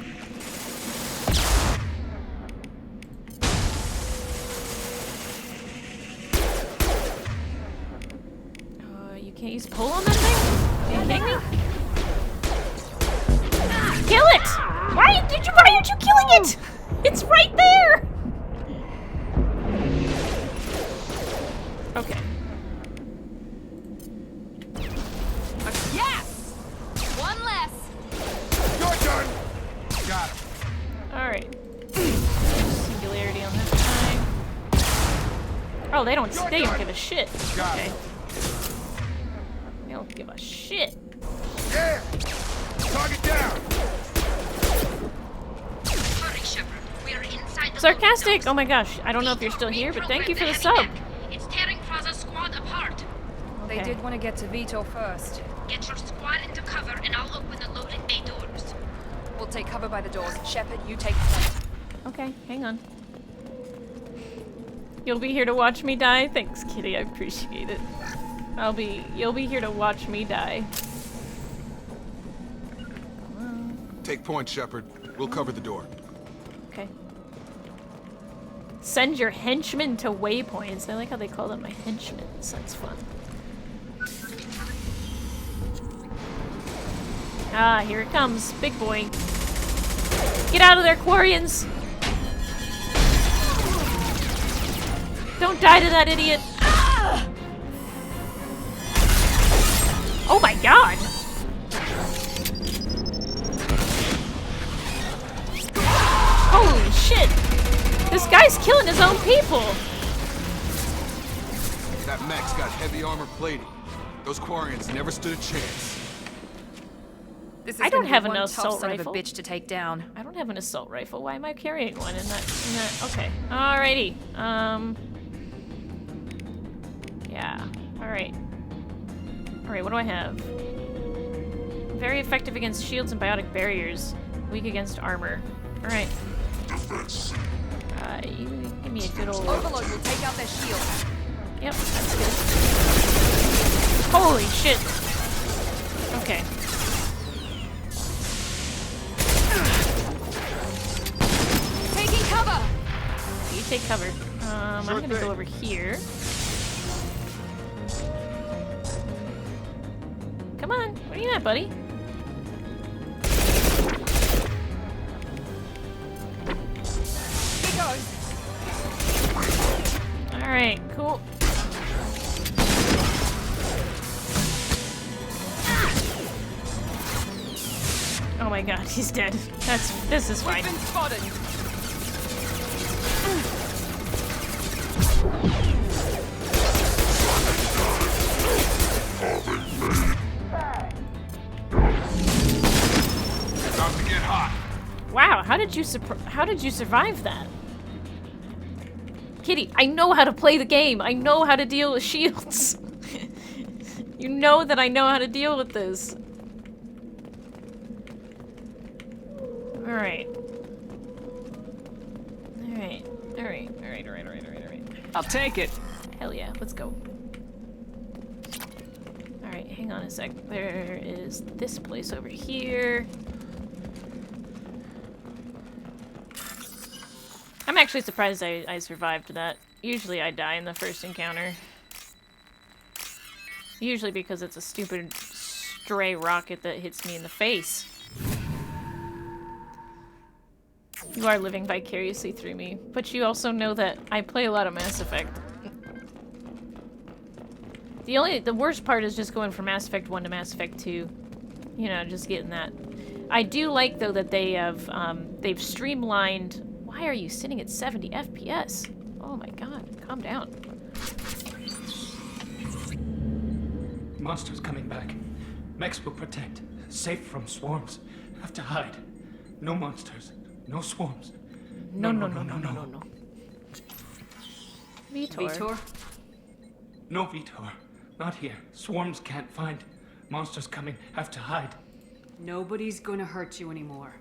You can't use pull on that thing? Are you kidding me? Kill it! Why aren't you killing it? It's right there! Okay. Yes! One less! Your turn! Got it. Alright. Singularity on this time. Oh, they don't give a shit. Okay. They don't give a shit. Yeah! Target down! Hurry, Shepard. We are inside the Sarcastic! Oh my gosh. I don't know if you're still here, but thank you for the sub. It's tearing Praza's squad apart. Okay. They did want to get to Vitor first. Get your squad into cover and I'll open the loading bay doors. We'll take cover by the doors. Shepard, you take point. Okay, hang on. You'll be here to watch me die? Thanks, Kitty. I appreciate it. You'll be here to watch me die. Take point, Shepard. We'll cover the door. Okay. Send your henchmen to waypoints. I like how they call them my henchmen. That's fun. Ah, here it comes. Big boy. Get out of there, Quarians! Don't die to that idiot! Ah! Oh my god! Holy shit! This guy's killing his own people! That mech's got heavy armor plating. Those Quarians never stood a chance. This is I don't have an one assault tough son rifle. of a bitch to take down. I don't have an assault rifle. Why am I carrying one in that? Okay. Alrighty. Yeah. Alright. Alright, what do I have? Very effective against shields and biotic barriers. Weak against armor. Alright. You give me a good old... Overload will take out their shield. Yep, that's good. Holy shit! Okay. Taking cover! You take cover. I'm gonna go over here. Come on, what are you at, buddy? Here goes. Alright, cool. Oh my god, he's dead. This is fine. We've been spotted. About to get hot. Wow, how did you survive that? Kitty, I know how to play the game. I know how to deal with shields. You know that I know how to deal with this. Alright. Alright. I'll take it. Hell yeah, let's go. Alright, hang on a sec. There is this place over here. I'm actually surprised I survived that. Usually I die in the first encounter. Usually because it's a stupid stray rocket that hits me in the face. You are living vicariously through me, but you also know that I play a lot of Mass Effect. The worst part is just going from Mass Effect 1 to Mass Effect 2. You know, just getting that. I do like, though, that they have, they've streamlined... Why are you sitting at 70 FPS? Oh my god, calm down. Monsters coming back. Mechs will protect. Safe from swarms. Have to hide. No monsters. No swarms. No. Vitor? No, Vitor. Not here. Swarms can't find. Monsters coming. Have to hide. Nobody's gonna hurt you anymore.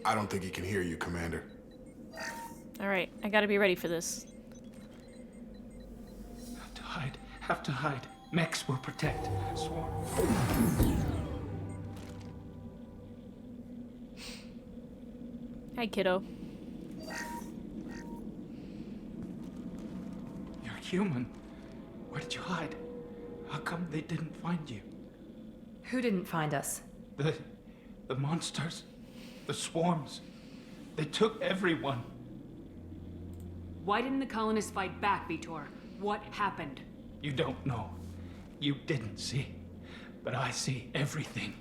I don't think he can hear you, Commander. Alright, I gotta be ready for this. Have to hide. Have to hide. Mechs will protect. Swarms. Hi, kiddo. You're human. Where did you hide? How come they didn't find you? Who didn't find us? The monsters. The swarms. They took everyone. Why didn't the colonists fight back, Vitor? What happened? You don't know. You didn't see. But I see everything.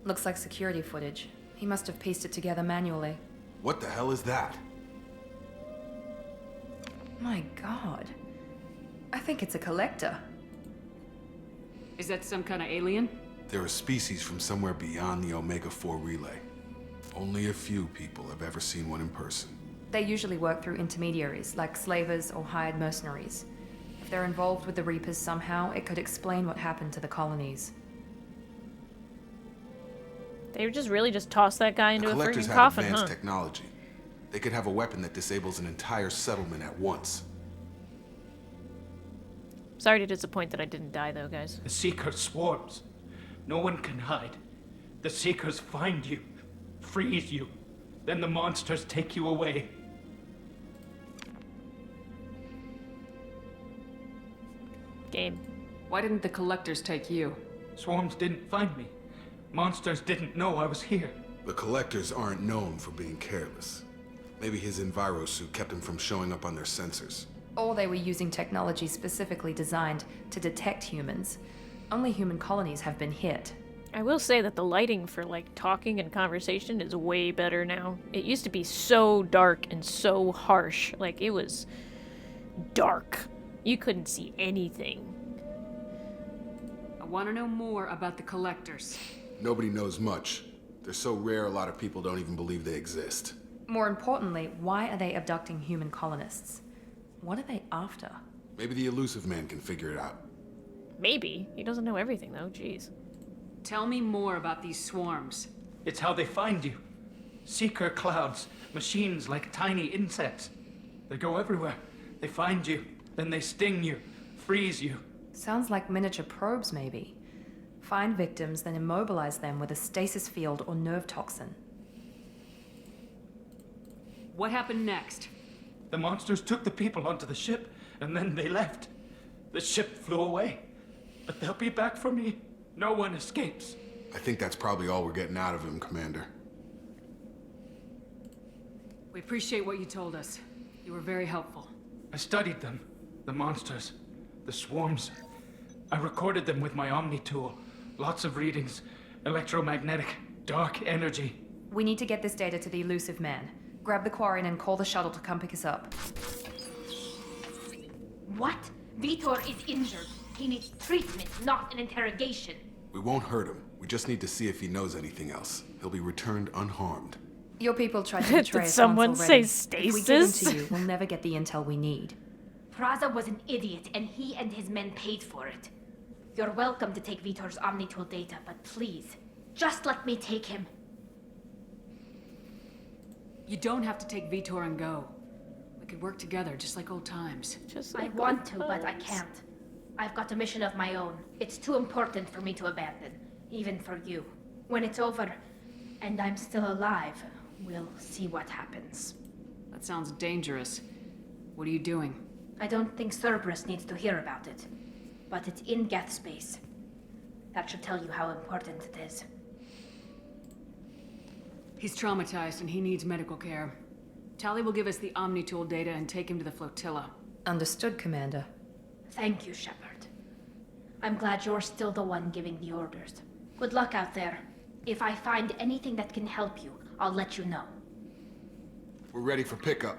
Looks like security footage. He must have pieced it together manually. What the hell is that? My god. I think it's a collector. Is that some kind of alien? They're a species from somewhere beyond the Omega-4 relay. Only a few people have ever seen one in person. They usually work through intermediaries, like slavers or hired mercenaries. If they're involved with the Reapers somehow, it could explain what happened to the colonies. They just really just tossed that guy into a Collectors freaking have coffin, advanced huh? technology. They could have a weapon that disables an entire settlement at once. Sorry to disappoint that I didn't die, though, guys. The Seeker swarms. No one can hide. The Seekers find you, freeze you. Then the monsters take you away. Game. Why didn't the collectors take you? Swarms didn't find me. Monsters didn't know I was here. The Collectors aren't known for being careless. Maybe his enviro suit kept him from showing up on their sensors. Or they were using technology specifically designed to detect humans. Only human colonies have been hit. I will say that the lighting for, like, talking and conversation is way better now. It used to be so dark and so harsh. Like, it was dark. You couldn't see anything. I want to know more about the collectors. Nobody knows much. They're so rare a lot of people don't even believe they exist. More importantly, why are they abducting human colonists? What are they after? Maybe the elusive man can figure it out. Maybe. He doesn't know everything, though. Jeez. Tell me more about these swarms. It's how they find you. Seeker clouds, machines like tiny insects. They go everywhere. They find you, then they sting you, freeze you. Sounds like miniature probes, maybe. Find victims, then immobilize them with a stasis field or nerve toxin. What happened next? The monsters took the people onto the ship, and then they left. The ship flew away. But they'll be back for me. No one escapes. I think that's probably all we're getting out of him, Commander. We appreciate what you told us. You were very helpful. I studied them. The monsters. The swarms. I recorded them with my Omni tool. Lots of readings. Electromagnetic. Dark energy. We need to get this data to the elusive man. Grab the Quarian and call the shuttle to come pick us up. What? Vitor is injured. He needs treatment, not an interrogation. We won't hurt him. We just need to see if he knows anything else. He'll be returned unharmed. Your people tried to betray Did us someone once say already. stasis? If we give him to you, we'll never get the intel we need. Praza was an idiot, and he and his men paid for it. You're welcome to take Vitor's Omnitool data, but please, just let me take him. You don't have to take Vitor and go. We could work together, just like old times. I want to, but I can't. I've got a mission of my own. It's too important for me to abandon, even for you. When it's over, and I'm still alive, we'll see what happens. That sounds dangerous. What are you doing? I don't think Cerberus needs to hear about it, but it's in Geth space. That should tell you how important it is. He's traumatized and he needs medical care. Tali will give us the Omnitool data and take him to the flotilla. Understood, Commander. Thank you, Shepard. I'm glad you're still the one giving the orders. Good luck out there. If I find anything that can help you, I'll let you know. We're ready for pickup.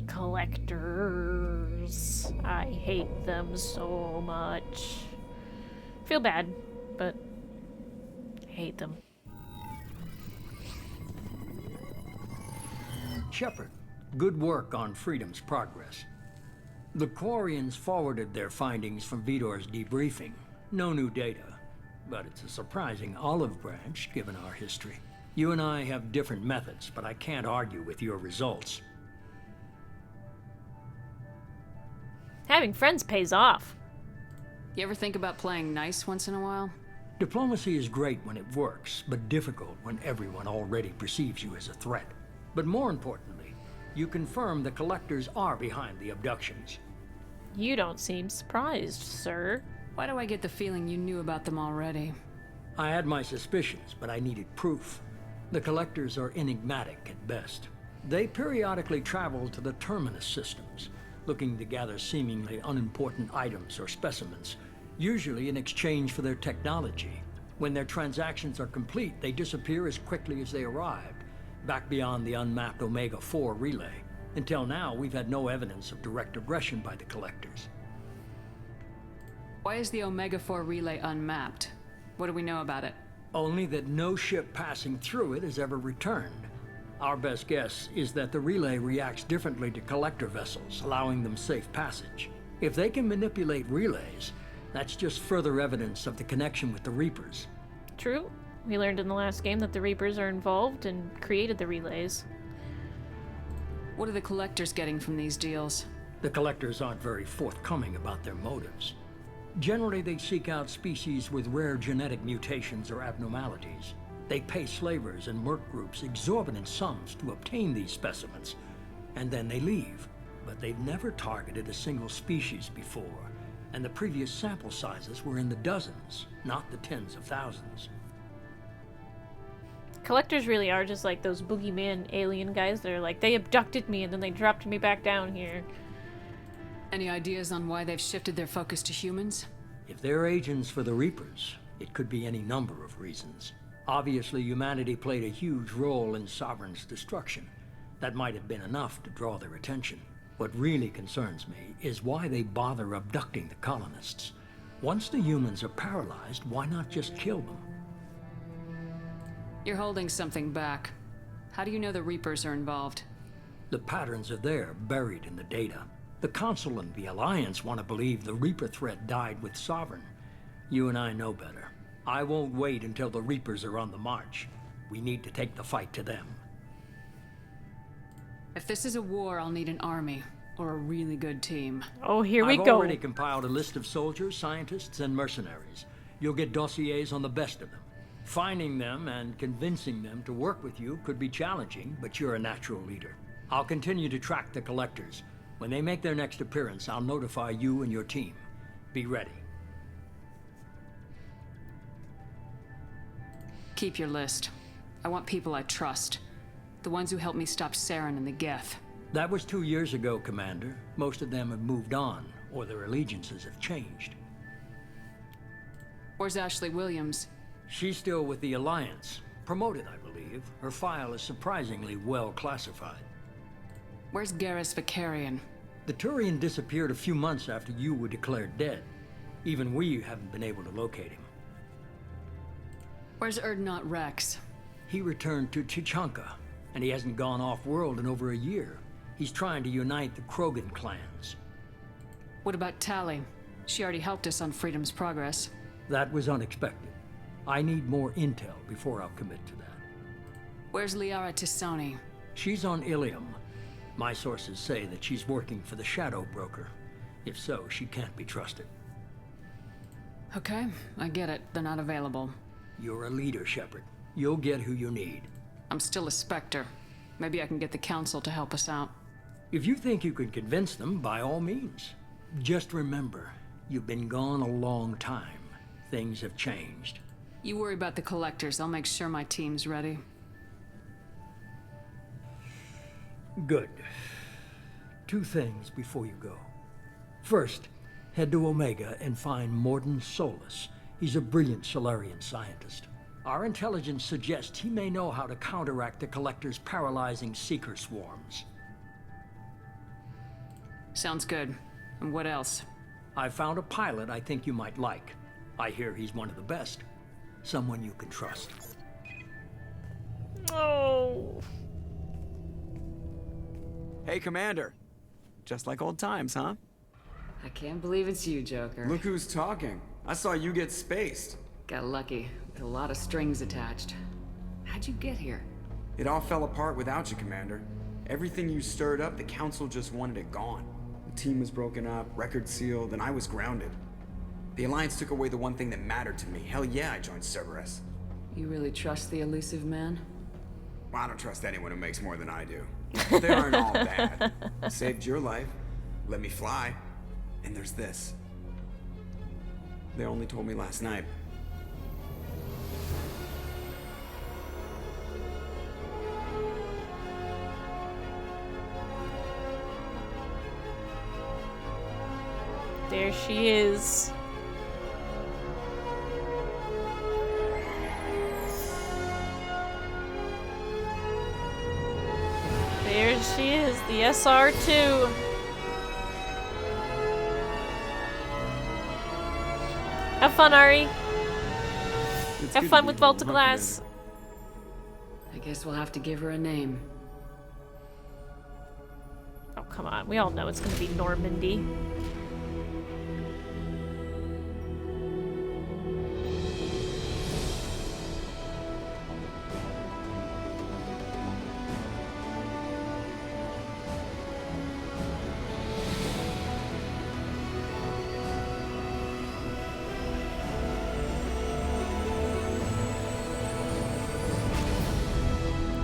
Collectors. I hate them so much. Feel bad, but I hate them. Shepard, good work on Freedom's progress. The Quarians forwarded their findings from Vitor's debriefing. No new data, but it's a surprising olive branch given our history. You and I have different methods, but I can't argue with your results. Having friends pays off. You ever think about playing nice once in a while? Diplomacy is great when it works, but difficult when everyone already perceives you as a threat. But more importantly, you confirm the Collectors are behind the abductions. You don't seem surprised, sir. Why do I get the feeling you knew about them already? I had my suspicions, but I needed proof. The Collectors are enigmatic at best. They periodically travel to the Terminus systems, looking to gather seemingly unimportant items or specimens, usually in exchange for their technology. When their transactions are complete, they disappear as quickly as they arrived, back beyond the unmapped Omega-4 relay. Until now, we've had no evidence of direct aggression by the Collectors. Why is the Omega-4 relay unmapped? What do we know about it? Only that no ship passing through it has ever returned. Our best guess is that the relay reacts differently to Collector vessels, allowing them safe passage. If they can manipulate relays, that's just further evidence of the connection with the Reapers. True. We learned in the last game that the Reapers are involved and created the relays. What are the Collectors getting from these deals? The Collectors aren't very forthcoming about their motives. Generally, they seek out species with rare genetic mutations or abnormalities. They pay slavers and merc groups exorbitant sums to obtain these specimens, and then they leave. But they've never targeted a single species before, and the previous sample sizes were in the dozens, not the tens of thousands. Collectors really are just like those boogeyman alien guys that are like, they abducted me and then they dropped me back down here. Any ideas on why they've shifted their focus to humans? If they're agents for the Reapers, it could be any number of reasons. Obviously, humanity played a huge role in Sovereign's destruction. That might have been enough to draw their attention. What really concerns me is why they bother abducting the colonists. Once the humans are paralyzed, why not just kill them? You're holding something back. How do you know the Reapers are involved? The patterns are there, buried in the data. The Council and the Alliance want to believe the Reaper threat died with Sovereign. You and I know better. I won't wait until the Reapers are on the march. We need to take the fight to them. If this is a war, I'll need an army, or a really good team. Oh, here we I've go. already compiled a list of soldiers, scientists, and mercenaries. You'll get dossiers on the best of them. Finding them and convincing them to work with you could be challenging, but you're a natural leader. I'll continue to track the Collectors. When they make their next appearance, I'll notify you and your team. Be ready. Keep your list. I want people I trust. The ones who helped me stop Saren and the Geth. That was 2 years ago, Commander. Most of them have moved on, or their allegiances have changed. Where's Ashley Williams? She's still with the Alliance. Promoted, I believe. Her file is surprisingly well classified. Where's Garrus Vicarian? The Turian disappeared a few months after you were declared dead. Even we haven't been able to locate him. Where's Erdnot Rex? He returned to Chichanka, and he hasn't gone off-world in over a year. He's trying to unite the Krogan clans. What about Tali? She already helped us on Freedom's Progress. That was unexpected. I need more intel before I'll commit to that. Where's Liara Tisoni? She's on Ilium. My sources say that she's working for the Shadow Broker. If so, she can't be trusted. Okay, I get it. They're not available. You're a leader, Shepard. You'll get who you need. I'm still a Spectre. Maybe I can get the Council to help us out. If you think you can convince them, by all means. Just remember, you've been gone a long time. Things have changed. You worry about the Collectors. I'll make sure my team's ready. Good. 2 things before you go. First, head to Omega and find Morden Solus. He's a brilliant Solarian scientist. Our intelligence suggests he may know how to counteract the Collector's paralyzing Seeker swarms. Sounds good. And what else? I found a pilot I think you might like. I hear he's one of the best. Someone you can trust. Oh. Hey, Commander. Just like old times, huh? I can't believe it's you, Joker. Look who's talking. I saw you get spaced. Got lucky, with a lot of strings attached. How'd you get here? It all fell apart without you, Commander. Everything you stirred up, the Council just wanted it gone. The team was broken up, record sealed, and I was grounded. The Alliance took away the one thing that mattered to me. Hell yeah, I joined Cerberus. You really trust the elusive man? Well, I don't trust anyone who makes more than I do. But they aren't all bad. Saved your life, let me fly, and there's this. They only told me last night. There she is. There she is, the SR2. Have fun, Ari. Have fun with Volta Glass. I guess we'll have to give her a name. Oh, come on. We all know it's gonna be Normandy.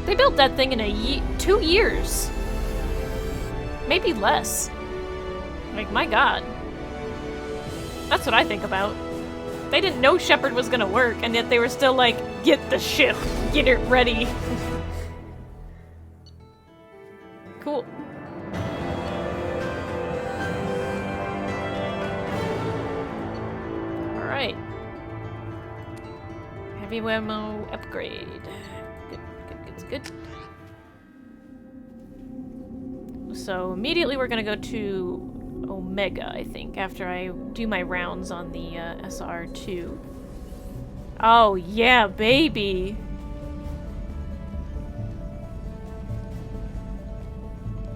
They built that thing in 2 years. Maybe less. Like, my god. That's what I think about. They didn't know Shepard was gonna work, and yet they were still like, get the ship, get it ready. Cool. Alright. Heavy ammo upgrade. Good. So immediately we're gonna go to Omega, I think, after I do my rounds on the SR2. Oh yeah, baby!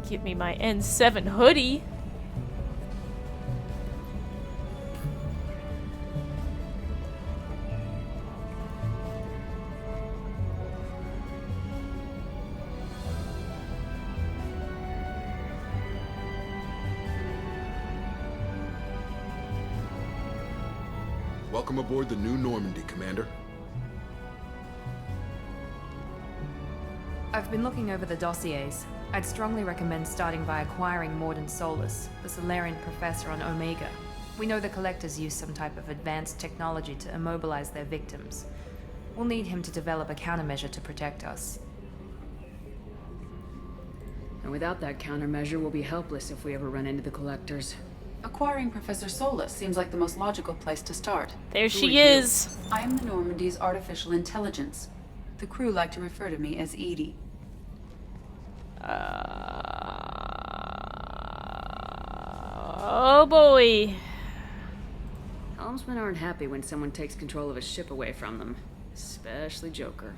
Give me my N7 hoodie. Welcome aboard the new Normandy, Commander. I've been looking over the dossiers. I'd strongly recommend starting by acquiring Morden Solus, the Solarian professor on Omega. We know the Collectors use some type of advanced technology to immobilize their victims. We'll need him to develop a countermeasure to protect us. And without that countermeasure, we'll be helpless if we ever run into the Collectors. Acquiring Professor Solus seems like the most logical place to start. There she is. I am the Normandy's artificial intelligence. The crew like to refer to me as Edie. Oh boy. Helmsmen aren't happy when someone takes control of a ship away from them. Especially Joker.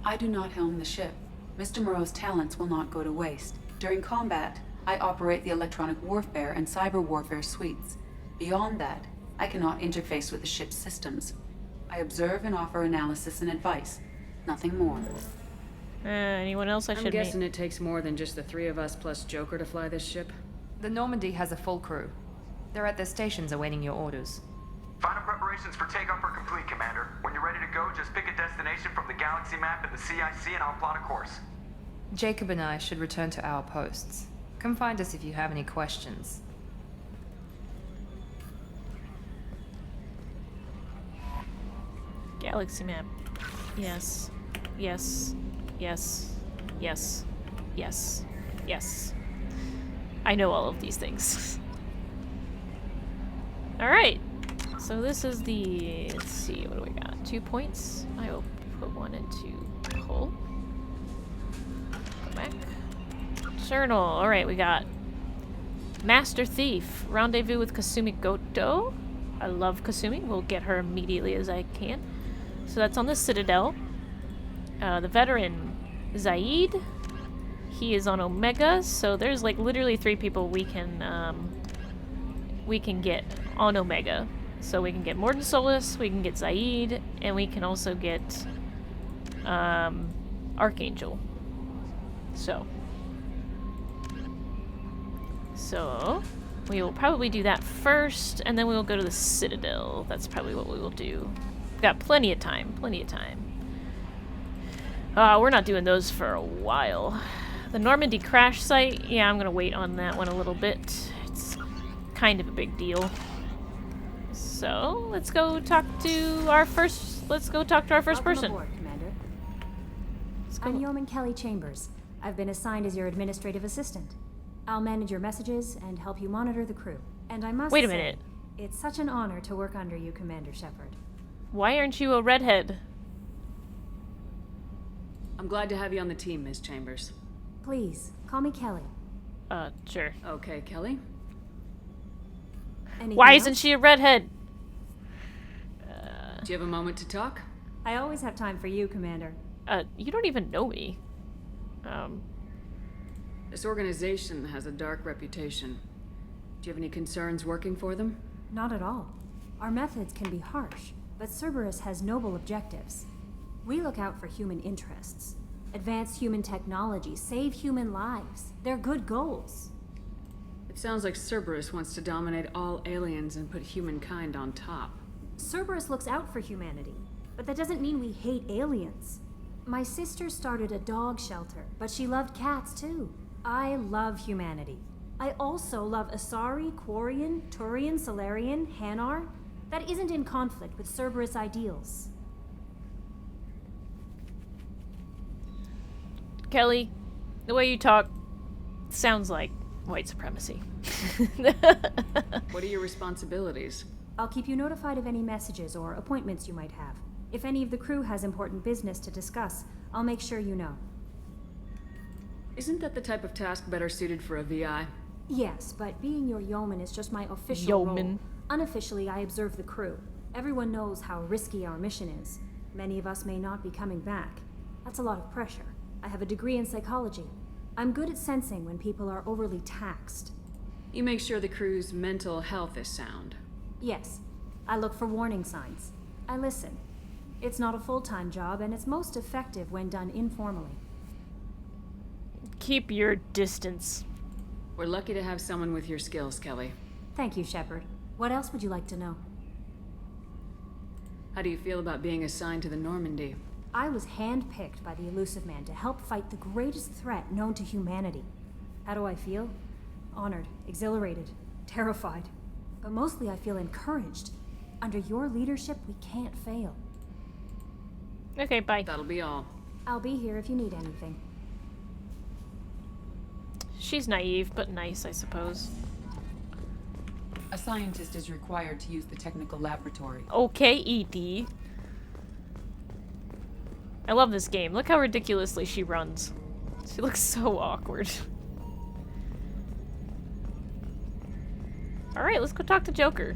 I do not helm the ship. Mr. Moreau's talents will not go to waste. During combat, I operate the electronic warfare and cyber warfare suites. Beyond that, I cannot interface with the ship's systems. I observe and offer analysis and advice. Nothing more. Anyone else I should I'm guessing it takes more than just the three of us plus Joker to fly this ship? The Normandy has a full crew. They're at their stations awaiting your orders. Final preparations for takeoff are complete, Commander. When you're ready to go, just pick a destination from the galaxy map and the CIC and I'll plot a course. Jacob and I should return to our posts. Come find us if you have any questions. Galaxy map. Yes. Yes. Yes. Yes. Yes. Yes. I know all of these things. Alright. So this is the... Let's see, what do we got? 2 points. I will put one into hull. Go back. Journal. Alright, we got Master Thief. Rendezvous with Kasumi Goto. I love Kasumi. We'll get her immediately as I can. So that's on the Citadel. The veteran, Zaid. He is on Omega, so there's like literally 3 people we can get on Omega. So we can get Morden Solus, we can get Zaid, and we can also get Archangel. So we will probably do that first, and then we will go to the Citadel. That's probably what we will do. We've got plenty of time, plenty of time. We're not doing those for a while. The Normandy crash site, yeah, I'm gonna wait on that one a little bit. It's kind of a big deal. So let's go talk to our first. Welcome person. Aboard, Commander. I'm Yeoman Kelly Chambers. I've been assigned as your administrative assistant. I'll manage your messages and help you monitor the crew. And I must Wait a say, minute. It's such an honor to work under you, Commander Shepard. Why aren't you a redhead? I'm glad to have you on the team, Ms. Chambers. Please, call me Kelly. Sure. Okay, Kelly. Anything Why else? isn't she a redhead? Do you have a moment to talk? I always have time for you, Commander. You don't even know me. This organization has a dark reputation. Do you have any concerns working for them? Not at all. Our methods can be harsh, but Cerberus has noble objectives. We look out for human interests, advance human technology, save human lives. They're good goals. It sounds like Cerberus wants to dominate all aliens and put humankind on top. Cerberus looks out for humanity, but that doesn't mean we hate aliens. My sister started a dog shelter, but she loved cats too. I love humanity. I also love Asari, Quarian, Turian, Solarian, Hanar. That isn't in conflict with Cerberus ideals. Kelly, the way you talk sounds like white supremacy. What are your responsibilities? I'll keep you notified of any messages or appointments you might have. If any of the crew has important business to discuss, I'll make sure you know. Isn't that the type of task better suited for a VI? Yes, but being your yeoman is just my official Yeoman. role. Unofficially, I observe the crew. Everyone knows how risky our mission is. Many of us may not be coming back. That's a lot of pressure. I have a degree in psychology. I'm good at sensing when people are overly taxed. You make sure the crew's mental health is sound. Yes, I look for warning signs. I listen. It's not a full-time job, and it's most effective when done informally. Keep your distance. We're lucky to have someone with your skills, Kelly. Thank you, Shepard. What else would you like to know? How do you feel about being assigned to the Normandy? I was handpicked by the Elusive Man to help fight the greatest threat known to humanity. How do I feel? Honored, exhilarated, terrified. But mostly I feel encouraged. Under your leadership, we can't fail. Okay, bye. That'll be all. I'll be here if you need anything. She's naive, but nice, I suppose. A scientist is required to use the technical laboratory. Okay, ED. I love this game. Look how ridiculously she runs. She looks so awkward. Alright, let's go talk to Joker.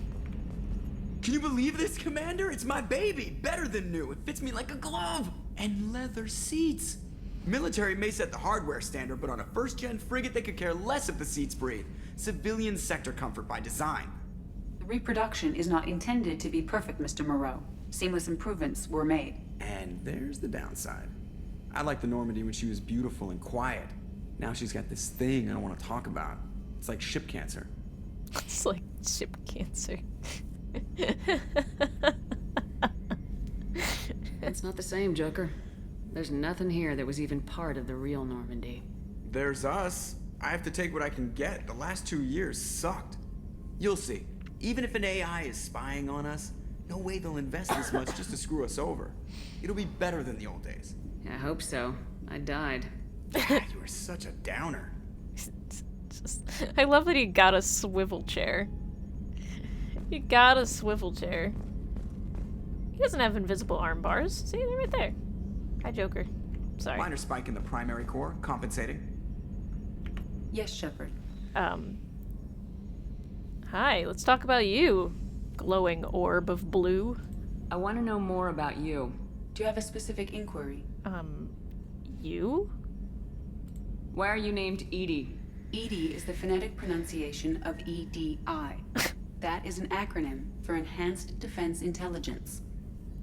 Can you believe this, Commander? It's my baby! Better than new. It fits me like a glove! And leather seats! Military may set the hardware standard, but on a first-gen frigate, they could care less if the seats breathe. Civilian sector comfort by design. The The reproduction is not intended to be perfect, Mr. Moreau. Seamless improvements were made. And there's the downside. I liked the Normandy when she was beautiful and quiet. Now she's got this thing I don't want to talk about. It's like ship cancer. It's like ship cancer. It's not the same, Joker. There's nothing here that was even part of the real Normandy. There's us. I have to take what I can get. The last 2 years sucked. You'll see. Even if an AI is spying on us, no way they'll invest this much just to screw us over. It'll be better than the old days. I hope so. I died. God, you were such a downer. I love that he got a swivel chair. He got a swivel chair. He doesn't have invisible arm bars. See, they're right there. Hi, Joker. Sorry. Minor spike in the primary core, compensating. Yes, Shepard. Hi, let's talk about you, glowing orb of blue. I want to know more about you. Do you have a specific inquiry? You? Why are you named Edie? EDI is the phonetic pronunciation of EDI. That is an acronym for Enhanced Defense Intelligence.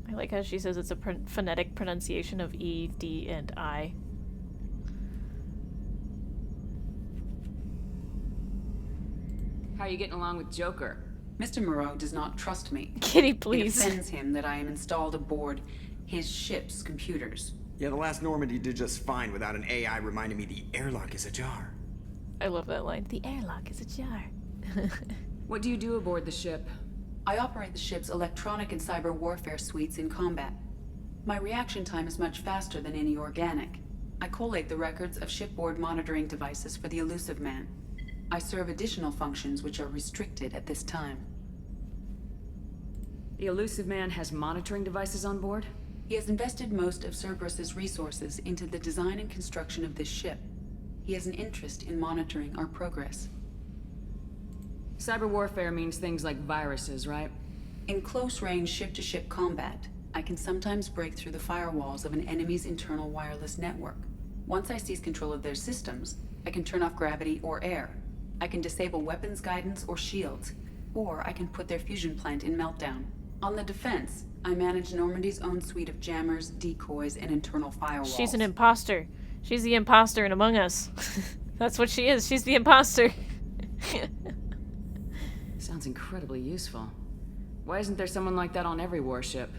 I like how she says it's a phonetic pronunciation of E, D, and I. How are you getting along with Joker? Mr. Moreau does not trust me. Kitty, please. It offends him that I am installed aboard his ship's computers. Yeah, the last Normandy did just fine without an AI reminding me the airlock is ajar. I love that line. The airlock is ajar. What do you do aboard the ship? I operate the ship's electronic and cyber warfare suites in combat. My reaction time is much faster than any organic. I collate the records of shipboard monitoring devices for the Elusive Man. I serve additional functions which are restricted at this time. The Elusive Man has monitoring devices on board? He has invested most of Cerberus's resources into the design and construction of this ship. He has an interest in monitoring our progress. Cyber warfare means things like viruses, right? In close-range ship-to-ship combat, I can sometimes break through the firewalls of an enemy's internal wireless network. Once I seize control of their systems, I can turn off gravity or air. I can disable weapons guidance or shields, or I can put their fusion plant in meltdown. On the defense, I manage Normandy's own suite of jammers, decoys, and internal firewalls. She's an imposter. She's the imposter in Among Us. That's what she is. She's the imposter. Sounds incredibly useful. Why isn't there someone like that on every warship?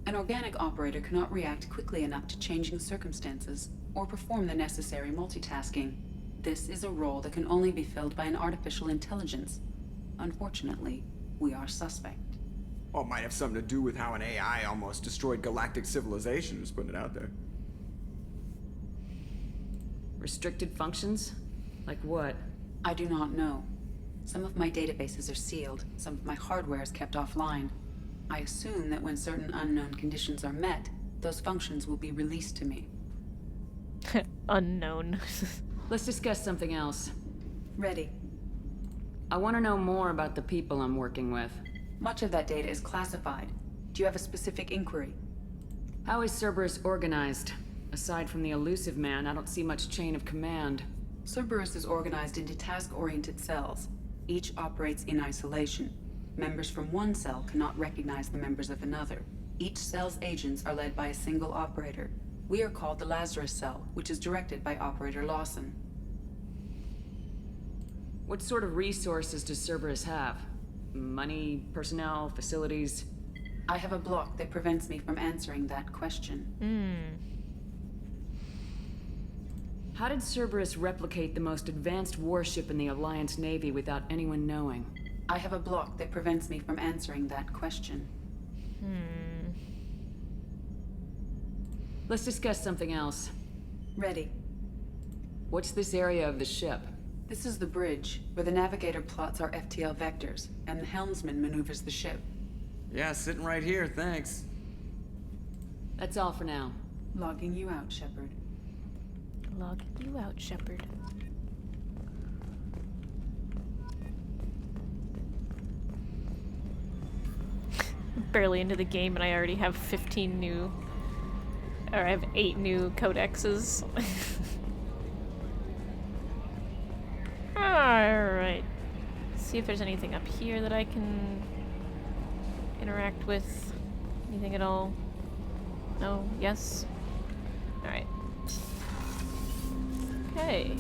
An organic operator cannot react quickly enough to changing circumstances, or perform the necessary multitasking. This is a role that can only be filled by an artificial intelligence. Unfortunately, we are suspect. Well, it might have something to do with how an AI almost destroyed galactic civilization, just putting it out there. Restricted functions? Like what? I do not know. Some of my databases are sealed, some of my hardware is kept offline. I assume that when certain unknown conditions are met, those functions will be released to me. Unknown. Let's discuss something else. Ready. I want to know more about the people I'm working with. Much of that data is classified. Do you have a specific inquiry? How is Cerberus organized? Aside from the Elusive Man, I don't see much chain of command. Cerberus is organized into task-oriented cells. Each operates in isolation. Members from one cell cannot recognize the members of another. Each cell's agents are led by a single operator. We are called the Lazarus Cell, which is directed by Operator Lawson. What sort of resources does Cerberus have? Money, personnel, facilities? I have a block that prevents me from answering that question. How did Cerberus replicate the most advanced warship in the Alliance Navy without anyone knowing? I have a block that prevents me from answering that question. Let's discuss something else. Ready. What's this area of the ship? This is the bridge, where the navigator plots our FTL vectors, and the helmsman maneuvers the ship. Yeah, sitting right here, thanks. That's all for now. Logging you out, Shepard. Logging you out, Shepard. Barely into the game and I already have 15 new... Or I have 8 new codexes. Alright. See if there's anything up here that I can interact with? Anything at all? No? Yes? Alright. Okay.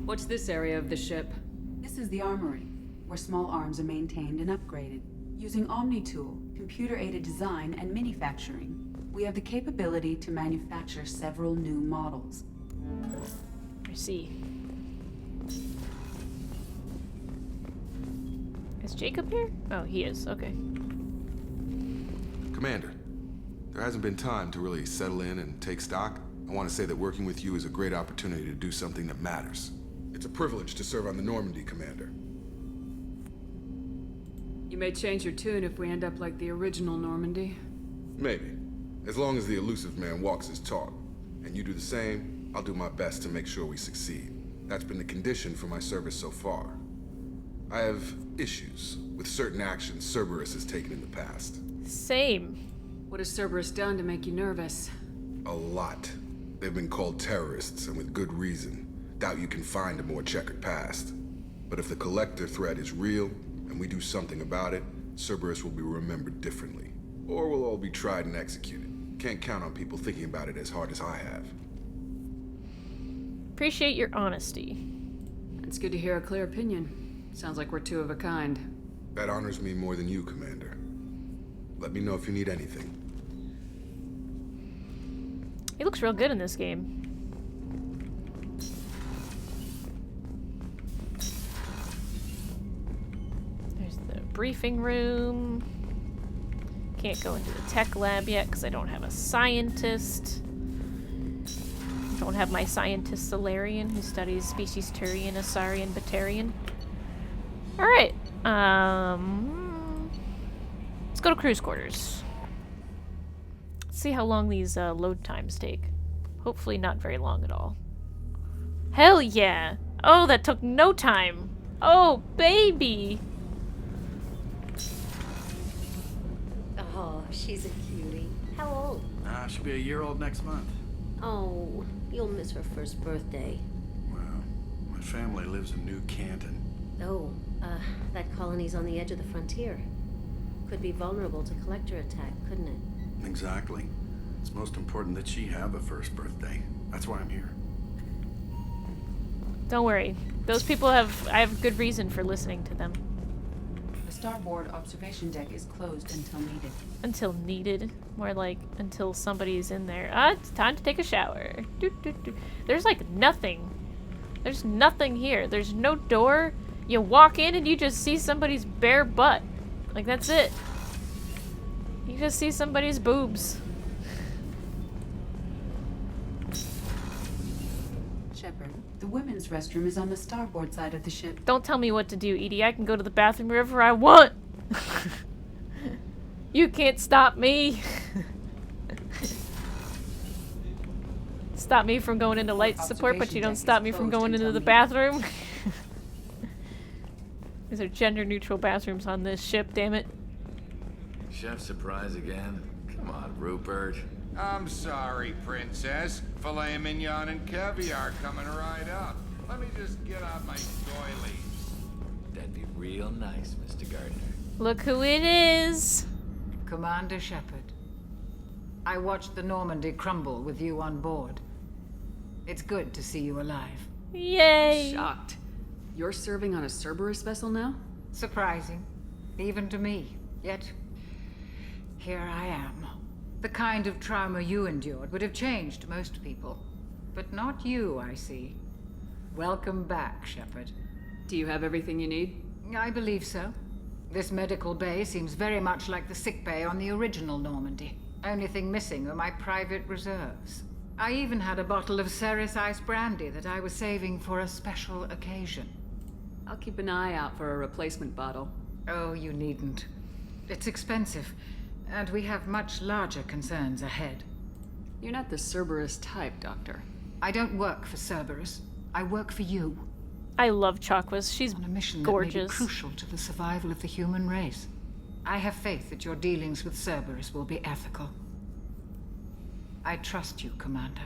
What's this area of the ship? This is the armory, where small arms are maintained and upgraded. Using Omni-Tool, computer-aided design, and manufacturing, we have the capability to manufacture several new models. I see. Is Jacob here? Oh, he is. Okay. Commander, there hasn't been time to really settle in and take stock. I want to say that working with you is a great opportunity to do something that matters. It's a privilege to serve on the Normandy, Commander. You may change your tune if we end up like the original Normandy. Maybe. As long as the elusive man walks his talk. And you do the same, I'll do my best to make sure we succeed. That's been the condition for my service so far. I have issues with certain actions Cerberus has taken in the past. Same. What has Cerberus done to make you nervous? A lot. They've been called terrorists, and with good reason. Doubt you can find a more checkered past. But if the Collector threat is real, and we do something about it, Cerberus will be remembered differently. Or we'll all be tried and executed. Can't count on people thinking about it as hard as I have. Appreciate your honesty. It's good to hear a clear opinion. Sounds like we're two of a kind. That honors me more than you, Commander. Let me know if you need anything. He looks real good in this game. There's the briefing room. Can't go into the tech lab yet because I don't have a scientist. Don't have my scientist Solarian who studies species Turian, Asarian, Batarian. Alright. Let's go to cruise quarters. Let's see how long these load times take. Hopefully not very long at all. Hell yeah! Oh, that took no time! Oh, baby! Oh, she's a cutie. How old? She'll be a year old next month. Oh, you'll miss her first birthday. Well, my family lives in New Canton. Oh, that colony's on the edge of the frontier. Could be vulnerable to collector attack, couldn't it? Exactly. It's most important that she have a first birthday. That's why I'm here. Don't worry. Those people I have good reason for listening to them. The starboard observation deck is closed until needed. Until needed? More like until somebody's in there. It's time to take a shower. There's like nothing. There's nothing here. There's no door. You walk in and you just see somebody's bare butt. Like, that's it. You just see somebody's boobs. Shepard, the women's restroom is on the starboard side of the ship. Don't tell me what to do, Edie. I can go to the bathroom wherever I want. You can't stop me. Stop me from going into light support, but you don't stop me from going into the bathroom. These are gender-neutral bathrooms on this ship, damn it. Chef surprise again? Come on, Rupert. I'm sorry, Princess. Filet mignon and caviar coming right up. Let me just get out my doilies. That'd be real nice, Mr. Gardner. Look who it is. Commander Shepard. I watched the Normandy crumble with you on board. It's good to see you alive. Yay! I'm shocked. You're serving on a Cerberus vessel now? Surprising, even to me. Yet, here I am. The kind of trauma you endured would have changed most people. But not you, I see. Welcome back, Shepard. Do you have everything you need? I believe so. This medical bay seems very much like the sick bay on the original Normandy. Only thing missing are my private reserves. I even had a bottle of Ceres Ice Brandy that I was saving for a special occasion. I'll keep an eye out for a replacement bottle. Oh, you needn't. It's expensive, and we have much larger concerns ahead. You're not the Cerberus type, Doctor. I don't work for Cerberus. I work for you. I love Chakwas. She's on a mission gorgeous. That may be crucial to the survival of the human race. I have faith that your dealings with Cerberus will be ethical. I trust you, Commander.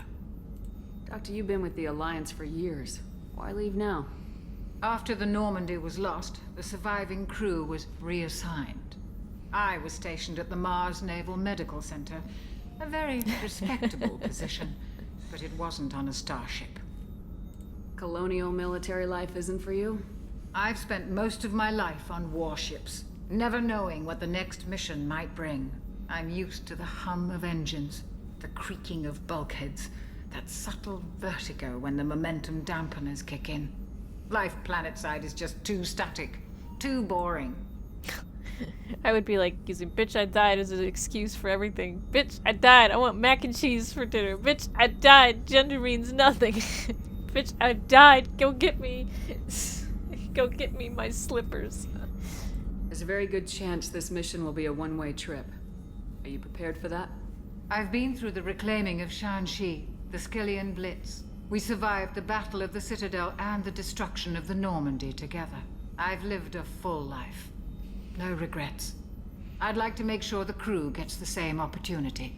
Doctor, you've been with the Alliance for years. Why leave now? After the Normandy was lost, the surviving crew was reassigned. I was stationed at the Mars Naval Medical Center. A very respectable position, but it wasn't on a starship. Colonial military life isn't for you? I've spent most of my life on warships, never knowing what the next mission might bring. I'm used to the hum of engines, the creaking of bulkheads, that subtle vertigo when the momentum dampeners kick in. Life planetside is just too static, too boring. I would be like using "bitch, I died" as an excuse for everything. Bitch, I died. I want mac and cheese for dinner. Bitch, I died. Gender means nothing. Bitch, I died. Go get me. Go get me my slippers. There's a very good chance this mission will be a one-way trip. Are you prepared for that? I've been through the reclaiming of Shanxi, the Skillian Blitz. We survived the Battle of the Citadel and the destruction of the Normandy together. I've lived a full life. No regrets. I'd like to make sure the crew gets the same opportunity.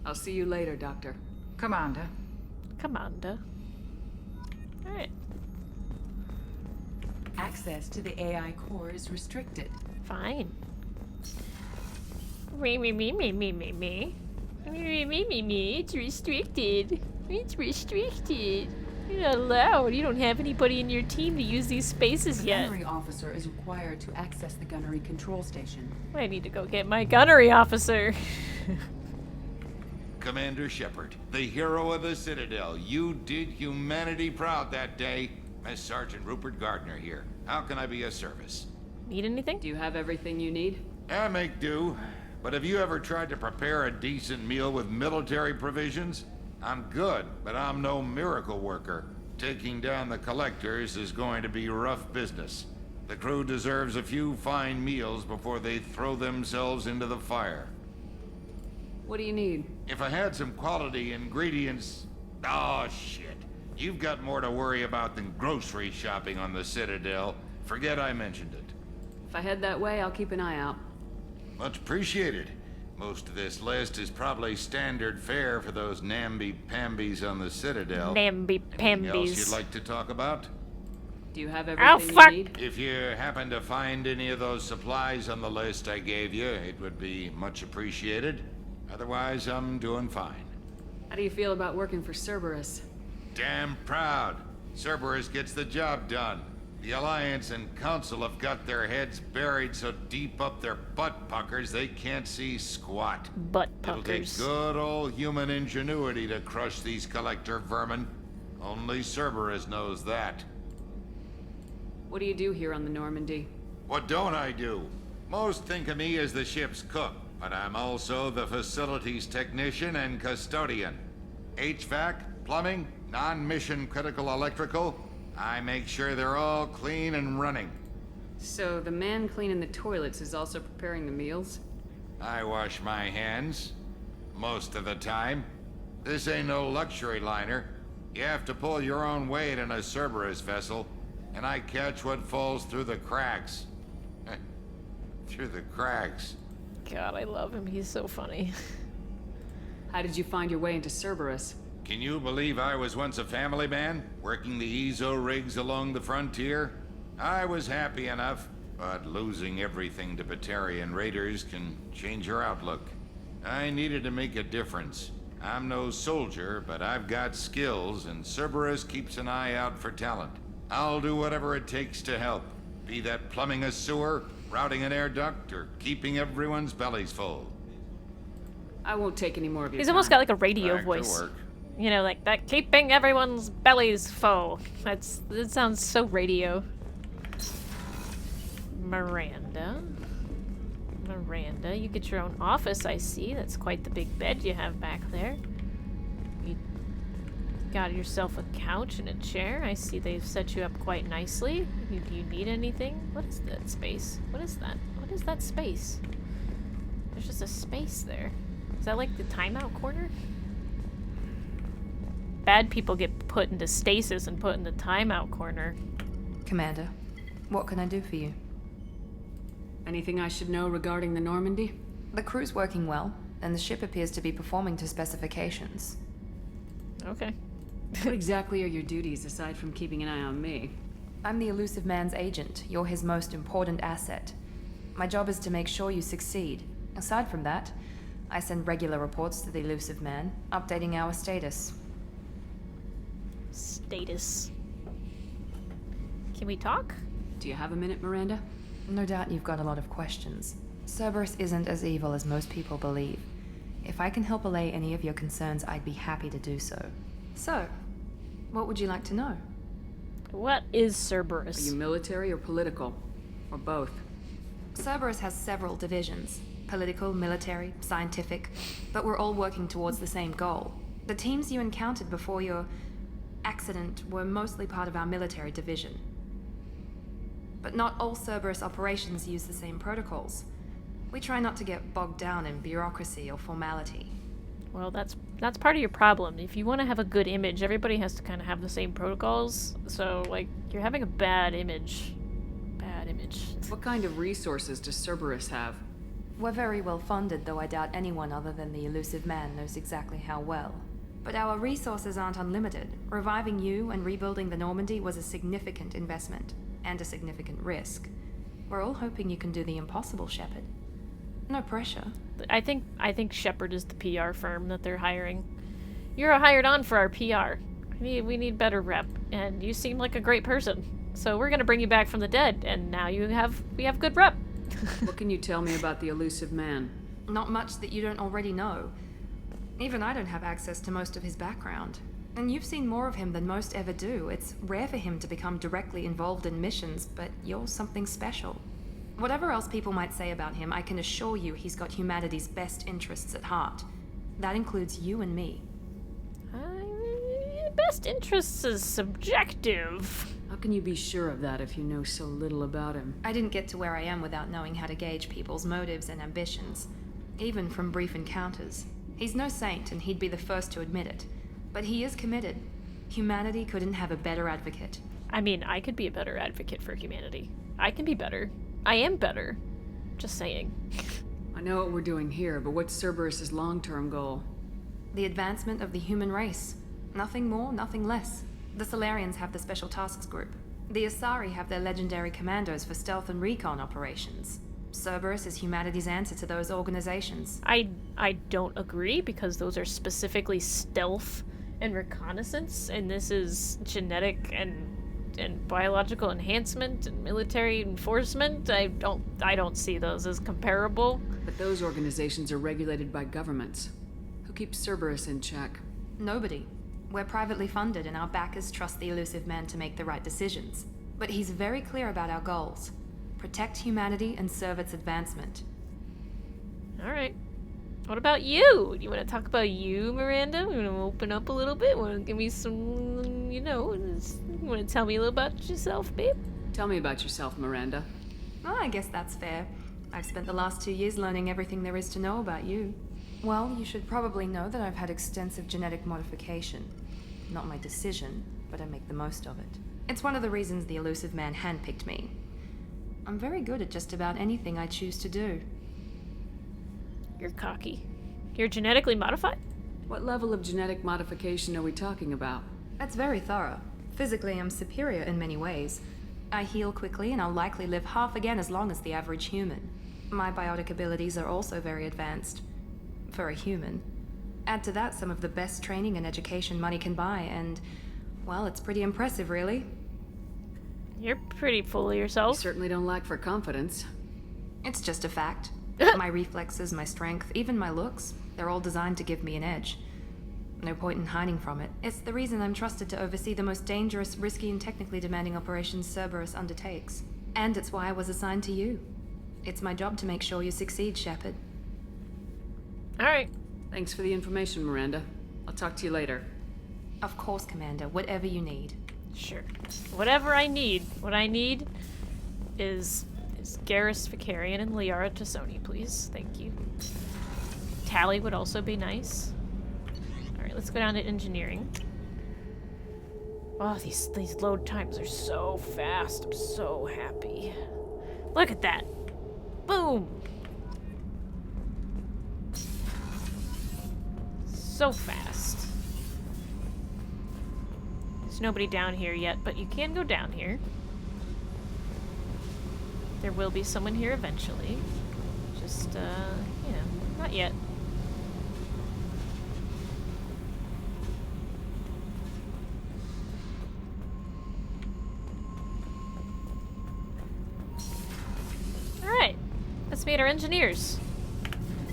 I'll see you later, Doctor. Commander. Commander. Alright. Access to the AI core is restricted. Fine. Me. It's restricted. It's restricted. You're not allowed. You don't have anybody in your team to use these spaces The yet. gunnery officer is required to access the gunnery control station. I need to go get my gunnery officer. Commander Shepard, the hero of the Citadel. You did humanity proud that day. Miss Sergeant Rupert Gardner here. How can I be of service? Need anything? Do you have everything you need? I make do. But have you ever tried to prepare a decent meal with military provisions? I'm good, but I'm no miracle worker. Taking down the collectors is going to be rough business. The crew deserves a few fine meals before they throw themselves into the fire. What do you need? If I had some quality ingredients... Oh, shit. You've got more to worry about than grocery shopping on the Citadel. Forget I mentioned it. If I head that way, I'll keep an eye out. Much appreciated. Most of this list is probably standard fare for those namby-pambies on the Citadel. Namby-pambies. Anything else you'd like to talk about? Do you have everything you need? If you happen to find any of those supplies on the list I gave you, it would be much appreciated. Otherwise, I'm doing fine. How do you feel about working for Cerberus? Damn proud. Cerberus gets the job done. The Alliance and Council have got their heads buried so deep up their butt puckers they can't see squat. Butt It'll take puckers. good old human ingenuity to crush these collector vermin. Only Cerberus knows that. What do you do here on the Normandy? What don't I do? Most think of me as the ship's cook, but I'm also the facilities technician and custodian. HVAC, plumbing, non-mission critical electrical. I make sure they're all clean and running. So the man cleaning the toilets is also preparing the meals? I wash my hands. Most of the time. This ain't no luxury liner. You have to pull your own weight in a Cerberus vessel, and I catch what falls through the cracks. Through the cracks. God, I love him. He's so funny. How did you find your way into Cerberus? Can you believe I was once a family man, working the EZO rigs along the frontier? I was happy enough, but losing everything to Batarian raiders can change your outlook. I needed to make a difference. I'm no soldier, but I've got skills, and Cerberus keeps an eye out for talent. I'll do whatever it takes to help, be that plumbing a sewer, routing an air duct, or keeping everyone's bellies full. I won't take any more of your He's time. almost got like a radio Back to voice. work. You know, like that keeping everyone's bellies full. That sounds so radio. Miranda, you get your own office, I see. That's quite the big bed you have back there. You got yourself a couch and a chair. I see they've set you up quite nicely. Do you need anything? What is that space? What is that? What is that space? There's just a space there. Is that like the timeout corner? Bad people get put into stasis and put in the timeout corner. Commander, what can I do for you? Anything I should know regarding the Normandy? The crew's working well, and the ship appears to be performing to specifications. Okay. What exactly are your duties aside from keeping an eye on me? I'm the elusive man's agent. You're his most important asset. My job is to make sure you succeed. Aside from that, I send regular reports to the elusive man, updating our status. Status. Can we talk? Do you have a minute, Miranda? No doubt you've got a lot of questions. Cerberus isn't as evil as most people believe. If I can help allay any of your concerns, I'd be happy to do so. So, what would you like to know? What is Cerberus? Are you military or political? Or both? Cerberus has several divisions. Political, military, scientific. But we're all working towards the same goal. The teams you encountered before your accident were mostly part of our military division. But not all Cerberus operations use the same protocols. We try not to get bogged down in bureaucracy or formality. Well, that's part of your problem. If you want to have a good image, everybody has to kind of have the same protocols. So, like, you're having a bad image. Bad image. What kind of resources does Cerberus have? We're very well funded, though I doubt anyone other than the elusive man knows exactly how well. But our resources aren't unlimited. Reviving you and rebuilding the Normandy was a significant investment, and a significant risk. We're all hoping you can do the impossible, Shepard. No pressure. I think Shepard is the PR firm that they're hiring. You're hired on for our PR. We need better rep, and you seem like a great person. So we're gonna bring you back from the dead, and now we have good rep. What can you tell me about the elusive man? Not much that you don't already know. Even I don't have access to most of his background. And you've seen more of him than most ever do. It's rare for him to become directly involved in missions, but you're something special. Whatever else people might say about him, I can assure you he's got humanity's best interests at heart. That includes you and me. Best interests is subjective. How can you be sure of that if you know so little about him? I didn't get to where I am without knowing how to gauge people's motives and ambitions, even from brief encounters. He's no saint, and he'd be the first to admit it. But he is committed. Humanity couldn't have a better advocate. I mean, I could be a better advocate for humanity. I can be better. I am better. Just saying. I know what we're doing here, but what's Cerberus's long-term goal? The advancement of the human race. Nothing more, nothing less. The Solarians have the Special Tasks Group. The Asari have their legendary commandos for stealth and recon operations. Cerberus is humanity's answer to those organizations. I don't agree, because those are specifically stealth and reconnaissance, and this is genetic and biological enhancement and military enforcement. I don't see those as comparable. But those organizations are regulated by governments. Who keeps Cerberus in check? Nobody. We're privately funded, and our backers trust the elusive man to make the right decisions. But he's very clear about our goals. Protect humanity and serve its advancement. Alright. What about you? You want to talk about you, Miranda? You want to open up a little bit? Want to give me some, you want to tell me a little about yourself, babe? Tell me about yourself, Miranda. Oh, I guess that's fair. I've spent the last 2 years learning everything there is to know about you. Well, you should probably know that I've had extensive genetic modification. Not my decision, but I make the most of it. It's one of the reasons the elusive man handpicked me. I'm very good at just about anything I choose to do. You're cocky. You're genetically modified? What level of genetic modification are we talking about? That's very thorough. Physically, I'm superior in many ways. I heal quickly, and I'll likely live half again as long as the average human. My biotic abilities are also very advanced. For a human. Add to that some of the best training and education money can buy, and, well, it's pretty impressive, really. You're pretty full of yourself. You certainly don't lack for confidence. It's just a fact. My reflexes, my strength, even my looks, they're all designed to give me an edge. No point in hiding from it. It's the reason I'm trusted to oversee the most dangerous, risky, and technically demanding operations Cerberus undertakes. And it's why I was assigned to you. It's my job to make sure you succeed, Shepard. Alright. Thanks for the information, Miranda. I'll talk to you later. Of course, Commander. Whatever you need. Sure. Whatever I need. What I need is Garrus Vicarian and Liara Tassoni, please. Thank you. Tally would also be nice. Alright, let's go down to engineering. Oh, these load times are so fast. I'm so happy. Look at that. Boom! So fast. There's nobody down here yet, but you can go down here. There will be someone here eventually. Just, not yet. Alright. Let's meet our engineers.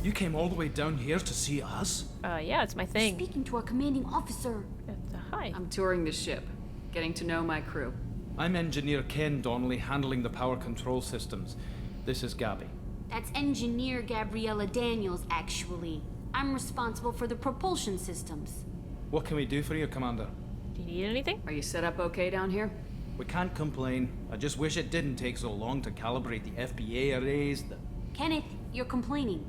You came all the way down here to see us? Yeah, it's my thing. Speaking to our commanding officer. Hi. I'm touring the ship, getting to know my crew. I'm Engineer Ken Donnelly, handling the power control systems. This is Gabby. That's Engineer Gabriella Daniels, actually. I'm responsible for the propulsion systems. What can we do for you, Commander? Do you need anything? Are you set up okay down here? We can't complain. I just wish it didn't take so long to calibrate the FBA arrays. Kenneth, you're complaining.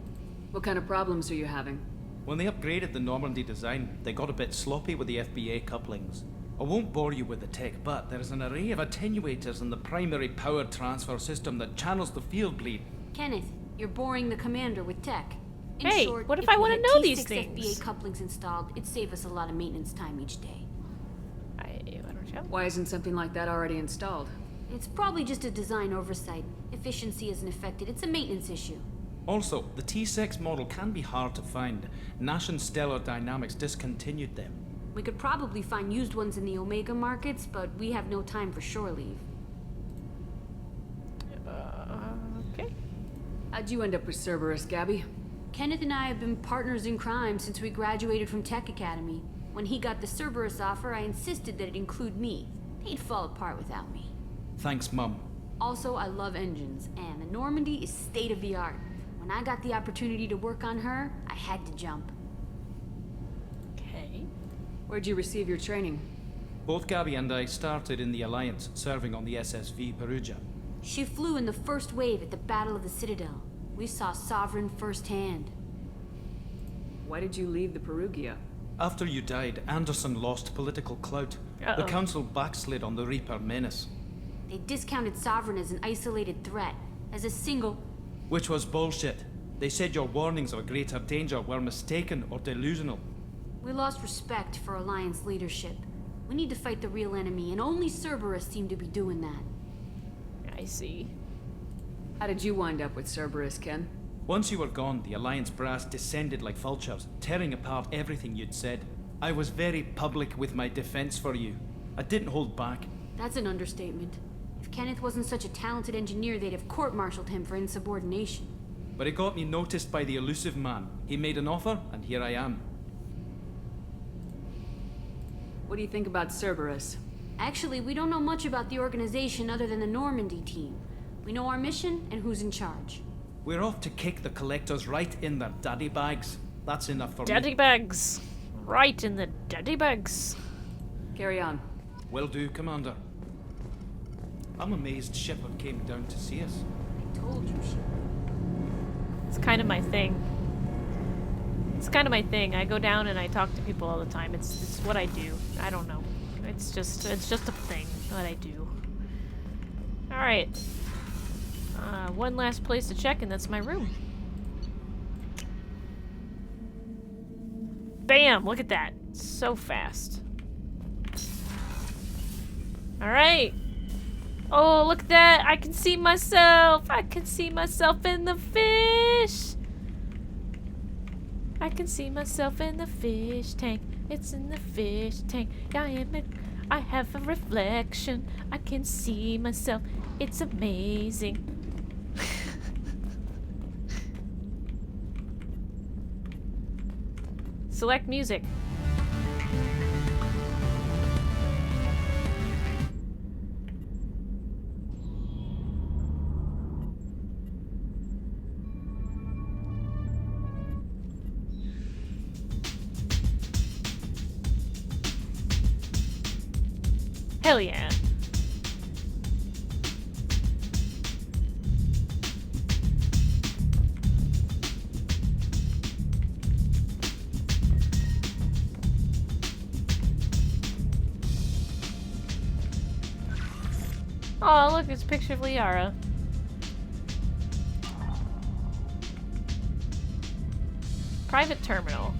What kind of problems are you having? When they upgraded the Normandy design, they got a bit sloppy with the FBA couplings. I won't bore you with the tech, but there is an array of attenuators in the primary power transfer system that channels the field bleed. Kenneth, you're boring the commander with tech. In Hey, short, what if I want to know these T6 things? FBA couplings installed, it'd save us a lot of maintenance time each day. I don't know. Why isn't something like that already installed? It's probably just a design oversight. Efficiency isn't affected. It's a maintenance issue. Also, the T6 model can be hard to find. Nash and Stellar Dynamics discontinued them. We could probably find used ones in the Omega markets, but we have no time for shore leave. Okay. How'd you end up with Cerberus, Gabby? Kenneth and I have been partners in crime since we graduated from Tech Academy. When he got the Cerberus offer, I insisted that it include me. They'd fall apart without me. Thanks, Mum. Also, I love engines, and the Normandy is state-of-the-art. When I got the opportunity to work on her, I had to jump. Okay. Where'd you receive your training? Both Gabby and I started in the Alliance, serving on the SSV Perugia. She flew in the first wave at the Battle of the Citadel. We saw Sovereign firsthand. Why did you leave the Perugia? After you died, Anderson lost political clout. The Council backslid on the Reaper menace. They discounted Sovereign as an isolated threat, as a single... Which was bullshit. They said your warnings of a greater danger were mistaken or delusional. We lost respect for Alliance leadership. We need to fight the real enemy, and only Cerberus seemed to be doing that. I see. How did you wind up with Cerberus, Ken? Once you were gone, the Alliance brass descended like vultures, tearing apart everything you'd said. I was very public with my defense for you. I didn't hold back. That's an understatement. If Kenneth wasn't such a talented engineer, they'd have court-martialed him for insubordination. But it got me noticed by the elusive man. He made an offer, and here I am. What do you think about Cerberus? Actually, we don't know much about the organization other than the Normandy team. We know our mission and who's in charge. We're off to kick the collectors right in their daddy bags. That's enough for me. Daddy bags. Right in the daddy bags. Carry on. Will do, Commander. I'm amazed Shepard came down to see us. I told you she would. It's kind of my thing. It's kind of my thing. I go down and I talk to people all the time. It's what I do. I don't know. It's just a thing that I do. All right. One last place to check, and that's my room. Bam! Look at that. So fast. All right. Oh, look at that. I can see myself. I can see myself in the fish. I can see myself in the fish tank. It's in the fish tank. I have a reflection. I can see myself. It's amazing. Select music. Hell yeah. Oh, look, it's a picture of Liara. Private terminal.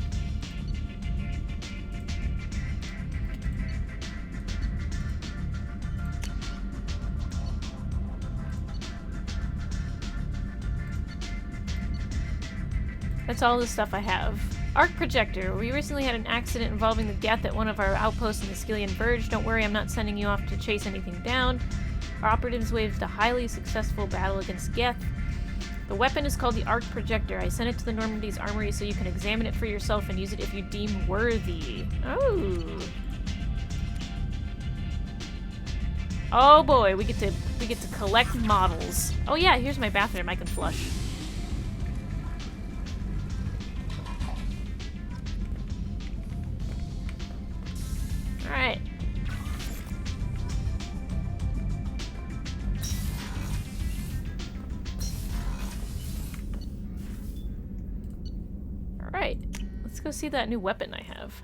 that's all the stuff I have. Arc projector. We recently had an accident involving the Geth at one of our outposts in the Skillian Verge. Don't worry, I'm not sending you off to chase anything down. Our operatives waged a highly successful battle against Geth. The weapon is called the Arc projector. I sent it to the Normandy's armory so you can examine it for yourself and use it if you deem worthy. Oh. Oh boy, we get to collect models. Oh yeah, here's my bathroom I can flush. Alright. Alright. Let's go see that new weapon I have.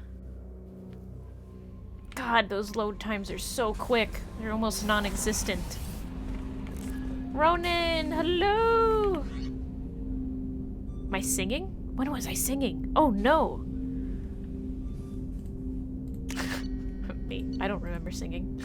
God, those load times are so quick. They're almost non-existent. Ronan, hello! Am I singing? When was I singing? Oh no! Me, I don't remember singing.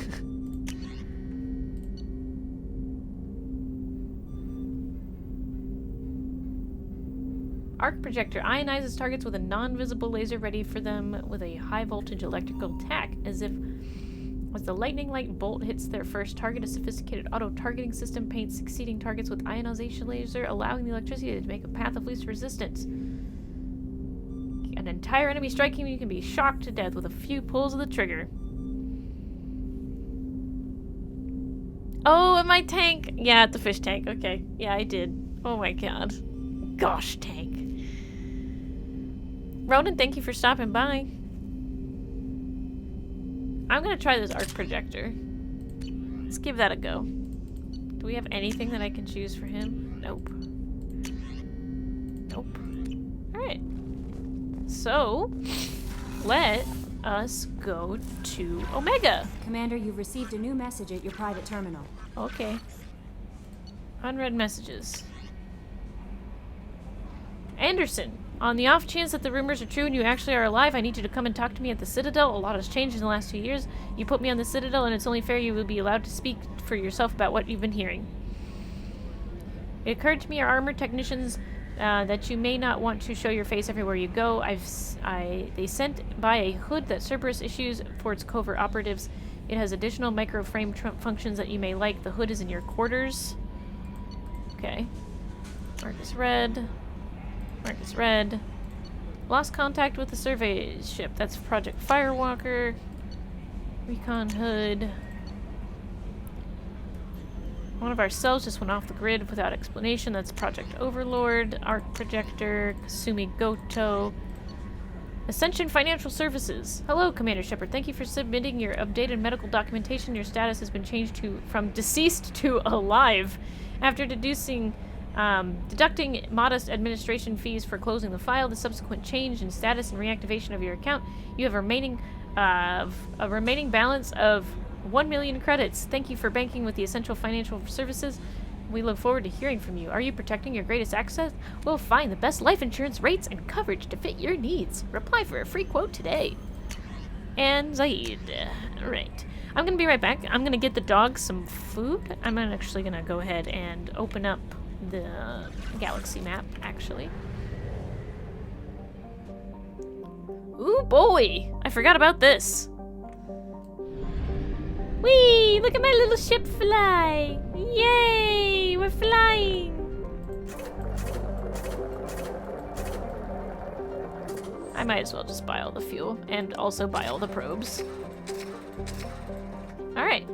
Arc projector ionizes targets with a non-visible laser ready for them with a high-voltage electrical attack. As the lightning-like bolt hits their first target, a sophisticated auto-targeting system paints succeeding targets with ionization laser, allowing the electricity to make a path of least resistance. An entire enemy striking you can be shocked to death with a few pulls of the trigger. Oh, at my tank! Yeah, at the fish tank. Okay. Yeah, I did. Oh my god. Gosh, tank. Ronan, thank you for stopping by. I'm gonna try this arc projector. Let's give that a go. Do we have anything that I can choose for him? Nope. Nope. Alright. So, let us go to Omega. Commander, you've received a new message at your private terminal. Okay. Unread messages. Anderson, on the off chance that the rumors are true and you actually are alive, I need you to come and talk to me at the Citadel. A lot has changed in the last 2 years. You put me on the Citadel, and it's only fair you will be allowed to speak for yourself about what you've been hearing. It occurred to me, our armor technicians, that you may not want to show your face everywhere you go. They sent by a hood that Cerberus issues for its covert operatives. It has additional microframe functions that you may like. The hood is in your quarters. Okay. Mark is red. Mark is red. Lost contact with the survey ship. That's Project Firewalker. Recon hood. One of our cells just went off the grid without explanation. That's Project Overlord. Arc Projector. Kasumi Goto. Ascension Financial Services. Hello, Commander Shepard. Thank you for submitting your updated medical documentation. Your status has been changed from deceased to alive. After deducting modest administration fees for closing the file, the subsequent change in status and reactivation of your account, you have a remaining balance of 1 million credits. Thank you for banking with the Essential Financial Services. We look forward to hearing from you. Are you protecting your greatest asset? We'll find the best life insurance rates and coverage to fit your needs. Reply for a free quote today. And Zaid. Right. I'm going to be right back. I'm going to get the dog some food. I'm actually going to go ahead and open up the galaxy map, actually. Ooh, boy! I forgot about this. Whee! Look at my little ship fly! Yay! We're flying! I might as well just buy all the fuel and also buy all the probes. Alright.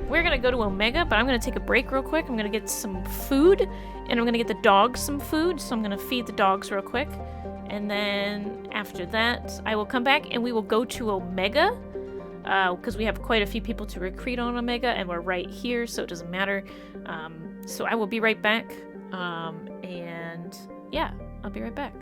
We're gonna go to Omega, but I'm gonna take a break real quick. I'm gonna get some food, and I'm gonna get the dogs some food, so I'm gonna feed the dogs real quick. And then after that, I will come back and we will go to Omega, because we have quite a few people to recruit on Omega, and we're right here, so it doesn't matter. So I will be right back, and yeah, I'll be right back.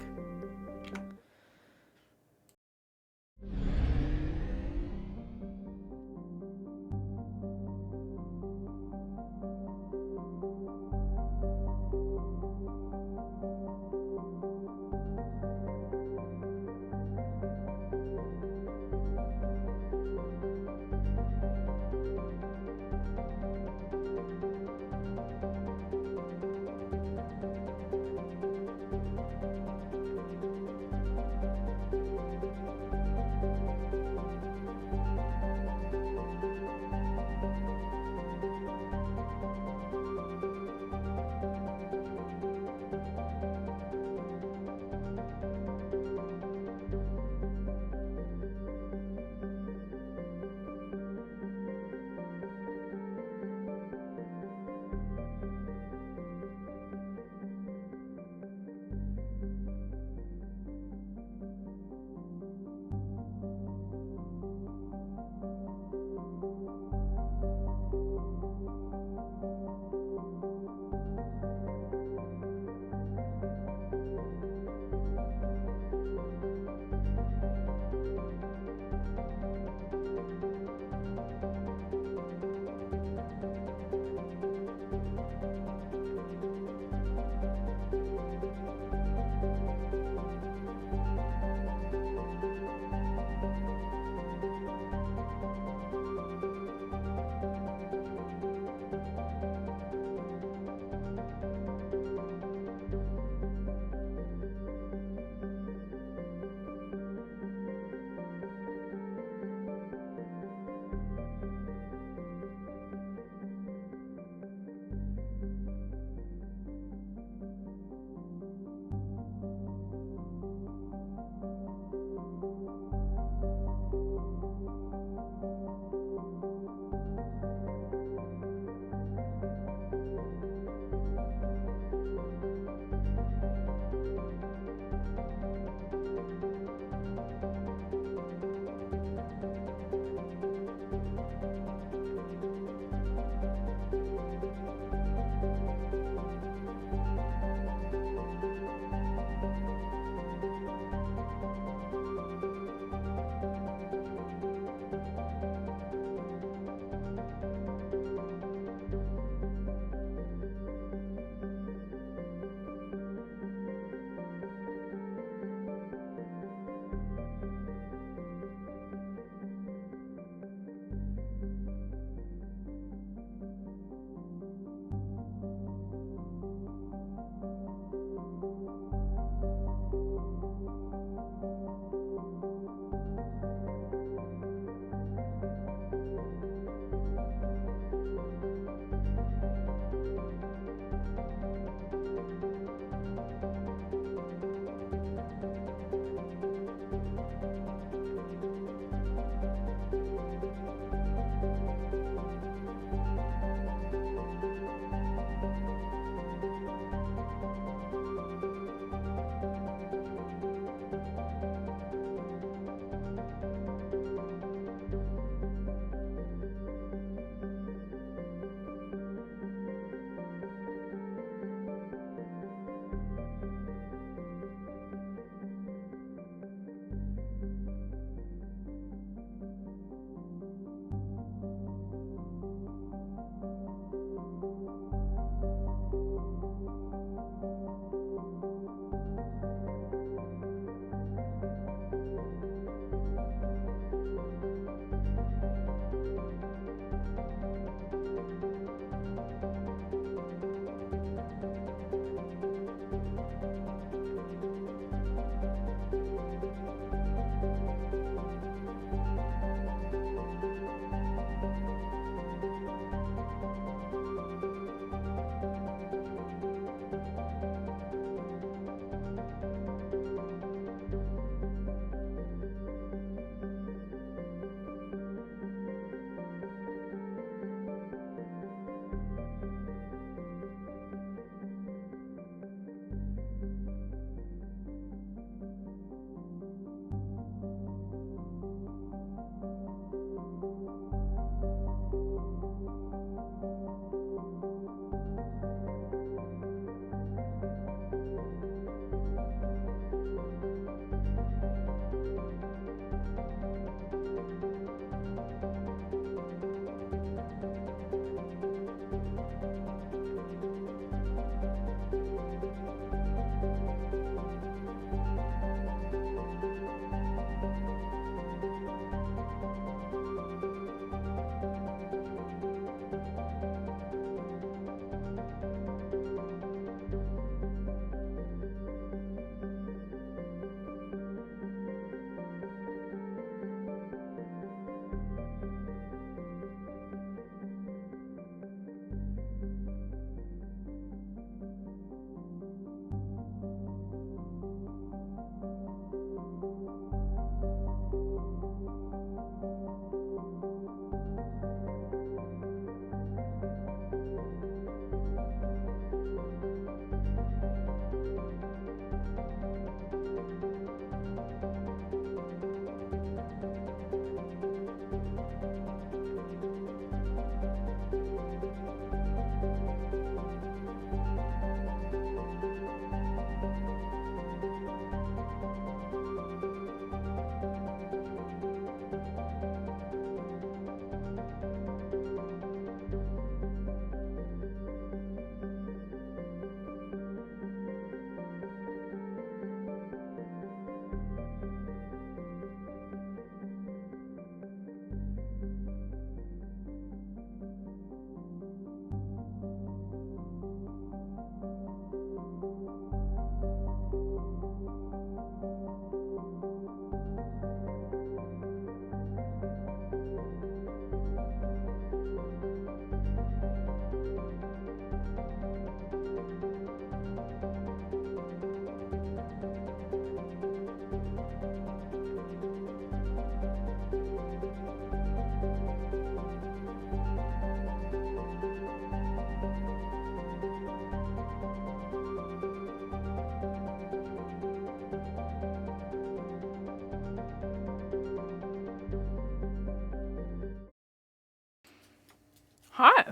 Hi.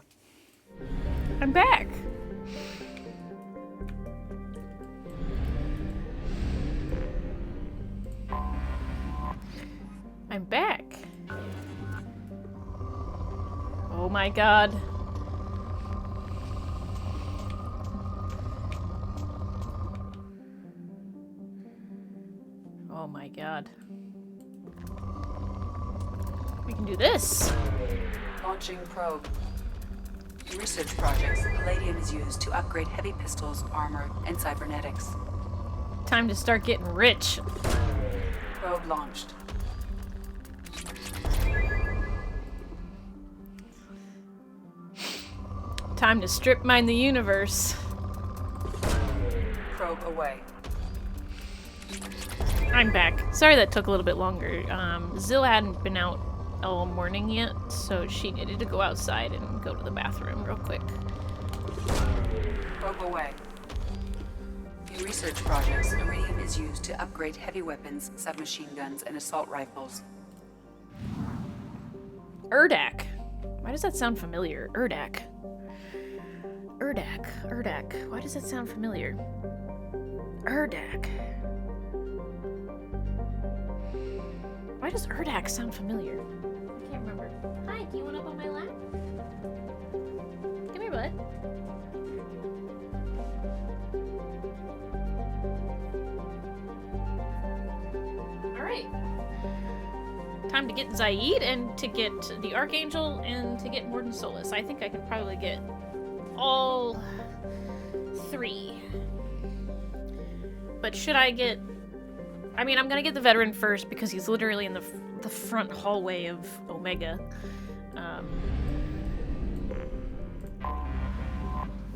I'm back. I'm back. Oh my god. Oh my god. We can do this. Launching probe. In research projects, palladium is used to upgrade heavy pistols, armor, and cybernetics. Time to start getting rich. Probe launched. Time to strip mine the universe. Probe away. I'm back. Sorry that took a little bit longer. Zill hadn't been out all morning yet, so she needed to go outside and go to the bathroom real quick. Probe away. In research projects, iridium is used to upgrade heavy weapons, submachine guns, and assault rifles. Urdak. Why does that sound familiar? Urdak. Why does that sound familiar? Urdak. Why does Urdak sound familiar? I can't remember. Hi, do you want up on my lap? Come here, bud. Alright. Time to get Zaid and to get the Archangel and to get Morden Solus. I think I can probably get all 3. But should I get... I mean, I'm gonna get the veteran first because he's literally in the front hallway of Omega.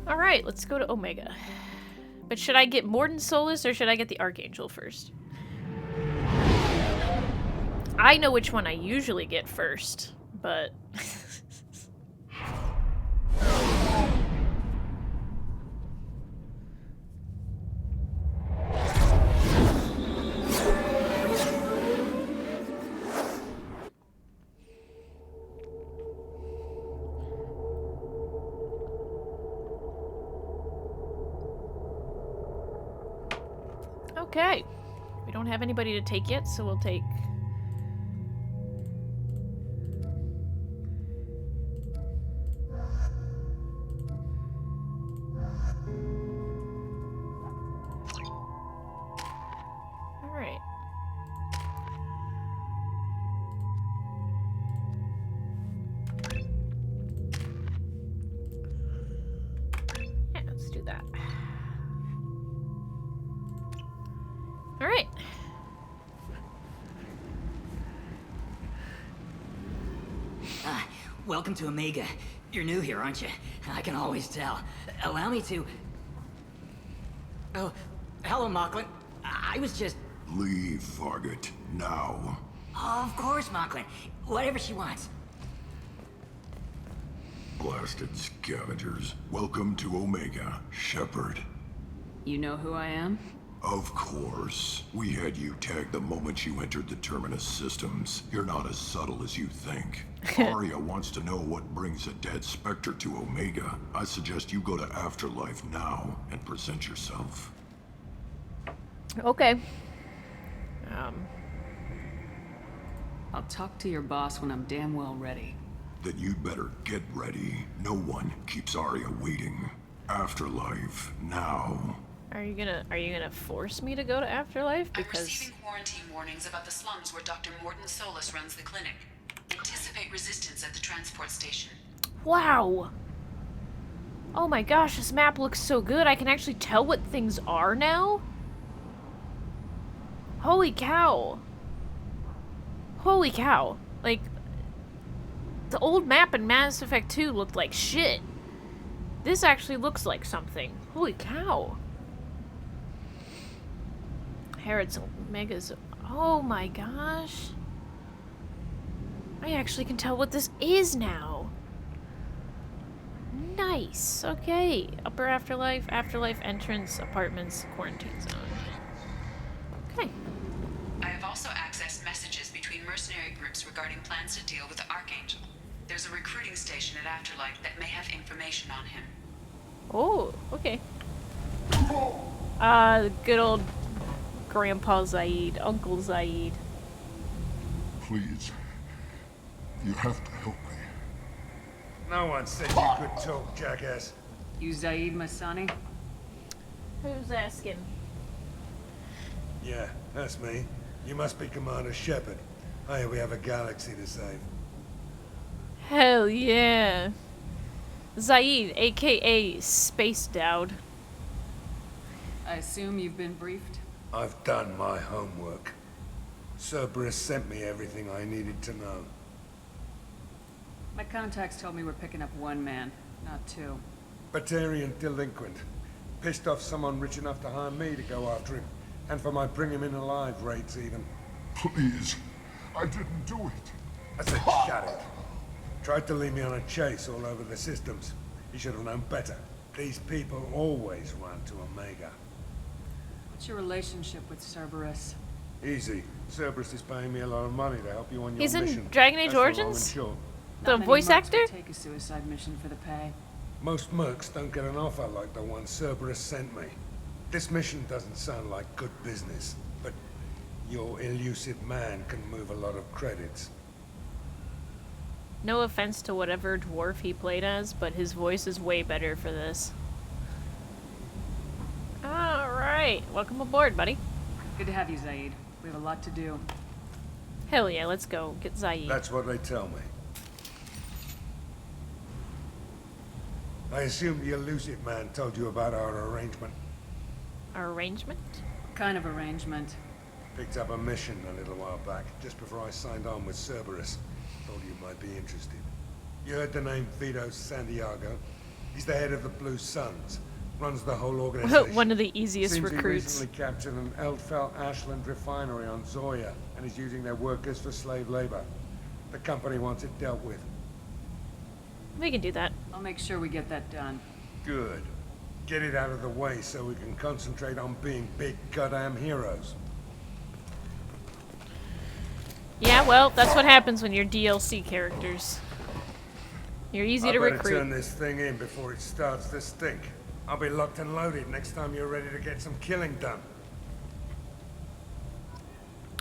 Alright, let's go to Omega. But should I get Morden Solus or should I get the Archangel first? I know which one I usually get first, but... Okay. We don't have anybody to take yet, so we'll take... Alright. Yeah, let's do that. Alright. Welcome to Omega. You're new here, aren't you? I can always tell. Allow me to... Oh, hello, Mocklin. I was just... Leave, Fargate, now. Oh, of course, Mocklin. Whatever she wants. Blasted scavengers. Welcome to Omega, Shepard. You know who I am? Of course. We had you tagged the moment you entered the Terminus systems. You're not as subtle as you think. Arya wants to know what brings a dead Spectre to Omega. I suggest you go to Afterlife now and present yourself. Okay. I'll talk to your boss when I'm damn well ready. Then you'd better get ready. No one keeps Arya waiting. Afterlife, now. Are you gonna force me to go to Afterlife? Because I'm receiving quarantine warnings about the slums where Dr. Morden Solus runs the clinic. Anticipate resistance at the transport station. wow. Oh my gosh, this map looks so good. I can actually tell what things are now. Holy cow. Holy cow. Like, the old map in Mass Effect 2 looked like shit. This actually looks like something. Holy cow. Herod's Omega's... Oh my gosh. I actually can tell what this is now. Nice. Okay. Upper Afterlife, Afterlife entrance, apartments, quarantine zone. Okay. I have also accessed messages between mercenary groups regarding plans to deal with the Archangel. There's a recruiting station at Afterlife that may have information on him. Oh, okay. Good old Grandpa Zaid, Uncle Zaid. Please. You have to help me. No one said you could talk, jackass. You Zaid Masani? Who's asking? Yeah, that's me. You must be Commander Shepard. Hey, we have a galaxy to save. Hell yeah. Zaid, aka Space Dowd. I assume you've been briefed? I've done my homework. Cerberus sent me everything I needed to know. My contacts told me we're picking up one man, not two. Batarian delinquent. Pissed off someone rich enough to hire me to go after him. And for my bring him in alive rates even. Please. I didn't do it. I said shut it. Tried to lead me on a chase all over the systems. He should have known better. These people always run to Omega. What's your relationship with Cerberus? Easy. Cerberus is paying me a lot of money to help you on your He's mission. in Dragon Age That's the long and Origins? short. The Not many voice mercs actor? would take a suicide mission for the pay. Most mercs don't get an offer like the one Cerberus sent me. This mission doesn't sound like good business, but your elusive man can move a lot of credits. No offense to whatever dwarf he played as, but his voice is way better for this. Alright, welcome aboard, buddy. Good to have you, Zaid. We have a lot to do. Hell yeah, let's go. Get Zaid. That's what they tell me. I assume the elusive man told you about our arrangement. Our arrangement? What kind of arrangement? Picked up a mission a little while back, just before I signed on with Cerberus. Thought you might be interested. You heard the name Vito Santiago? He's the head of the Blue Suns. Runs the whole organization. One of the easiest Seems recruits. He recently captured an Eldfell Ashland refinery on Zoya and is using their workers for slave labor. The company wants it dealt with. We can do that. I'll make sure we get that done. Good. Get it out of the way so we can concentrate on being big goddamn heroes. Yeah, well, that's what happens when you're DLC characters. You're easy to I better recruit. turn this thing in before it starts to stink. I'll be locked and loaded next time you're ready to get some killing done.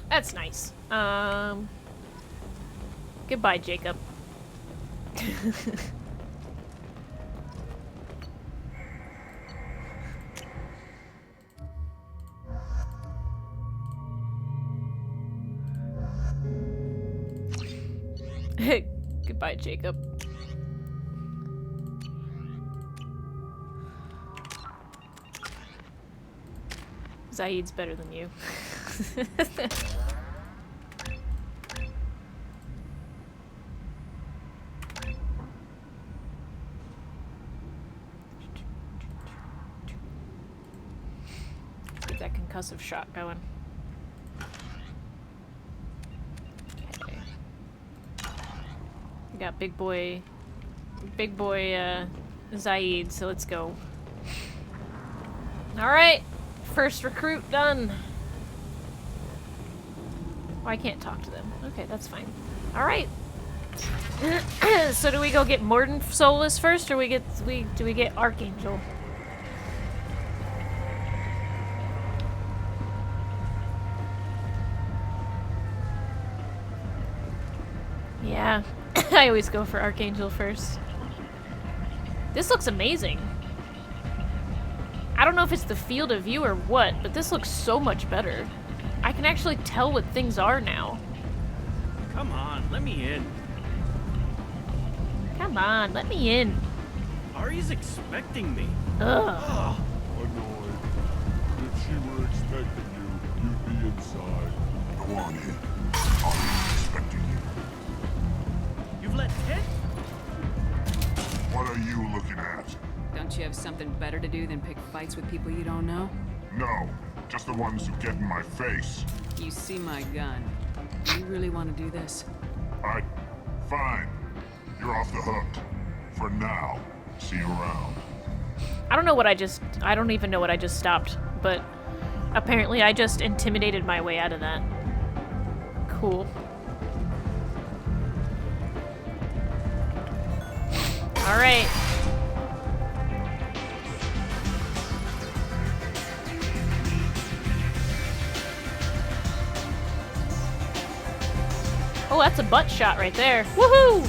That's nice. Goodbye, Jacob. Goodbye, Jacob. Zaid's better than you. Get that concussive shot going. Okay. We got big boy Zaid, so let's go. Alright, first recruit done. Oh, I can't talk to them. Okay, that's fine. Alright. So do we go get Mordin Solus first, or do we get Archangel? Yeah, I always go for Archangel first. This looks amazing. I don't know if it's the field of view or what, but this looks so much better. I can actually tell what things are now. Come on, let me in. Come on, let me in. Ari's expecting me. Ugh. Annoyed. If she were expecting you, you'd be inside. Go on in. I'm expecting you. You've let Ted? What are you looking at? Don't you have something better to do than pick fights with people you don't know? No, just the ones who get in my face. You see my gun. Do you really want to do this? Fine. You're off the hook. For now. See you around. I don't even know what I just stopped, but apparently I just intimidated my way out of that. Cool. Alright. Oh, that's a butt shot right there. Woohoo!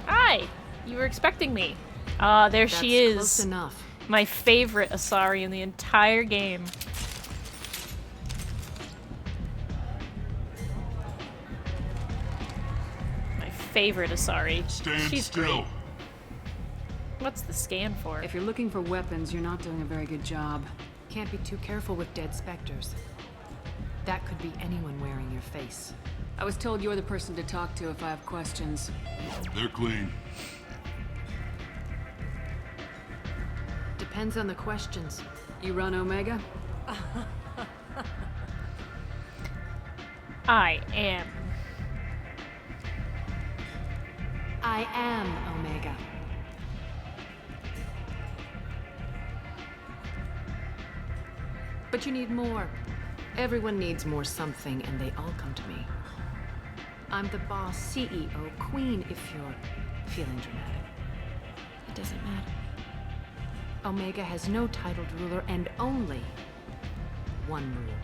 Hi! You were expecting me. Ah, there she is. Close enough. My favorite Asari in the entire game. My favorite Asari. She's great. What's the scan for? If you're looking for weapons, you're not doing a very good job. Can't be too careful with dead specters. That could be anyone wearing your face. I was told you're the person to talk to if I have questions. They're clean. Depends on the questions. You run Omega? I am. I am Omega. But you need more. Everyone needs more something, and they all come to me. I'm the boss, CEO, queen, if you're feeling dramatic. It doesn't matter. Omega has no titled ruler and only one rule.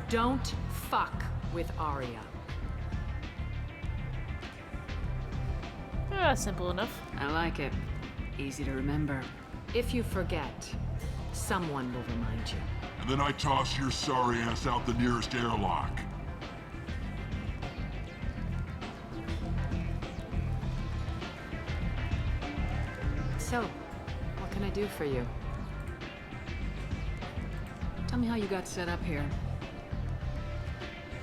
Don't fuck with Arya. Ah, simple enough. I like it. Easy to remember. If you forget, someone will remind you. And then I toss your sorry ass out the nearest airlock. So, what can I do for you? Tell me how you got set up here.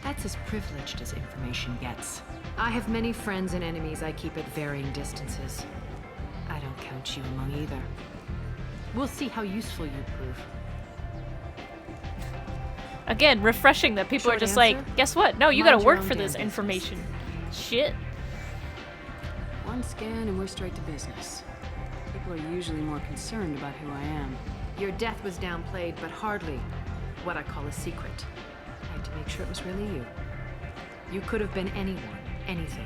That's as privileged as information gets. I have many friends and enemies I keep at varying distances. I don't count you among either. We'll see how useful you prove. Again, refreshing that people Short are just answer? like, guess what? No, you Mind gotta your work own for damn this business. information. Shit. One scan and we're straight to business. People are usually more concerned about who I am. Your death was downplayed, but hardly what I call a secret. I had to make sure it was really you. You could have been anyone, anything.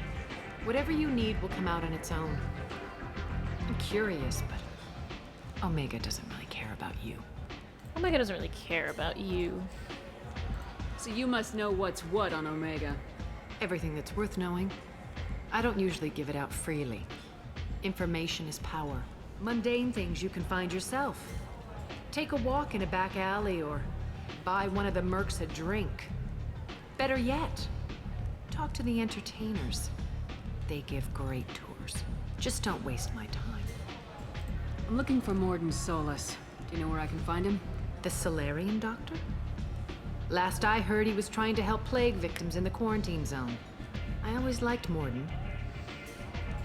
Whatever you need will come out on its own. I'm curious, but Omega doesn't really care about you. Omega doesn't really care about you. So you must know what's what on Omega. Everything that's worth knowing. I don't usually give it out freely. Information is power. Mundane things you can find yourself. Take a walk in a back alley or buy one of the mercs a drink. Better yet, talk to the entertainers. They give great tours. Just don't waste my time. I'm looking for Morden Solus. Do you know where I can find him? The Solarian doctor? Last I heard, he was trying to help plague victims in the quarantine zone. I always liked Morden.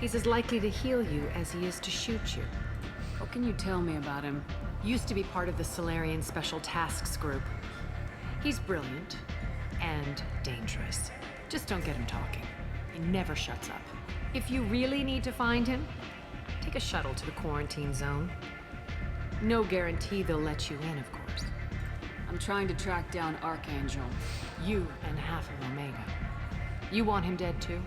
He's as likely to heal you as he is to shoot you. What can you tell me about him? Used to be part of the Solarian Special Tasks Group. He's brilliant and dangerous. Just don't get him talking. He never shuts up. If you really need to find him, take a shuttle to the quarantine zone. No guarantee they'll let you in, of course. I'm trying to track down Archangel. You and half of Omega. You want him dead too?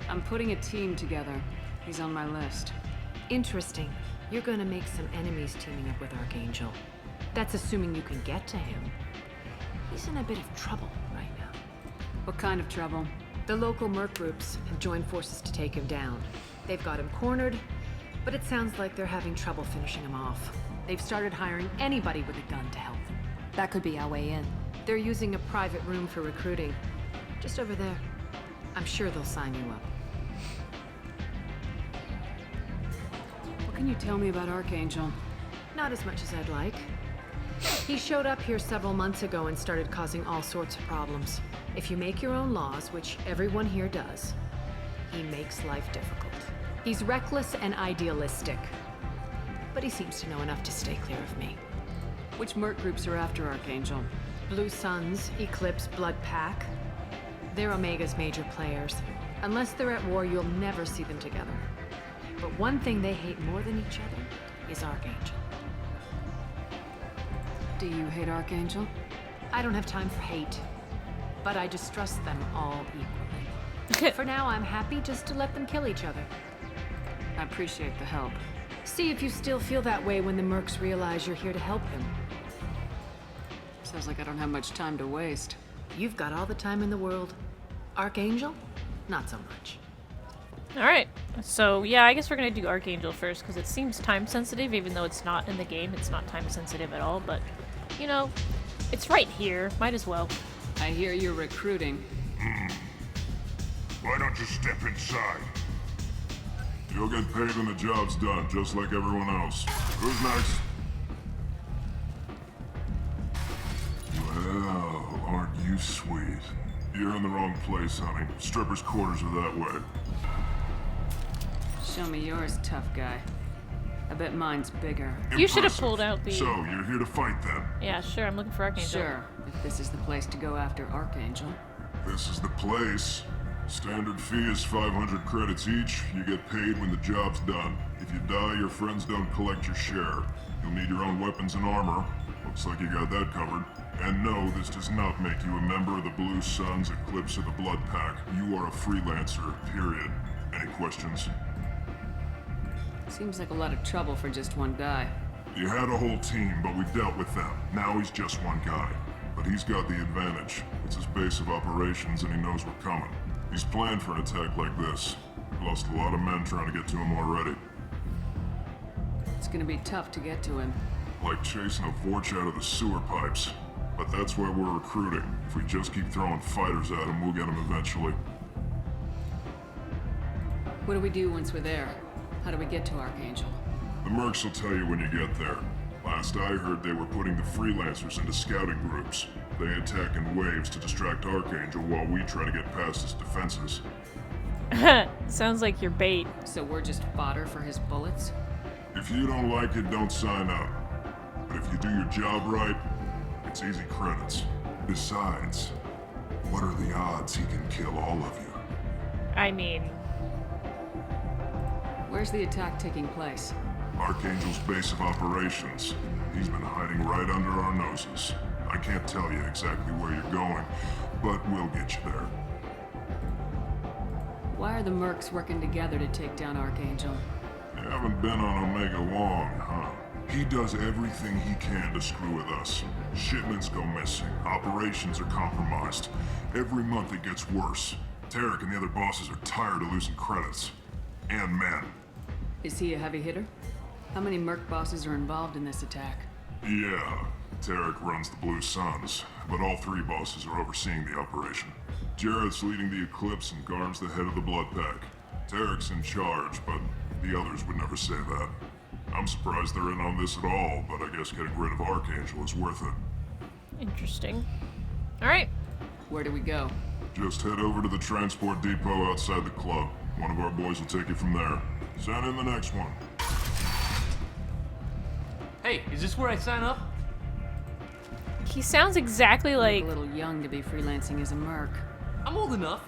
I'm putting a team together. He's on my list. Interesting. You're gonna make some enemies teaming up with Archangel. That's assuming you can get to him. He's in a bit of trouble right now. What kind of trouble? The local merc groups have joined forces to take him down. They've got him cornered, but it sounds like they're having trouble finishing him off. They've started hiring anybody with a gun to help them. That could be our way in. They're using a private room for recruiting. Just over there. I'm sure they'll sign you up. What can you tell me about Archangel? Not as much as I'd like. He showed up here several months ago and started causing all sorts of problems. If you make your own laws, which everyone here does, he makes life difficult. He's reckless and idealistic. But he seems to know enough to stay clear of me. Which merc groups are after Archangel? Blue Suns, Eclipse, Blood Pack. They're Omega's major players. Unless they're at war, you'll never see them together. But one thing they hate more than each other is Archangel. Do you hate Archangel? I don't have time for hate, but I distrust them all equally. For now, I'm happy just to let them kill each other. I appreciate the help. See if you still feel that way when the mercs realize you're here to help them. Sounds like I don't have much time to waste. You've got all the time in the world. Archangel? Not so much. Alright, so yeah, I guess we're gonna do Archangel first, because it seems time sensitive, even though it's not in the game. It's not time sensitive at all, but, you know, it's right here. Might as well. I hear you're recruiting. Why don't you step inside? You'll get paid when the job's done, just like everyone else. Who's next? Well, aren't you sweet? You're in the wrong place, honey. Strippers' quarters are that way. Show me yours, tough guy. I bet mine's bigger. You should have pulled out the... So, you're here to fight then? Yeah, sure, I'm looking for Archangel. Sure, if this is the place to go after Archangel. This is the place. Standard fee is 500 credits each. You get paid when the job's done. If you die, your friends don't collect your share. You'll need your own weapons and armor. Looks like you got that covered. And no, this does not make you a member of the Blue Suns, Eclipse, or the Blood Pack. You are a freelancer, period. Any questions? Seems like a lot of trouble for just one guy. You had a whole team, but we dealt with them. Now he's just one guy. But he's got the advantage. It's his base of operations and he knows we're coming. He's planned for an attack like this. We've lost a lot of men trying to get to him already. It's gonna be tough to get to him. Like chasing a Vorch out of the sewer pipes. But that's why we're recruiting. If we just keep throwing fighters at him, we'll get him eventually. What do we do once we're there? How do we get to Archangel? The mercs will tell you when you get there. Last I heard, they were putting the freelancers into scouting groups. They attack in waves to distract Archangel while we try to get past his defenses. Sounds like your bait. So we're just fodder for his bullets? If you don't like it, don't sign up. But if you do your job right, it's easy credits. Besides, what are the odds he can kill all of you? I mean... Where's the attack taking place? Archangel's base of operations. He's been hiding right under our noses. I can't tell you exactly where you're going, but we'll get you there. Why are the mercs working together to take down Archangel? You haven't been on Omega long, huh? He does everything he can to screw with us. Shipments go missing. Operations are compromised. Every month it gets worse. Tarek and the other bosses are tired of losing credits. And men. Is he a heavy hitter? How many merc bosses are involved in this attack? Yeah. Tarek runs the Blue Suns, but all three bosses are overseeing the operation. Jarrett's leading the Eclipse and Garm's the head of the Blood Pack. Tarek's in charge, but the others would never say that. I'm surprised they're in on this at all, but I guess getting rid of Archangel is worth it. Interesting. Alright. Where do we go? Just head over to the transport depot outside the club. One of our boys will take you from there. Send in the next one. Hey, is this where I sign up? He sounds exactly like... A little young to be freelancing as a merc. I'm old enough.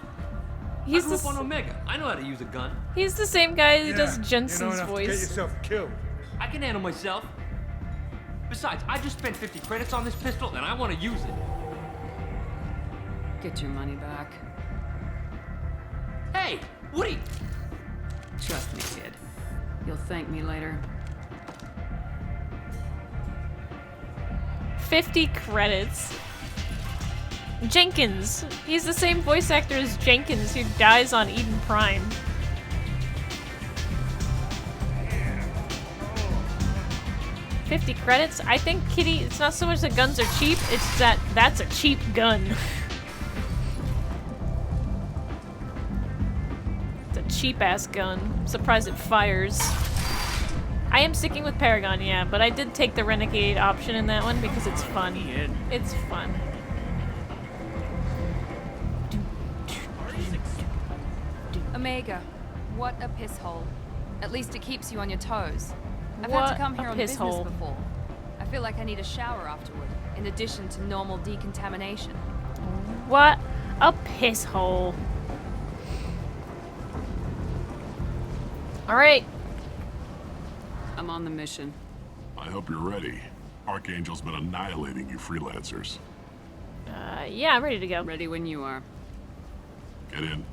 He's I grew up on Omega. I know how to use a gun. He's the same guy who Yeah, does you know Jensen's enough voice. to get yourself killed. I can handle myself. Besides, I just spent 50 credits on this pistol and I want to use it. Get your money back. Hey, Woody! Trust me, kid. You'll thank me later. 50 credits. Jenkins. He's the same voice actor as Jenkins who dies on Eden Prime. $50 credits? I think, Kitty, it's not so much that guns are cheap, it's that that's a cheap gun. It's a cheap-ass gun. I'm surprised it fires. I am sticking with Paragon, yeah, but I did take the Renegade option in that one because it's fun. It's fun. Omega, what a piss hole. At least it keeps you on your toes. I've had What to come a here on piss business hole. before. I feel like I need a shower afterward, in addition to normal decontamination. What a piss hole. Alright. I'm on the mission. I hope you're ready. Archangel's been annihilating you freelancers. Yeah, I'm ready to go. Ready when you are. Get in.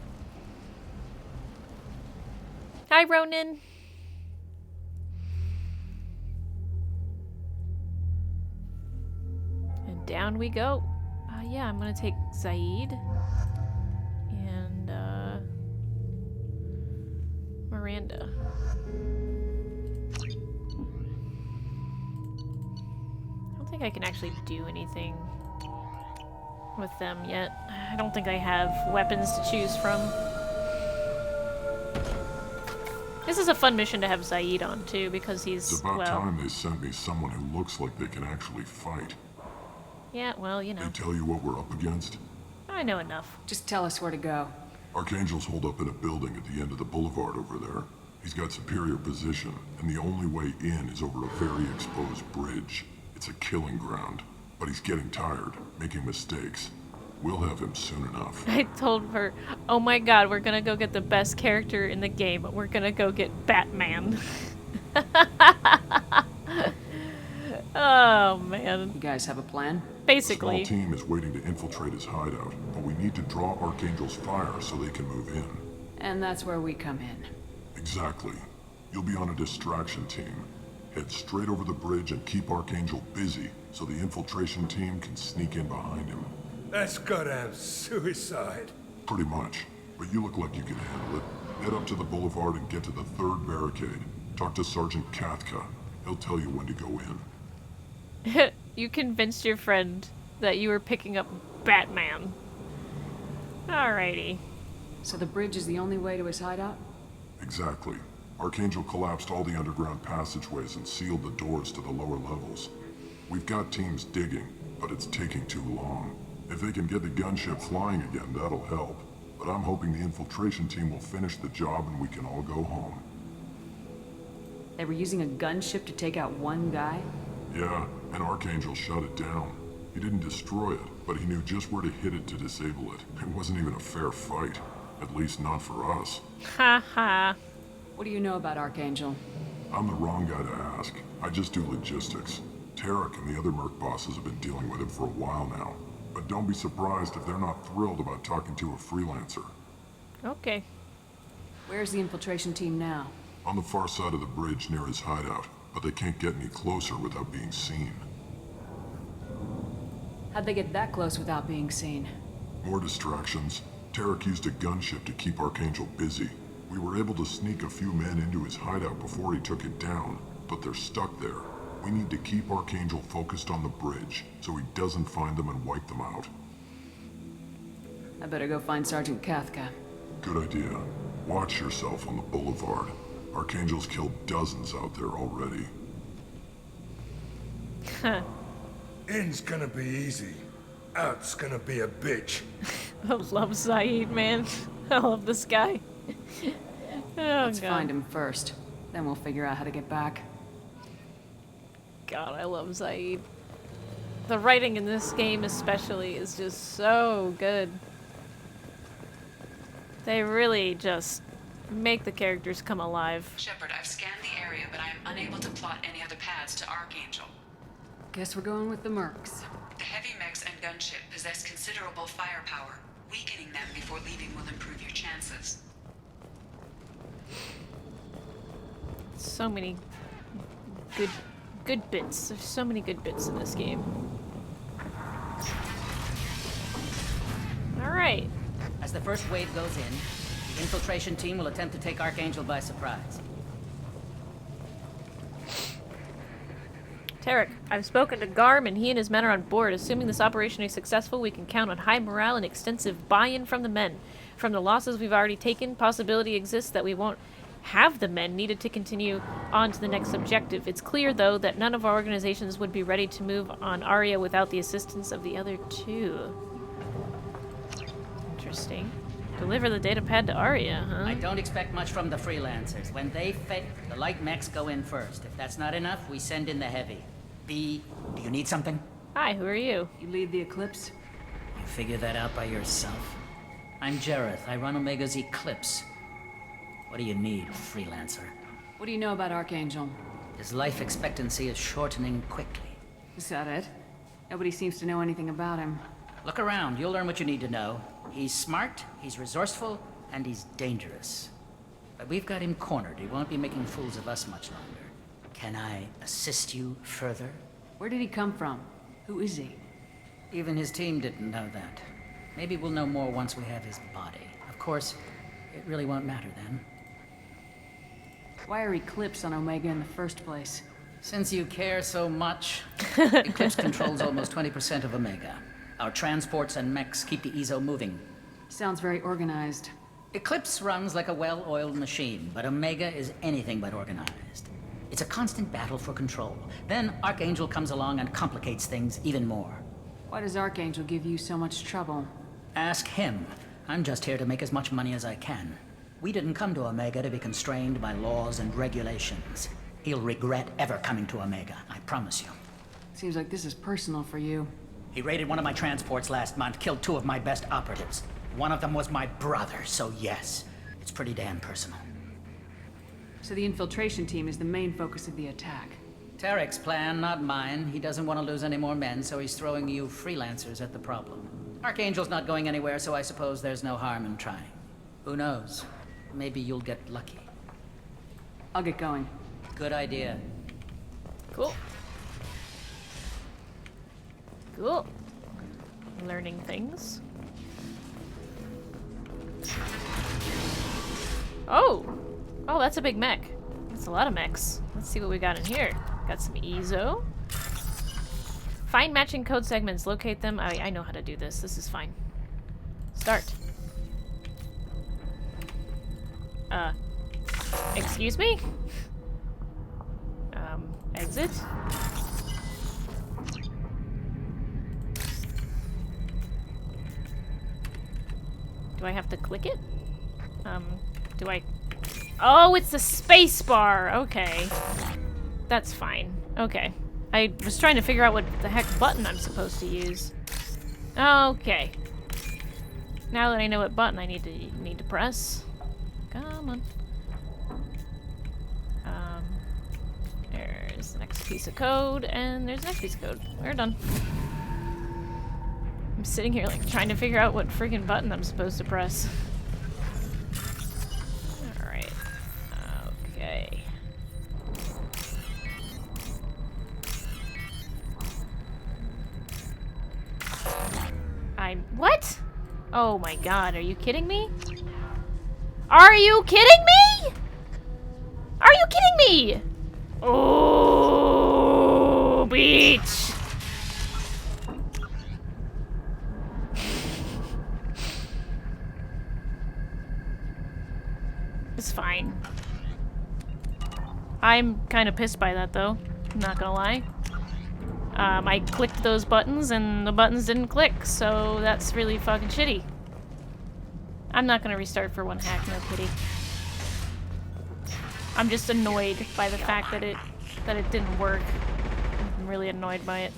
Hi, Ronan. And down we go. Yeah, I'm gonna take Zaid. And, Miranda. I don't think I can actually do anything with them yet. I don't think I have weapons to choose from. This is a fun mission to have Zaid on, too, because he's, It's about well... time they sent me someone who looks like they can actually fight. Yeah, well, you know. They tell you what we're up against? I know enough. Just tell us where to go. Archangel's holed up in a building at the end of the boulevard over there. He's got superior position, and the only way in is over a very exposed bridge. It's a killing ground, but he's getting tired, making mistakes. We'll have him soon enough. I told her, oh my god, we're gonna go get the best character in the game. We're gonna go get Batman. Oh, man. You guys have a plan? Basically. A small team is waiting to infiltrate his hideout, but we need to draw Archangel's fire so they can move in. And that's where we come in. Exactly. You'll be on a distraction team. Head straight over the bridge and keep Archangel busy so the infiltration team can sneak in behind him. That's goddamn suicide. Pretty much. But you look like you can handle it. Head up to the boulevard and get to the 3rd barricade. Talk to Sergeant Kathka. He'll tell you when to go in. You convinced your friend that you were picking up Batman. Alrighty. So the bridge is the only way to his hideout? Exactly. Archangel collapsed all the underground passageways and sealed the doors to the lower levels. We've got teams digging, but it's taking too long. If they can get the gunship flying again, that'll help. But I'm hoping the infiltration team will finish the job and we can all go home. They were using a gunship to take out one guy? Yeah, and Archangel shut it down. He didn't destroy it, but he knew just where to hit it to disable it. It wasn't even a fair fight. At least not for us. Ha ha. What do you know about Archangel? I'm the wrong guy to ask. I just do logistics. Tarek and the other merc bosses have been dealing with him for a while now. But don't be surprised if they're not thrilled about talking to a freelancer. Okay. Where's the infiltration team now? On the far side of the bridge near his hideout, but they can't get any closer without being seen. How'd they get that close without being seen? More distractions. Tarek used a gunship to keep Archangel busy. We were able to sneak a few men into his hideout before he took it down, but they're stuck there. We need to keep Archangel focused on the bridge, so he doesn't find them and wipe them out. I better go find Sergeant Kathka. Good idea. Watch yourself on the boulevard. Archangel's killed dozens out there already. Huh. In's gonna be easy. Out's gonna be a bitch. I love Zaid, man. I love this guy. Oh, Let's God. find him first. Then we'll figure out how to get back. God, I love Zaid. The writing in this game especially is just so good. They really just make the characters come alive. Shepard, I've scanned the area, but I am unable to plot any other paths to Archangel. Guess we're going with the mercs. The heavy mechs and gunship possess considerable firepower. Weakening them before leaving will improve your chances. So many good bits. There's so many good bits in this game. Alright. As the first wave goes in, the infiltration team will attempt to take Archangel by surprise. Tarek, I've spoken to Garm and he and his men are on board. Assuming this operation is successful, we can count on high morale and extensive buy-in from the men. From the losses we've already taken, possibility exists that we won't have the men needed to continue on to the next objective. It's clear, though, that none of our organizations would be ready to move on Aria without the assistance of the other two. Interesting. Deliver the data pad to Aria, huh? I don't expect much from the freelancers. When they fit, the light mechs go in first. If that's not enough, we send in the heavy. B, do you need something? Hi, who are you? You lead the Eclipse? You figure that out by yourself. I'm Jareth. I run Omega's Eclipse. What do you need, freelancer? What do you know about Archangel? His life expectancy is shortening quickly. Is that it? Nobody seems to know anything about him. Look around, you'll learn what you need to know. He's smart, he's resourceful, and he's dangerous. But we've got him cornered. He won't be making fools of us much longer. Can I assist you further? Where did he come from? Who is he? Even his team didn't know that. Maybe we'll know more once we have his body. Of course, it really won't matter then. Why are Eclipse on Omega in the first place? Since you care so much, Eclipse controls almost 20% of Omega. Our transports and mechs keep the EZO moving. Sounds very organized. Eclipse runs like a well-oiled machine, but Omega is anything but organized. It's a constant battle for control. Then Archangel comes along and complicates things even more. Why does Archangel give you so much trouble? Ask him. I'm just here to make as much money as I can. We didn't come to Omega to be constrained by laws and regulations. He'll regret ever coming to Omega, I promise you. Seems like this is personal for you. He raided one of my transports last month, killed 2 of my best operatives. One of them was my brother, so yes, it's pretty damn personal. So the infiltration team is the main focus of the attack. Tarek's plan, not mine. He doesn't want to lose any more men, so he's throwing you freelancers at the problem. Archangel's not going anywhere, so I suppose there's no harm in trying. Who knows? Maybe you'll get lucky. I'll get going. Good idea. Cool. Cool. Learning things. Oh! Oh, that's a big mech. That's a lot of mechs. Let's see what we got in here. Got some EZO. Find matching code segments. Locate them. I know how to do this. This is fine. Start. Excuse me? Exit? Do I have to click it? Do I... Oh, it's the space bar! Okay. That's fine. Okay. I was trying to figure out what the heck button I'm supposed to use. Okay. Now that I know what button I need to press. Come on. There's the next piece of code, and there's the next piece of code. We're done. I'm sitting here like trying to figure out what freaking button I'm supposed to press. Alright. Okay. What? Oh my god, are you kidding me? Are you kidding me? Are you kidding me? Oh, beach. It's fine. I'm kind of pissed by that though, I'm not gonna lie. I clicked those buttons and the buttons didn't click, so that's really fucking shitty. I'm not gonna restart for one hack, no pity. I'm just annoyed by the fact that it didn't work. I'm really annoyed by it.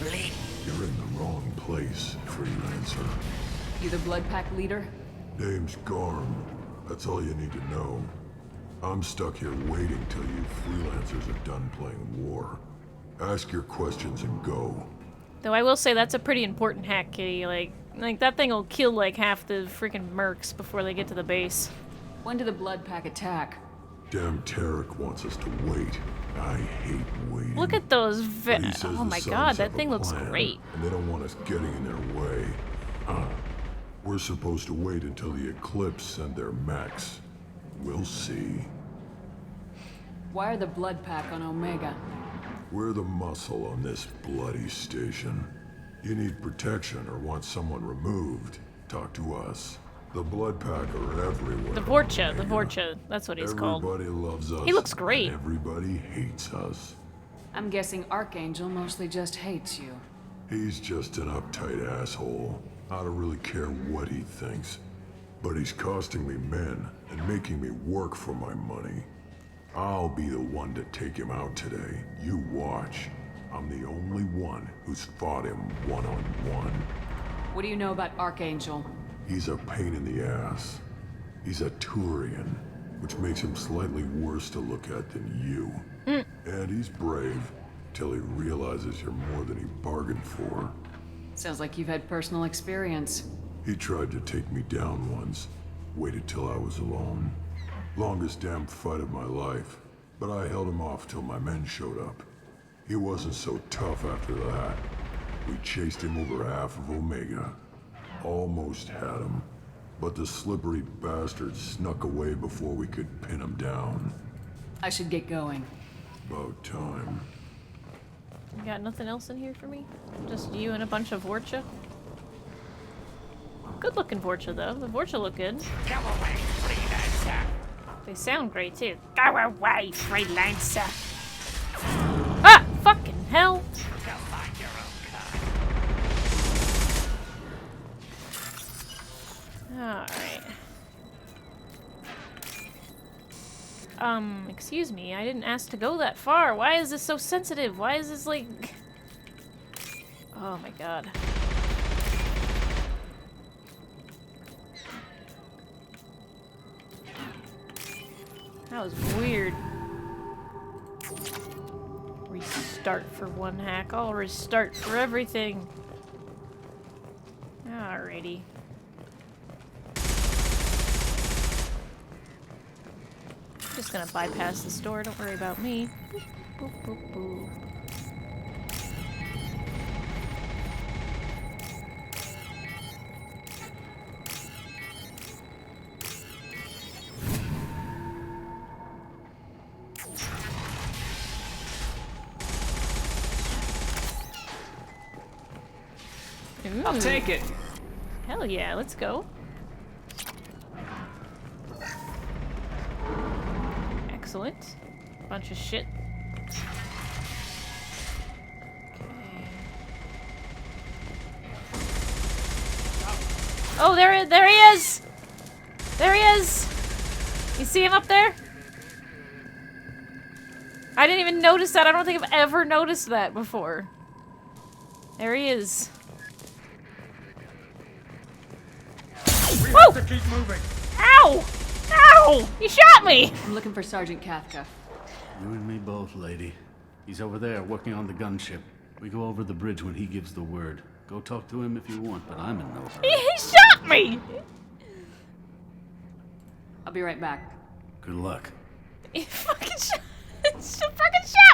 You're in the wrong place, freelancer. You the Blood Pack leader? Name's Garm. That's all you need to know. I'm stuck here waiting till you freelancers are done playing war. Ask your questions and go. Though I will say that's a pretty important hack, Kitty. Like that thing will kill like half the freaking mercs before they get to the base. When do the Blood Pack attack? Damn Tarek wants us to wait. I hate waiting. Look at those Oh my god, that thing looks great. And they don't want us getting in their way. We're supposed to wait until the Eclipse send their mechs. We'll see. Why are the Blood Pack on Omega? We're the muscle on this bloody station. You need protection or want someone removed, talk to us. The Blood Pack are everywhere. The Vorcha, that's what he's called. Everybody loves us. He looks great. And everybody hates us. I'm guessing Archangel mostly just hates you. He's just an uptight asshole. I don't really care what he thinks. But he's costing me men and making me work for my money. I'll be the one to take him out today. You watch. I'm the only one who's fought him one-on-one. What do you know about Archangel? He's a pain in the ass. He's a Turian, which makes him slightly worse to look at than you. And he's brave, till he realizes you're more than he bargained for. Sounds like you've had personal experience. He tried to take me down once, waited till I was alone. Longest damn fight of my life, but I held him off till my men showed up. He wasn't so tough after that. We chased him over half of Omega. Almost had him, but the slippery bastard snuck away before we could pin him down. I should get going. About time. You got nothing else in here for me? Just you and a bunch of Vorcha? Good looking Vorcha though. The Vorcha look good. Go away, freelancer. They sound great too. Go away, freelancer. Ah! Fucking hell! Go find your own kind. Alright. Excuse me, I didn't ask to go that far. Why is this so sensitive? Why is this like... Oh my god. That was weird. Restart for one hack. I'll restart for everything. Alrighty. Just gonna bypass the store, don't worry about me. Boop, boop, boop. I'll take it. Hell yeah, let's go. Excellent. Bunch of shit. Okay. Oh, there he is! There he is! You see him up there? I didn't even notice that. I don't think I've ever noticed that before. There he is. We have to keep moving. Ow! Ow! You shot me! I'm looking for Sergeant Kafka. You and me both, lady. He's over there working on the gunship. We go over the bridge when he gives the word. Go talk to him if you want, but I'm in no hurry. He shot me! I'll be right back. Good luck. He fucking shot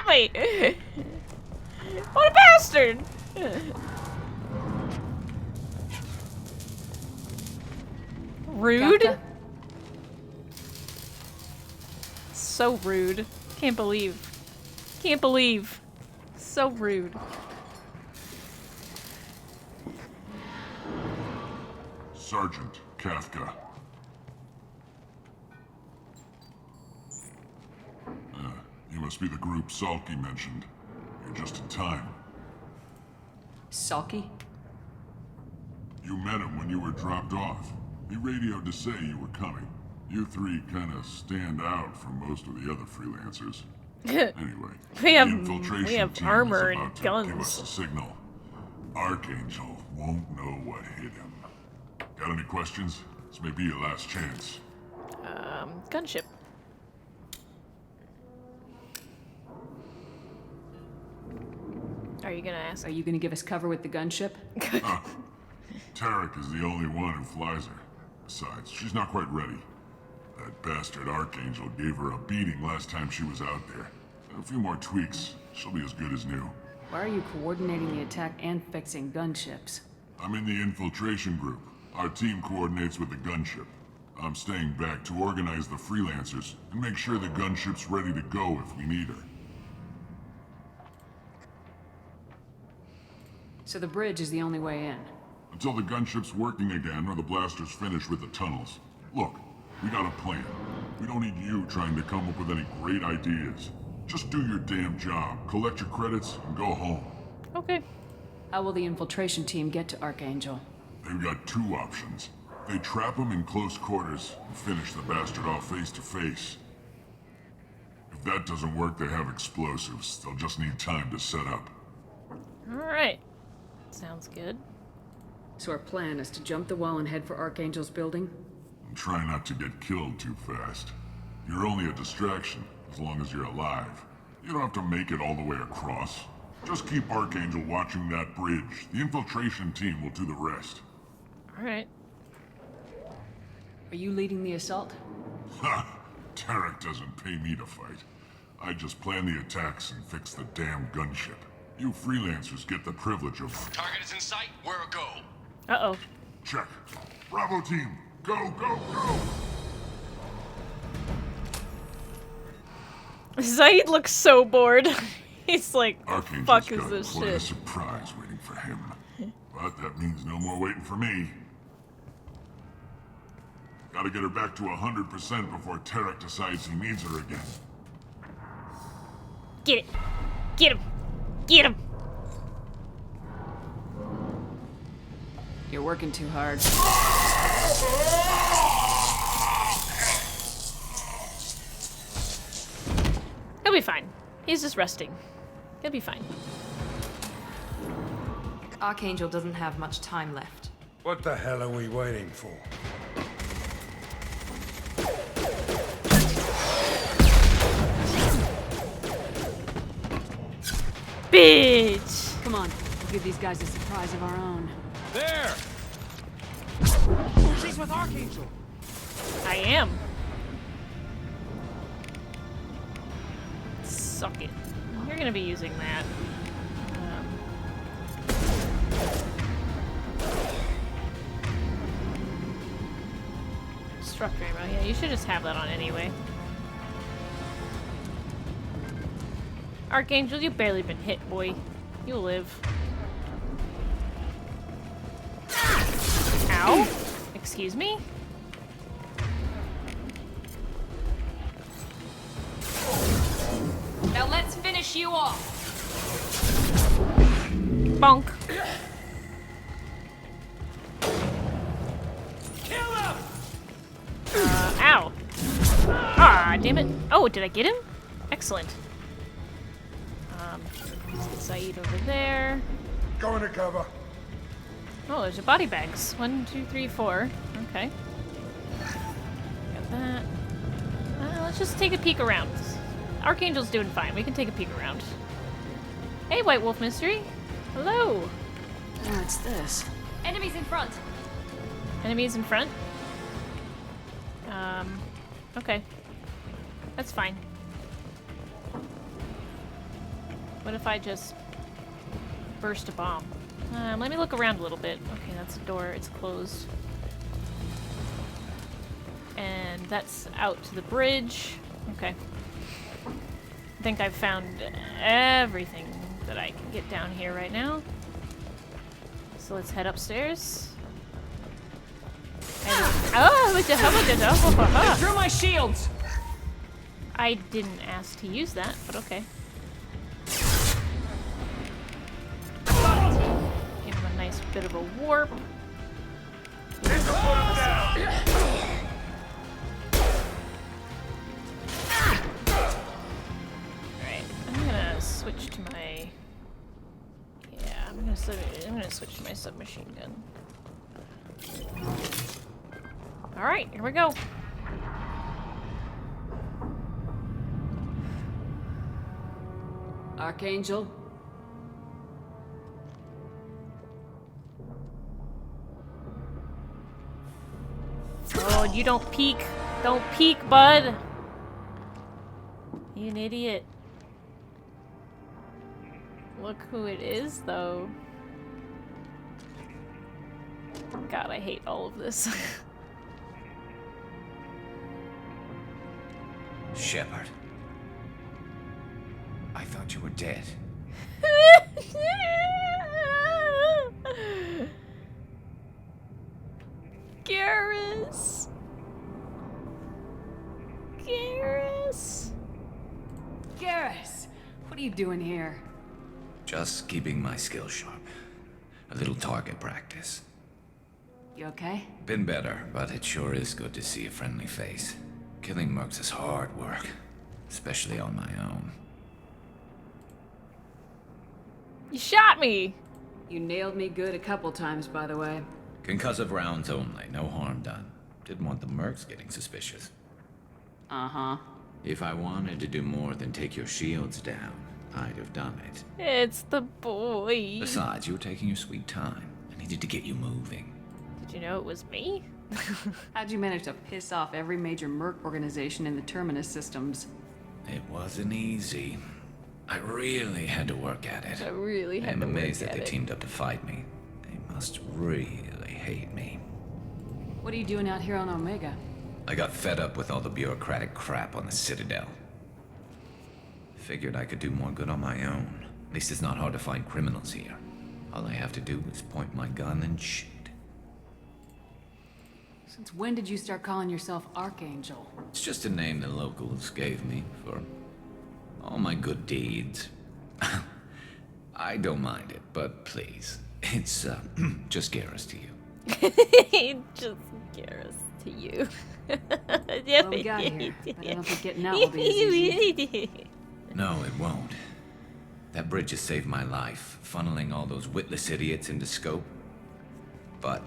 me! What a bastard! Rude? Kafka? So rude. Can't believe. Can't believe. So rude. Sergeant Kafka. You must be the group Salky mentioned. You're just in time. Salky? You met him when you were dropped off. He radioed to say you were coming. You three kind of stand out from most of the other freelancers. Anyway, we have team armor is and about to guns. give us a signal. Archangel won't know what hit him. Got any questions? This may be your last chance. Gunship. Are you gonna ask? Are you gonna give us cover with the gunship? Tarek is the only one who flies her. Besides, she's not quite ready. That bastard Archangel gave her a beating last time she was out there. A few more tweaks, she'll be as good as new. Why are you coordinating the attack and fixing gunships? I'm in the infiltration group. Our team coordinates with the gunship. I'm staying back to organize the freelancers and make sure the gunship's ready to go if we need her. So the bridge is the only way in. Until the gunship's working again or the blasters finish with the tunnels. Look, we got a plan. We don't need you trying to come up with any great ideas. Just do your damn job, collect your credits, and go home. Okay. How will the infiltration team get to Archangel? They've got two options. They trap him in close quarters and finish the bastard off face to face. If that doesn't work, they have explosives. They'll just need time to set up. Alright. Sounds good. So our plan is to jump the wall and head for Archangel's building? And try not to get killed too fast. You're only a distraction, as long as you're alive. You don't have to make it all the way across. Just keep Archangel watching that bridge. The infiltration team will do the rest. Alright. Are you leading the assault? Ha! Tarek doesn't pay me to fight. I just plan the attacks and fix the damn gunship. You freelancers get the privilege of... Target is in sight. Where a go? Uh-oh. Check. Bravo team, go, go, go! Zaid looks so bored. He's like, Archangel's fuck is got this quite a shit? surprise waiting for him. But that means no more waiting for me. Gotta get her back to 100% before Tarek decides he needs her again. Get it. Get him. Get him. You're working too hard. He'll be fine. He's just resting. He'll be fine. Archangel doesn't have much time left. What the hell are we waiting for? Bitch! Come on, we'll give these guys a surprise of our own. There! She's with Archangel! I am. Suck it. You're gonna be using that. Structure ammo. Yeah, you should just have that on anyway. Archangel, you've barely been hit, boy. You'll live. Ow! Excuse me? Now let's finish you off! Bonk. Kill him! Ow. Ah, damn it. Oh, did I get him? Excellent. Let's get Saeed over there. Go into cover. Oh, there's your body bags. 1, 2, 3, 4. Okay. Got that. Let's just take a peek around. Archangel's doing fine. We can take a peek around. Hey, White Wolf Mystery. Hello. What's this? Enemies in front! Enemies in front? Okay. That's fine. What if I just burst a bomb? Let me look around a little bit. Okay, that's a door. It's closed. And that's out to the bridge. Okay. I think I've found everything that I can get down here right now. So let's head upstairs. They threw my shields! I didn't ask to use that, but okay. Give him a nice bit of a warp. Alright, I'm gonna switch to my... Yeah, I'm gonna switch to my submachine gun. Alright, here we go. Archangel? Oh, you don't peek. Don't peek, bud. You an idiot. Look who it is, though. God, I hate all of this. Shepard. I thought you were dead. Garrus. Garrus. Garrus! What are you doing here? Just keeping my skills sharp. A little target practice. You okay? Been better, but it sure is good to see a friendly face. Killing mercs is hard work, especially on my own. You shot me! You nailed me good a couple times, by the way. Concussive rounds only, no harm done. Didn't want the mercs getting suspicious. Uh-huh. If I wanted to do more than take your shields down, I'd have done it. It's the boy. Besides, you were taking your sweet time. I needed to get you moving. Did you know it was me? How'd you manage to piss off every major merc organization in the Terminus systems? It wasn't easy. I really had to work at it. I really had to work at it. I'm amazed that they teamed up to fight me. They must really hate me. What are you doing out here on Omega? I got fed up with all the bureaucratic crap on the Citadel. Figured I could do more good on my own. At least it's not hard to find criminals here. All I have to do is point my gun and shoot. Since when did you start calling yourself Archangel? It's just a name the locals gave me for all my good deeds. I don't mind it, but please, it's just Garrus to you. Just Garrus to you. Well, we got here, but I don't think getting out will be as easy. No, it won't. That bridge has saved my life, funneling all those witless idiots into scope. But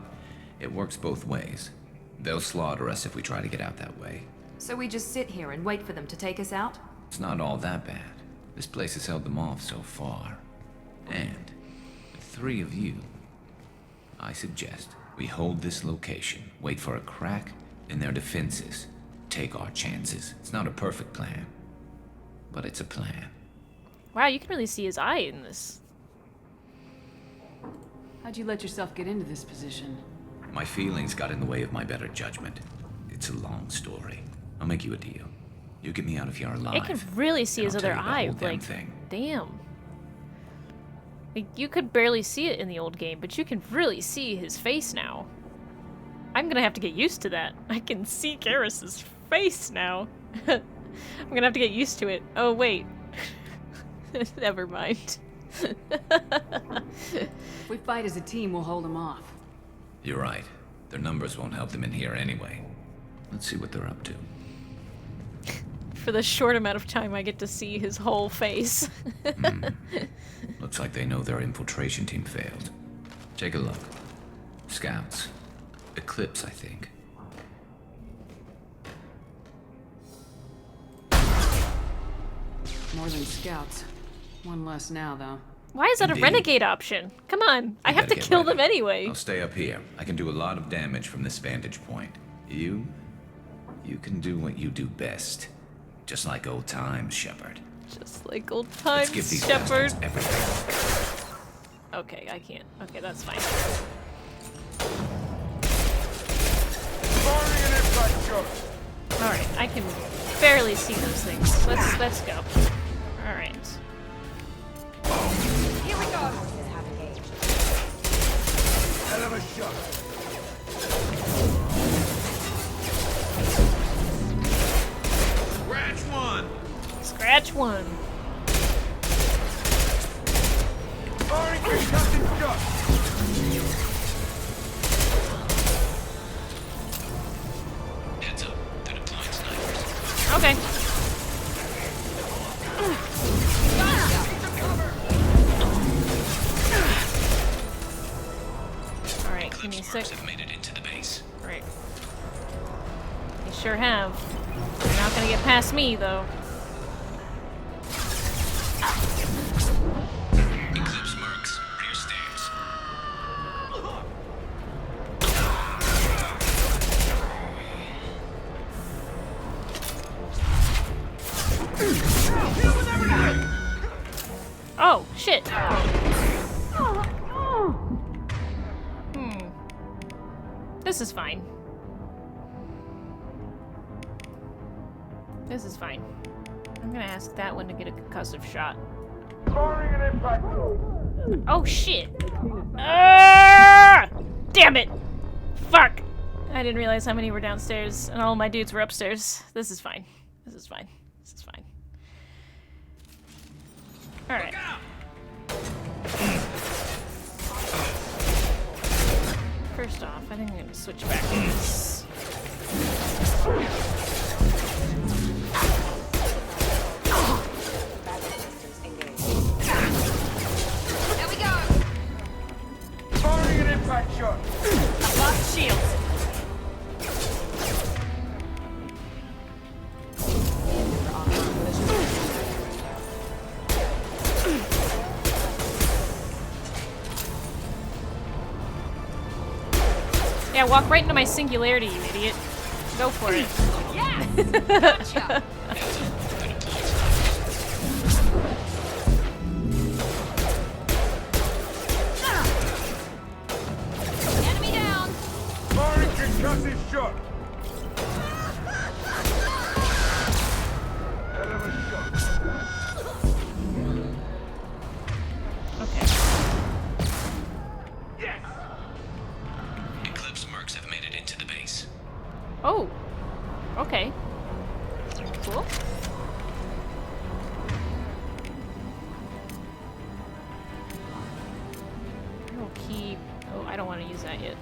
it works both ways. They'll slaughter us if we try to get out that way. So we just sit here and wait for them to take us out? It's not all that bad. This place has held them off so far. And with 3 of you, I suggest we hold this location, wait for a crack in their defenses, take our chances. It's not a perfect plan, but it's a plan. Wow, you can really see his eye in this. How'd you let yourself get into this position? My feelings got in the way of my better judgment. It's a long story. I'll make you a deal. You get me out of here alive. I can really see his I'll other tell you the eye. whole damn Like, thing. damn. Like, you could barely see it in the old game, but you can really see his face now. I'm gonna have to get used to that. I can see Garrus's face now. I'm gonna have to get used to it. Oh, wait. Never mind. If we fight as a team, we'll hold them off. You're right. Their numbers won't help them in here anyway. Let's see what they're up to. For the short amount of time I get to see his whole face. Looks like they know their infiltration team failed. Take a look. Scouts. Eclipse, I think. More than scouts. One less now, though. Why is that a renegade option? Come on, I have to kill them anyway. I'll stay up here. I can do a lot of damage from this vantage point. You can do what you do best. Just like old times, Shepard. Just like old Let's times, give these Shepard. bastards everything. Okay, I can't. Okay, that's fine. Alright, I can barely see those things. Let's go. Alright. Here we go. Hell of a shot. Scratch one. Scratch one. Firing concussive shot. Heads up. They're deploying snipers. Okay. Alright, give me a sec. Have made it into the base. Right. They sure have. They're not gonna get past me, though. Eclipse mercs, rear stairs. Oh, shit. This is fine. This is fine. I'm gonna ask that one to get a concussive shot. Firing an impact. Oh, shit. Ah! Damn it. Fuck. I didn't realize how many were downstairs and all my dudes were upstairs. This is fine. This is fine. This is fine. Alright. First off, I think I'm gonna switch back to this. shot. I've lost shields. Yeah, walk right into my singularity, you idiot. Go for it. Yeah! Gotcha! Enemy down! Firing concussive shot. Eclipse mercs have made it into the base. Oh. Okay. Cool. I will keep... Oh, I don't want to use that yet.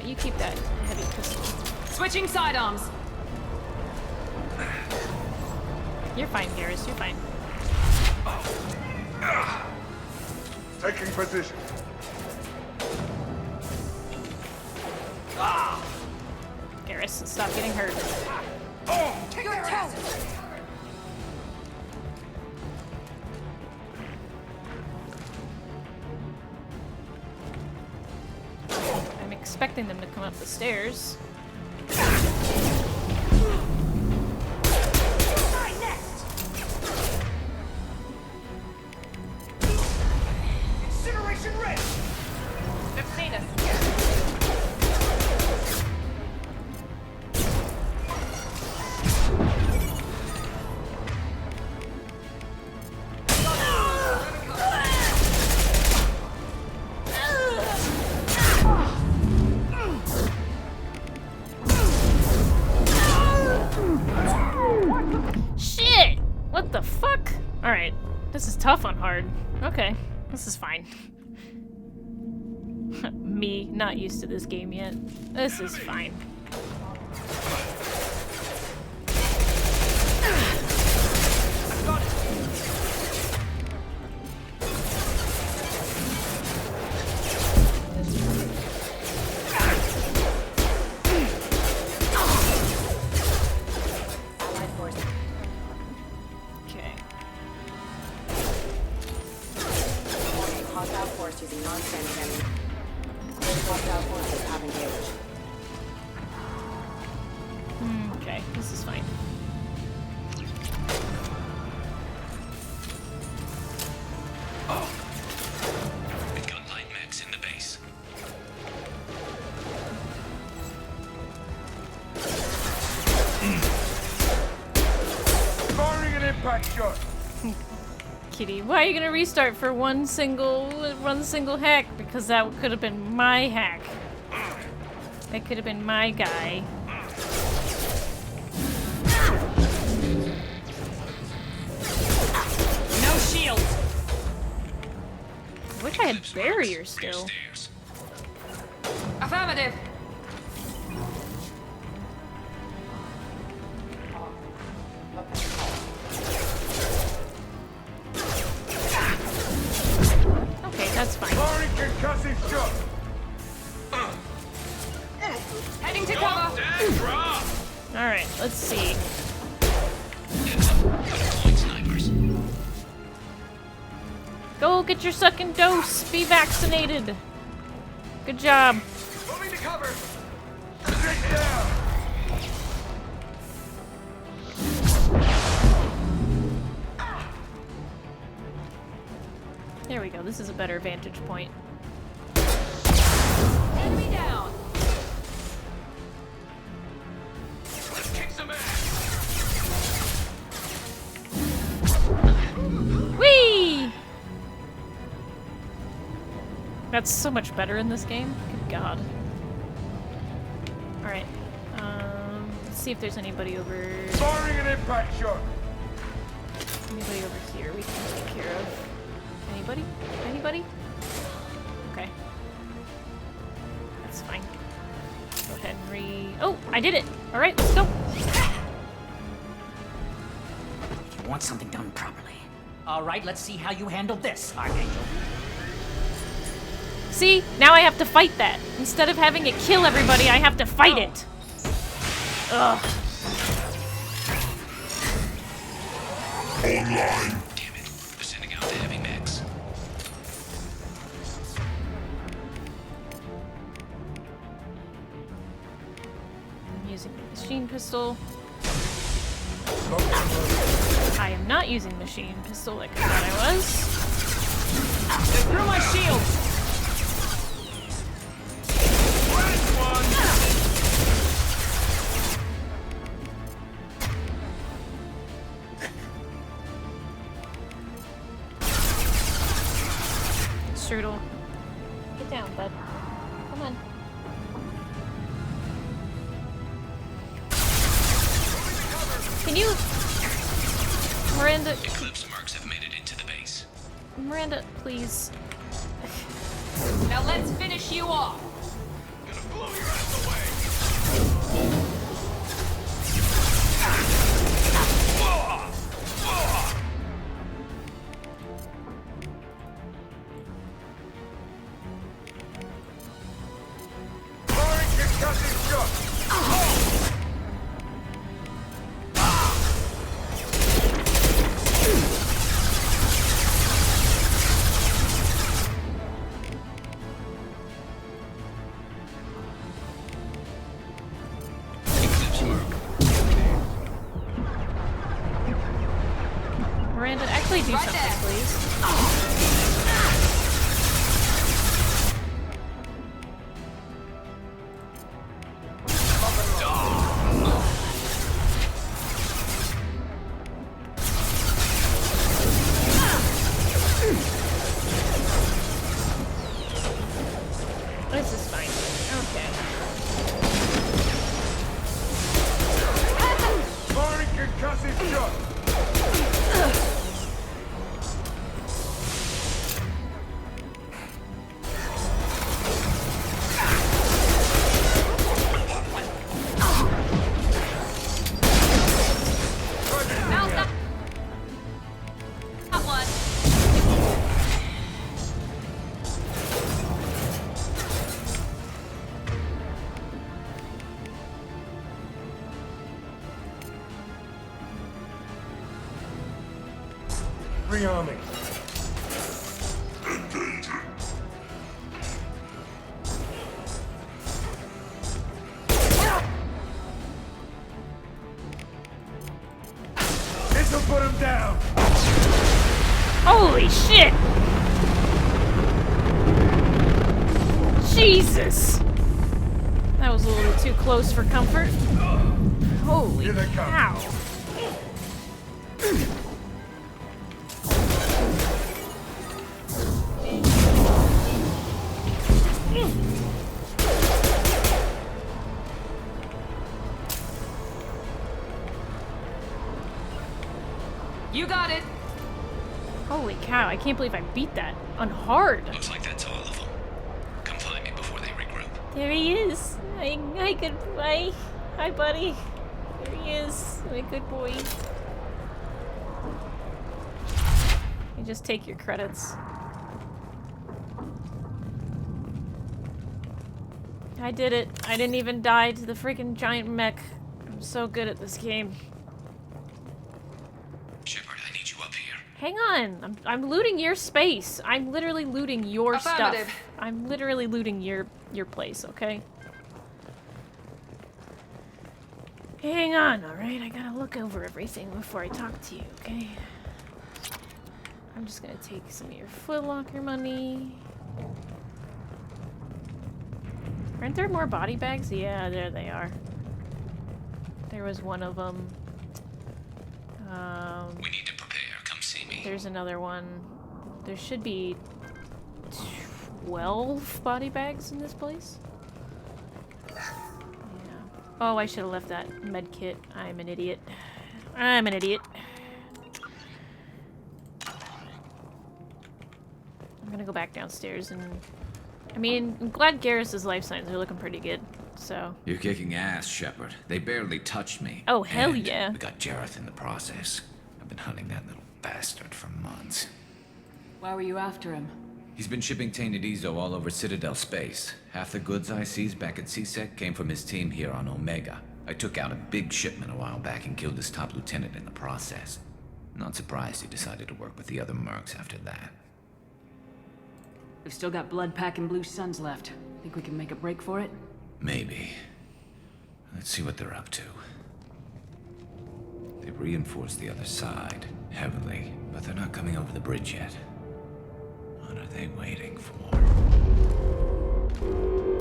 You keep that heavy pistol. Switching sidearms. You're fine, Garrus. You're fine. Taking position. Garrus, stop getting hurt. Take your toe! I'm expecting them to come up the stairs. Incineration red! They've seen us. Shit! What the fuck? Alright. This is tough on hard. Okay. This is fine. Me, not used to this game yet. This is fine. Okay. Hostile force using non-standard enemy. Hostile forces have engaged. Okay, this is fine. We've got light mechs in the base. Firing an impact shot. Kitty, why are you gonna restart for one single hack? Because that could have been my hack. That could have been my guy. No shields! I wish I had barriers still. Affirmative. Okay, that's fine. Firing concussive shot. Heading to cover. Alright, let's see. Go get your second dose. Be vaccinated. Good job. Moving to cover! Sit down. There we go. This is a better vantage point. Enemy down. Let's kick some ass! Whee! That's so much better in this game. Good God. Alright. Let's see if there's anybody over... Firing an impact shot. Anybody over here we can take care of. Anybody? Anybody? Okay. That's fine. Go ahead and Oh, I did it! Alright, let's go! you want something done properly. All right, let's see how you handle this, Archangel. See? Now I have to fight that. Instead of having it kill everybody, I have to fight it. Ugh. Online. Damn it. They're sending out the heavy mechs. I'm using the machine pistol. I am not using machine pistol like I thought I was. They threw my shield! Strudel. Get down, bud. Come on. Can you... Miranda... Eclipse marks have made it into the base. Miranda, please. Now let's finish you off! Gonna blow your ass away! Miranda, actually do something, please. This is fine. Okay. Firing concussive shot! Rearming. This'll put him down. Holy shit! Jesus! That was a little bit too close for comfort. Holy cow. You got it! Holy cow, I can't believe I beat that on hard. Looks like that's all of them. Come find me before they regroup. There he is. Hi, good boy. Hi, buddy. There he is. My good boy. You just take your credits. I did it. I didn't even die to the freaking giant mech. I'm so good at this game. Shepard, I need you up here. Hang on. I'm looting your space. I'm literally looting your Affirmative. stuff. I'm literally looting your place, okay? Hang on, alright? I gotta look over everything before I talk to you, okay? I'm just gonna take some of your Foot Locker money. Aren't there more body bags? Yeah, there they are. There was one of them. We need to prepare. Come see me. There's another one. There should be 12 body bags in this place. Yeah. Oh, I should have left that med kit. I'm an idiot. I'm an idiot. I'm gonna go back downstairs and... I mean, I'm glad Garrus's life signs are looking pretty good, so... You're kicking ass, Shepard. They barely touched me. Oh, hell And yeah. we got Jareth in the process. I've been hunting that little bastard for months. Why were you after him? He's been shipping tainted Ezo all over Citadel space. Half the goods I seized back at CSEC came from his team here on Omega. I took out a big shipment a while back and killed his top lieutenant in the process. Not surprised he decided to work with the other mercs after that. We've still got Bloodpack and Blue Suns left. Think we can make a break for it? Maybe. Let's see what they're up to. They've reinforced the other side, heavily, but they're not coming over the bridge yet. What are they waiting for?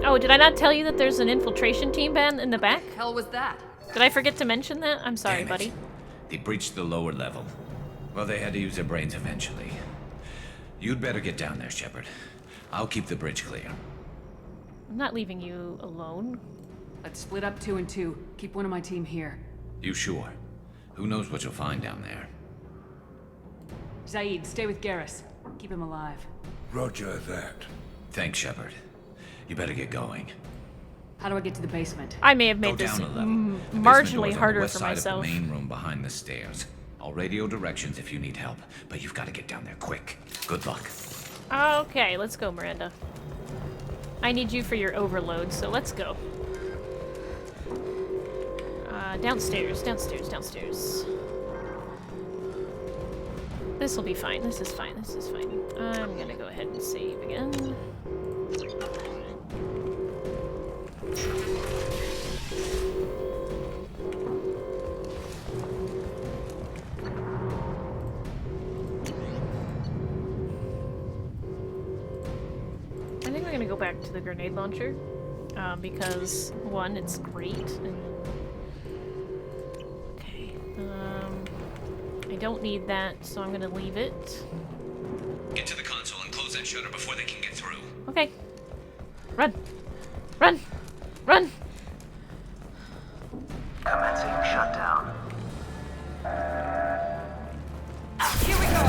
Oh, did I not tell you that there's an infiltration team, Ben, in the back? What the hell was that? Did I forget to mention that? I'm sorry, Damn it. buddy. They breached the lower level. Well, they had to use their brains eventually. You'd better get down there, Shepard. I'll keep the bridge clear. I'm not leaving you alone. Let's split up 2 and 2. Keep one of my team here. You sure? Who knows what you'll find down there? Zaid, stay with Garrus. Keep him alive. Roger that. Thanks, Shepard. You better get going. How do I get to the basement? I may have Go made this down a level. The basement marginally door's on the harder west for side myself. Of the main room behind the stairs. I'll radio directions if you need help, but you've got to get down there quick. Good luck. Okay, let's go, Miranda. I need you for your overload, so let's go. Downstairs, downstairs, downstairs. This will be fine. This is fine. This is fine. I'm gonna go ahead and save again. I think we're gonna go back to the grenade launcher because one, it's great, and I don't need that, so I'm gonna leave it. Get to the console and close that shutter before they can get through. Okay. Run! Run! Run! Commencing shutdown. Here we go!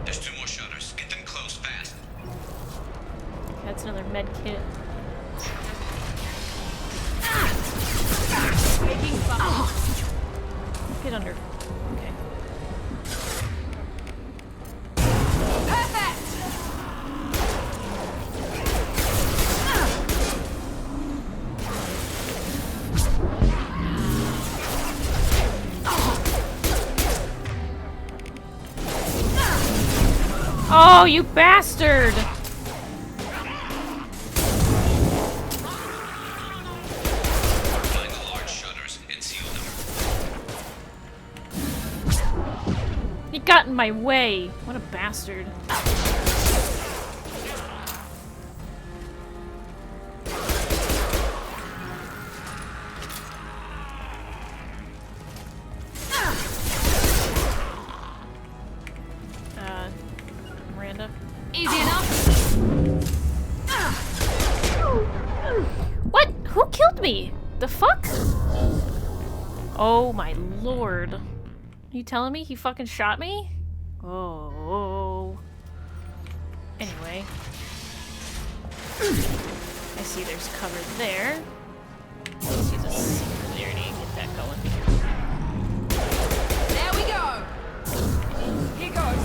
There's 2 more shutters. Get them closed fast. That's another med kit. Making fun. Get under. Okay. Perfect! Oh, you bastard! Find the large shutters and seal them. He got in my way. What a bastard. Miranda. Easy enough. What? Who killed me? The fuck? Oh my lord. Are you telling me he fucking shot me? Oh. Anyway. I see there's cover there. Let's use a singularity and get that going. There we go. Here goes.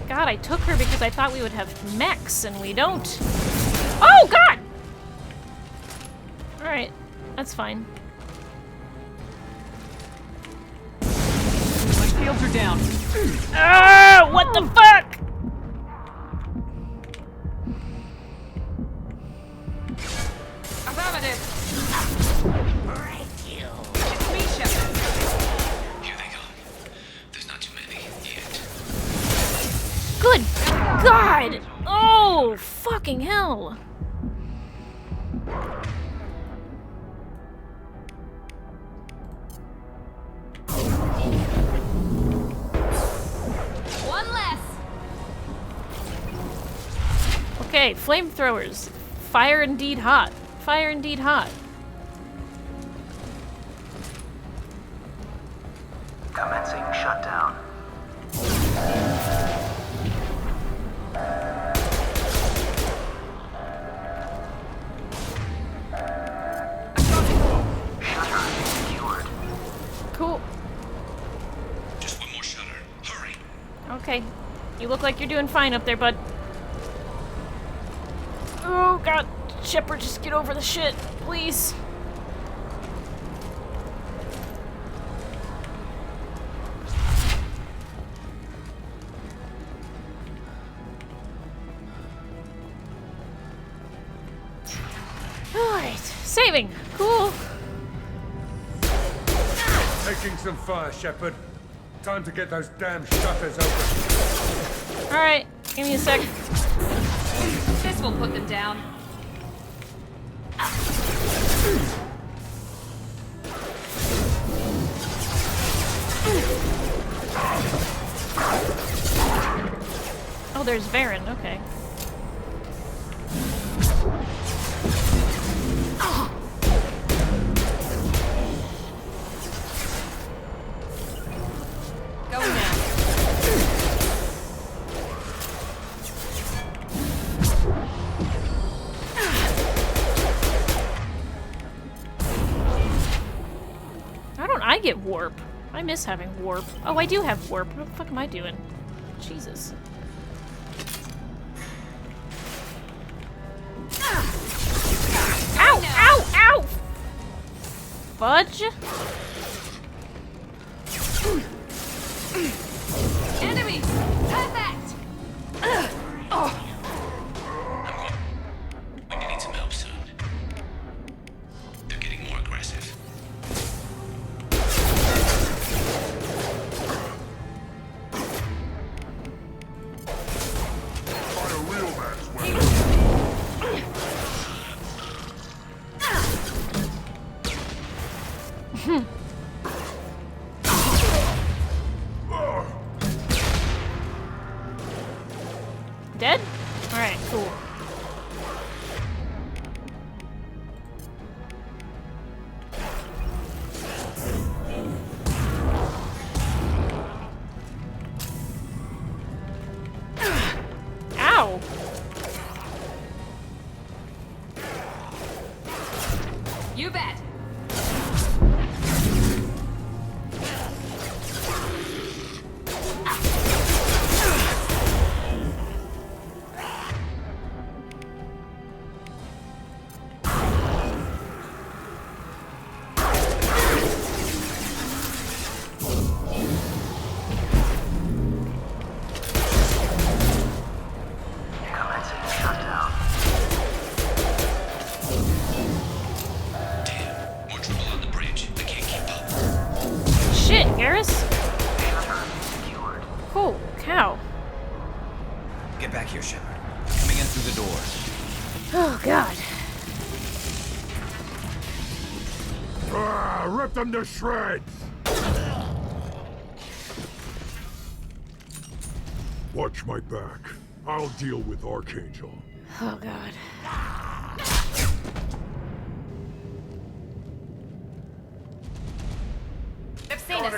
God, I took her because I thought we would have mechs, and we don't. Oh, God! Alright, that's fine. My shields are down. Ah, what the fuck? Affirmative. Right, you. It's me, Shepard. Here they go. There's not too many yet. Good God! Oh, fucking hell! One less. Okay, flamethrowers. Fire indeed hot. Fire indeed hot. Commencing shutdown. Shutter secured. Cool. Just one more shutter. Hurry. Okay. You look like you're doing fine up there, bud. Oh, God. Shepard, just get over the shit, please. Alright. Saving. Cool. Taking some fire, Shepard. Time to get those damn shutters open. Alright. Give me a sec. This will put them down. Oh, there's Varen. Okay. Going now. How don't I get warp? I miss having warp. Oh, I do have warp. What the fuck am I doing? Jesus. Ow! Ow! Ow! Fudge? Enemy! Perfect! Oh. We need some help soon. They're getting more aggressive. Find a real man's weapon. Dead? Alright, cool. Ow! You bet. Commencing shutdown. Damn, more trouble on the bridge. I can't keep up. Shit, Garrus? Shutter secured. Oh, cow. Get back here, Shepard. Coming in through the door. Oh, God. Ah, rip them to shreds! Watch my back. I'll deal with Archangel. Oh, God. They've seen us.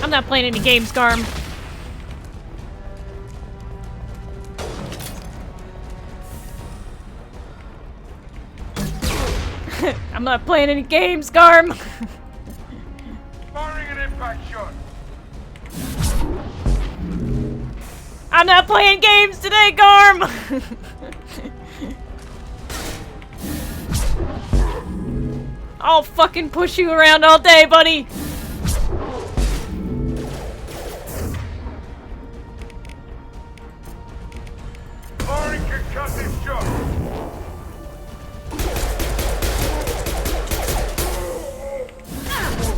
I'm not playing any games, Garm. I'm not playing any games, Garm. Firing an impact shot. I'm not playing games today, Garm. I'll fucking push you around all day, buddy. Firing concussive shot.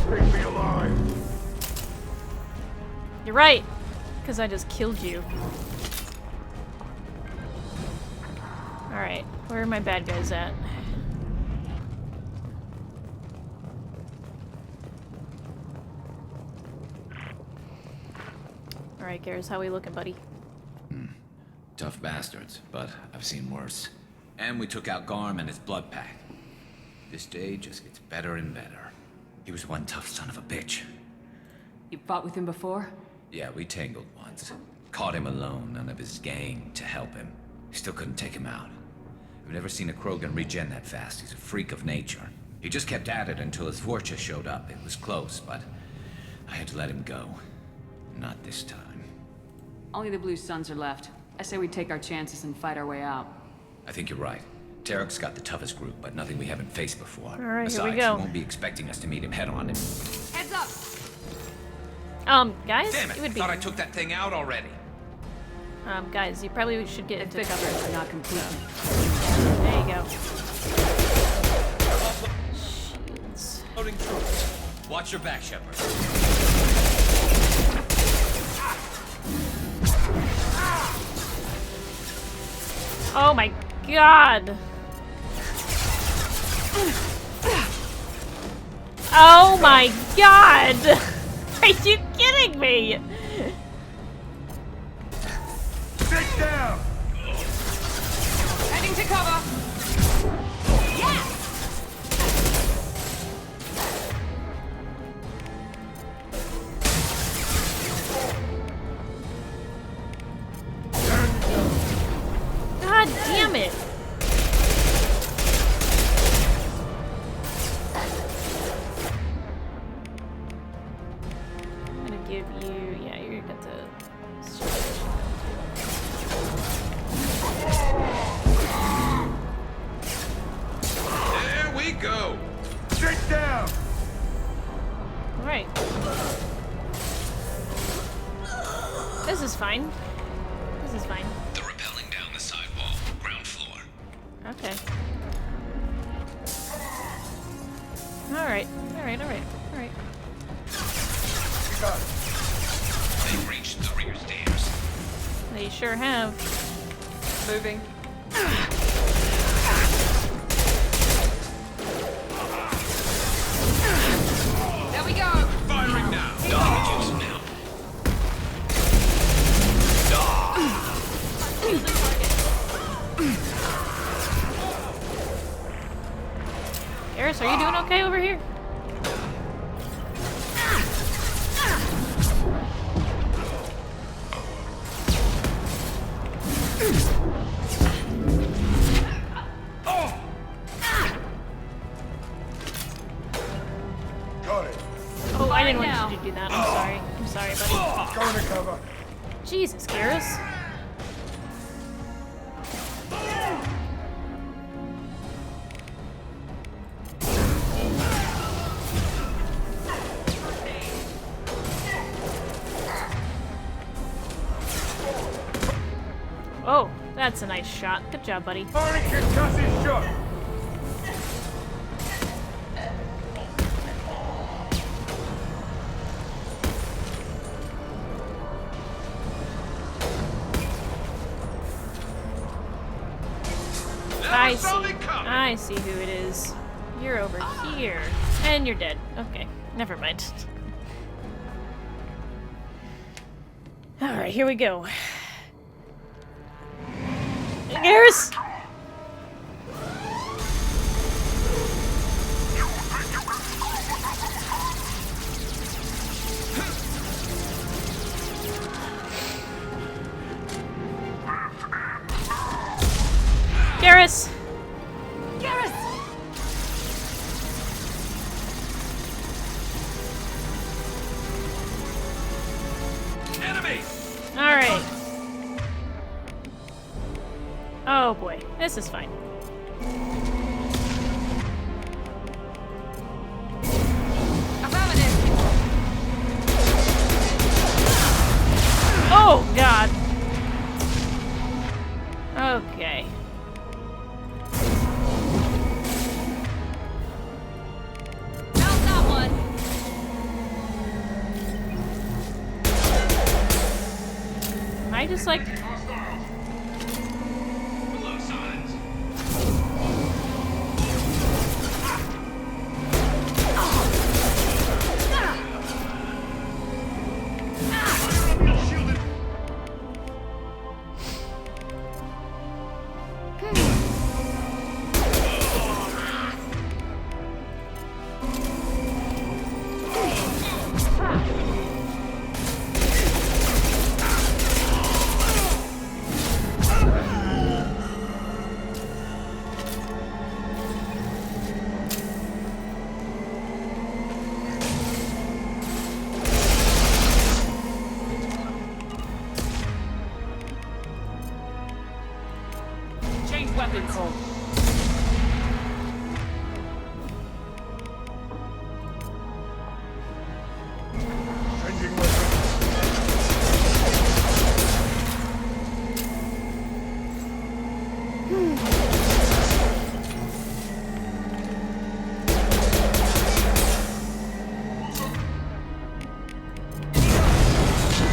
Take me alive. You're right, because I just killed you. Alright, where are my bad guys at? Alright, Garrus, how we looking, buddy? Tough bastards, but I've seen worse. And we took out Garm and his blood pack. This day just gets better and better. He was one tough son of a bitch. You fought with him before? Yeah, we tangled once. Caught him alone, none of his gang to help him. Still couldn't take him out. I've never seen a Krogan regen that fast. He's a freak of nature. He just kept at it until his Vorcha showed up. It was close, but I had to let him go. Not this time. Only the Blue Suns are left. I say we take our chances and fight our way out. I think you're right. Tarek's got the toughest group, but nothing we haven't faced before. Alright, Besides, here we go. he won't be expecting us to meet him head on. Heads up! Guys, Damn it! would be... Thought I took that thing out already. Guys, you probably should get into cover. But not completely. There you go. Shields. Loading troops. Watch your back, Shepard. Oh my god! Oh my god! Are you kidding me? Sit down! Heading to cover! Yes! God damn it! I'm gonna give you... yeah, you're gonna There we go. Sit down! Alright. This is fine. This is fine. They're rappelling down the side wall, ground floor. Okay. Alright. Alright, alright, alright. They've reached the rear stairs. They sure have. Moving. There we go! Firing now. Dodge now. Garrus, are you doing okay over here? Got it. Oh, I didn't want you to do that. I'm sorry. I'm sorry, buddy. Going to cover. Jesus, Garrus. Oh, that's a nice shot. Good job, buddy. Firing concussive shot. I see who it is. You're over here. And you're dead. Okay, never mind. Alright, here we go. Garrus! Garrus! Garrus! Enemy! Alright. Oh boy, this is fine. Oh god. Okay. Found that one. Am I just like... Below signs.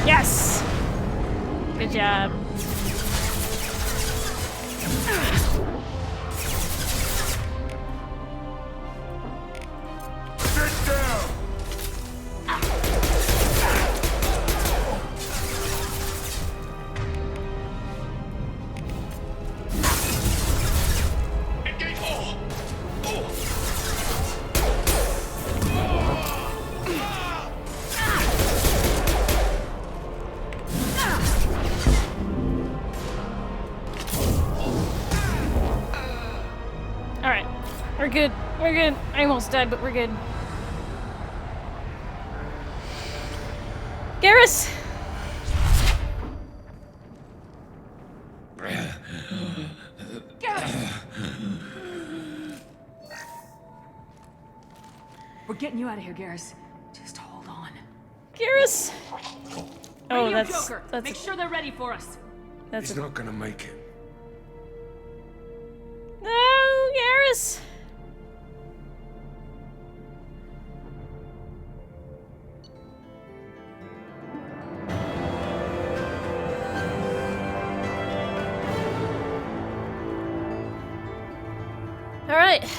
Yes! Good job. Sit down! Alright. We're good. We're good. I almost died, but we're good. Garrus! We're getting you out of here, Garrus. Just hold on. Garrus! Oh, Radio that's Joker, that's make sure they're ready for us. that's He's not gonna make it. No, Garrus! Alright.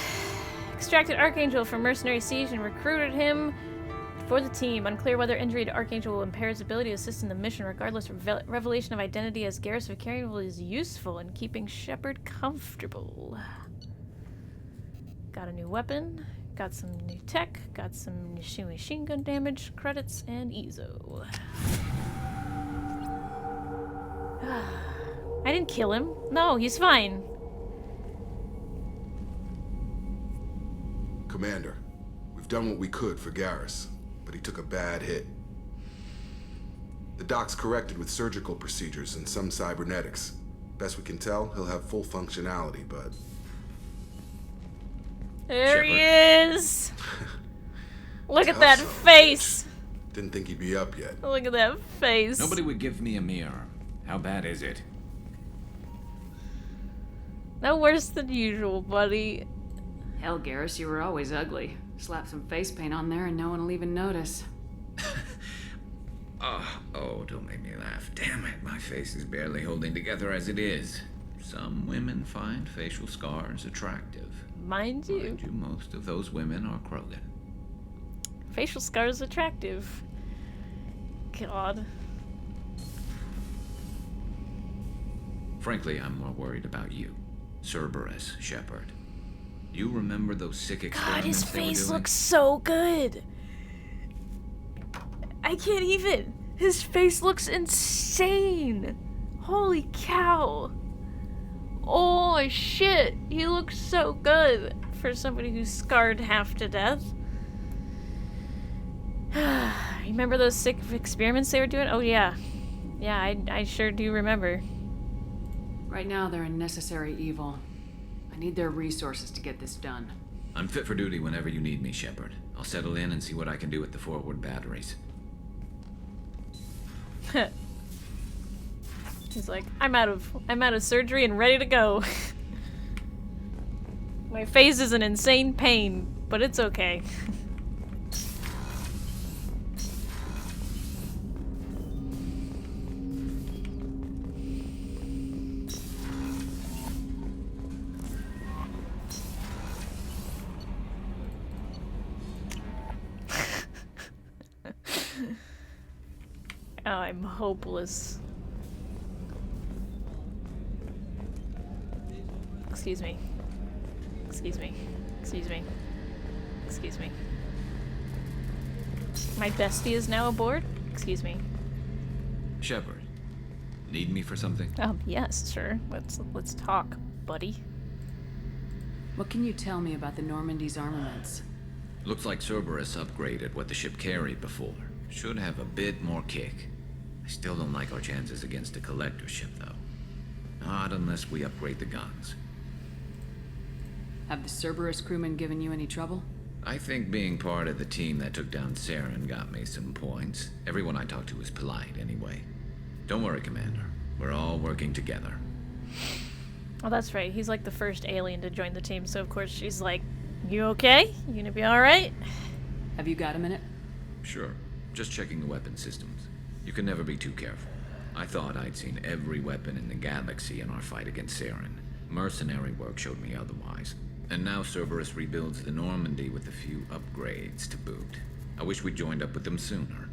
Extracted Archangel from Mercenary Siege and recruited him for the team. Unclear whether injury to Archangel will impair his ability to assist in the mission. Regardless, revelation of identity as Garrus Vicarian is useful in keeping Shepard comfortable. Got a new weapon, got some new tech, got some machine gun damage, credits, and Ezo. I didn't kill him. No, he's fine. Commander, we've done what we could for Garrus, but he took a bad hit. The doc's corrected with surgical procedures and some cybernetics. Best we can tell, he'll have full functionality, but... There Shepard. he is! Look at Tough that son of a face! Didn't think he'd be up yet. Look at that face. Nobody would give me a mirror. How bad is it? No worse than usual, buddy. Hell, Garrus, you were always ugly. Slap some face paint on there and no one will even notice. Oh, don't make me laugh. Damn it, my face is barely holding together as it is. Some women find facial scars attractive. Mind you. Mind you, most of those women are Krogan. Facial scars attractive. God. Frankly, I'm more worried about you. Cerberus, Shepard. You remember those sick experiments God, his they were face doing? looks so good. I can't even. His face looks insane. Holy cow. Oh shit. He looks so good for somebody who's scarred half to death. Remember those sick experiments they were doing? Oh yeah. Yeah, I sure do remember. Right now, they're a necessary evil. I need their resources to get this done. I'm fit for duty whenever you need me, Shepard. I'll settle in and see what I can do with the forward batteries. He's like, I'm out of surgery and ready to go. My face is in insane pain, but it's okay. Oh, I'm hopeless. Excuse me. Excuse me. Excuse me. Excuse me. My bestie is now aboard? Excuse me. Shepard, need me for something? Yes, sure. Let's talk, buddy. What can you tell me about the Normandy's armaments? Looks like Cerberus upgraded what the ship carried before. Should have a bit more kick. I still don't like our chances against a collector ship, though. Not unless we upgrade the guns. Have the Cerberus crewmen given you any trouble? I think being part of the team that took down Saren got me some points. Everyone I talked to was polite, anyway. Don't worry, Commander. We're all working together. Oh, that's right. He's like the first alien to join the team, so of course she's like, you okay? You gonna be alright? Have you got a minute? Sure. Just checking the weapon systems. You can never be too careful. I thought I'd seen every weapon in the galaxy in our fight against Saren. Mercenary work showed me otherwise. And now Cerberus rebuilds the Normandy with a few upgrades to boot. I wish we joined up with them sooner.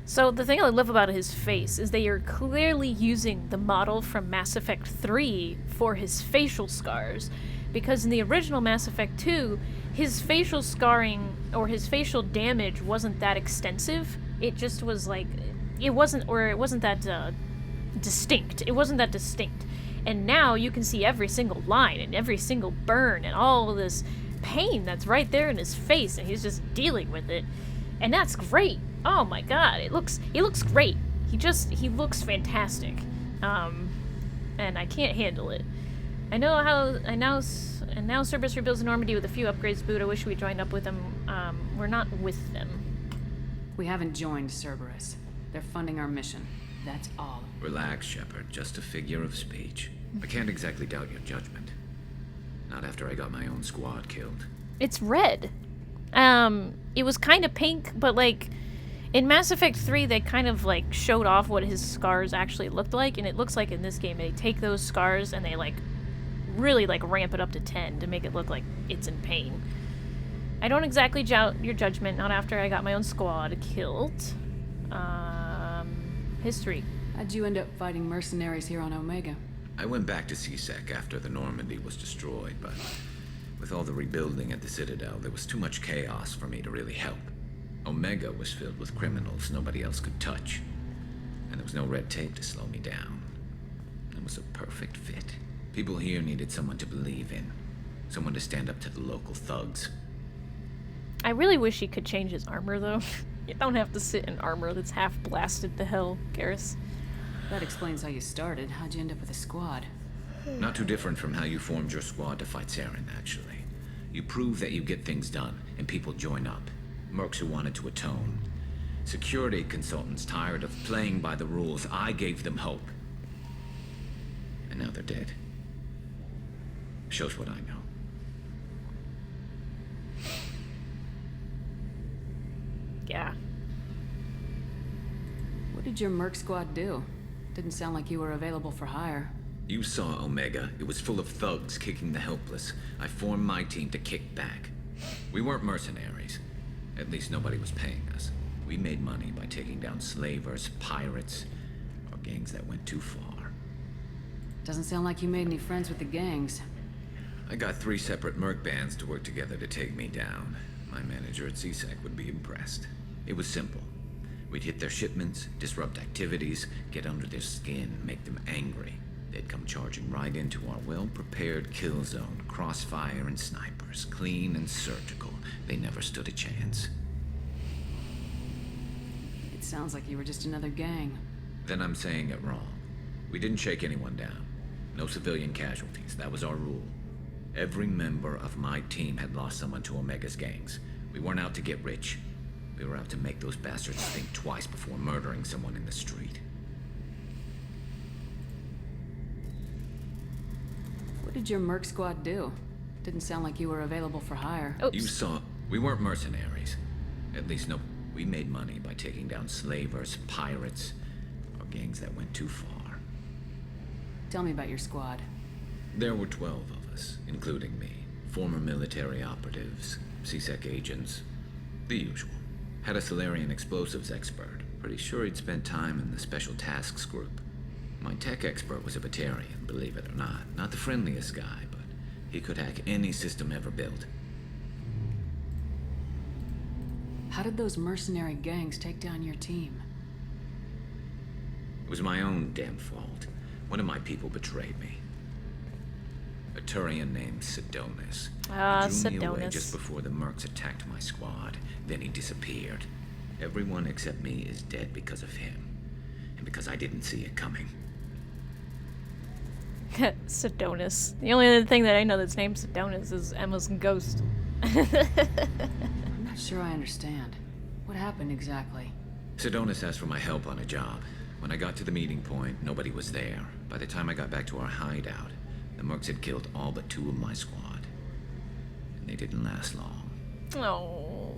So the thing I love about his face is they are clearly using the model from Mass Effect 3 for his facial scars. Because in the original Mass Effect 2, his facial scarring or his facial damage wasn't that extensive. It just was like, it wasn't that distinct. It wasn't that distinct. And now you can see every single line and every single burn and all of this pain that's right there in his face, and he's just dealing with it. And that's great. Oh my god, he looks great. He looks fantastic. And I can't handle it. And now Cerberus rebuilds Normandy with a few upgrades boot. I wish we joined up with them. We're not with them. We haven't joined Cerberus. They're funding our mission. That's all. Relax, Shepard. Just a figure of speech. I can't exactly doubt your judgment. Not after I got my own squad killed. It's red. It was kind of pink, but like in Mass Effect 3 they kind of like showed off what his scars actually looked like, and it looks like in this game they take those scars and they like really like ramp it up to 10 to make it look like it's in pain. I don't exactly doubt your judgment, not after I got my own squad killed. History. How'd you end up fighting mercenaries here on Omega? I went back to C-Sec after the Normandy was destroyed, but with all the rebuilding at the Citadel, there was too much chaos for me to really help. Omega was filled with criminals nobody else could touch, and there was no red tape to slow me down. It was a perfect fit. People here needed someone to believe in, someone to stand up to the local thugs. I really wish he could change his armor, though. You don't have to sit in armor that's half blasted to hell, Garrus. That explains how you started. How'd you end up with a squad? Not too different from how you formed your squad to fight Saren, actually. You prove that you get things done, and people join up. Mercs who wanted to atone. Security consultants tired of playing by the rules. I gave them hope. And now they're dead. Shows what I know. Yeah. What did your merc squad do? Didn't sound like you were available for hire. You saw Omega. It was full of thugs kicking the helpless. I formed my team to kick back. We weren't mercenaries. At least nobody was paying us. We made money by taking down slavers, pirates, or gangs that went too far. Doesn't sound like you made any friends with the gangs. I got 3 separate merc bands to work together to take me down. My manager at C-Sec would be impressed. It was simple. We'd hit their shipments, disrupt activities, get under their skin, make them angry. They'd come charging right into our well-prepared kill zone, crossfire and snipers, clean and surgical. They never stood a chance. It sounds like you were just another gang. Then I'm saying it wrong. We didn't shake anyone down. No civilian casualties. That was our rule. Every member of my team had lost someone to Omega's gangs. We weren't out to get rich. We were out to make those bastards think twice before murdering someone in the street. What did your merc squad do? Didn't sound like you were available for hire. Oops. You saw, we weren't mercenaries. At least no, we made money by taking down slavers, pirates, or gangs that went too far. Tell me about your squad. There were 12 of us, including me. Former military operatives, C-Sec agents, the usual. Had a Solarian explosives expert. Pretty sure he'd spent time in the Special Tasks Group. My tech expert was a Batarian, believe it or not. Not the friendliest guy, but he could hack any system ever built. How did those mercenary gangs take down your team? It was my own damn fault. One of my people betrayed me. A Turian named Sidonis. He drew me away just before the mercs attacked my squad. Then he disappeared. Everyone except me is dead because of him. And because I didn't see it coming. Sidonis. The only other thing that I know that's named Sidonis is Emma's ghost. I'm not sure I understand. What happened exactly? Sidonis asked for my help on a job. When I got to the meeting point, nobody was there. By the time I got back to our hideout, the mercs had killed all but 2 of my squad. And they didn't last long. Oh.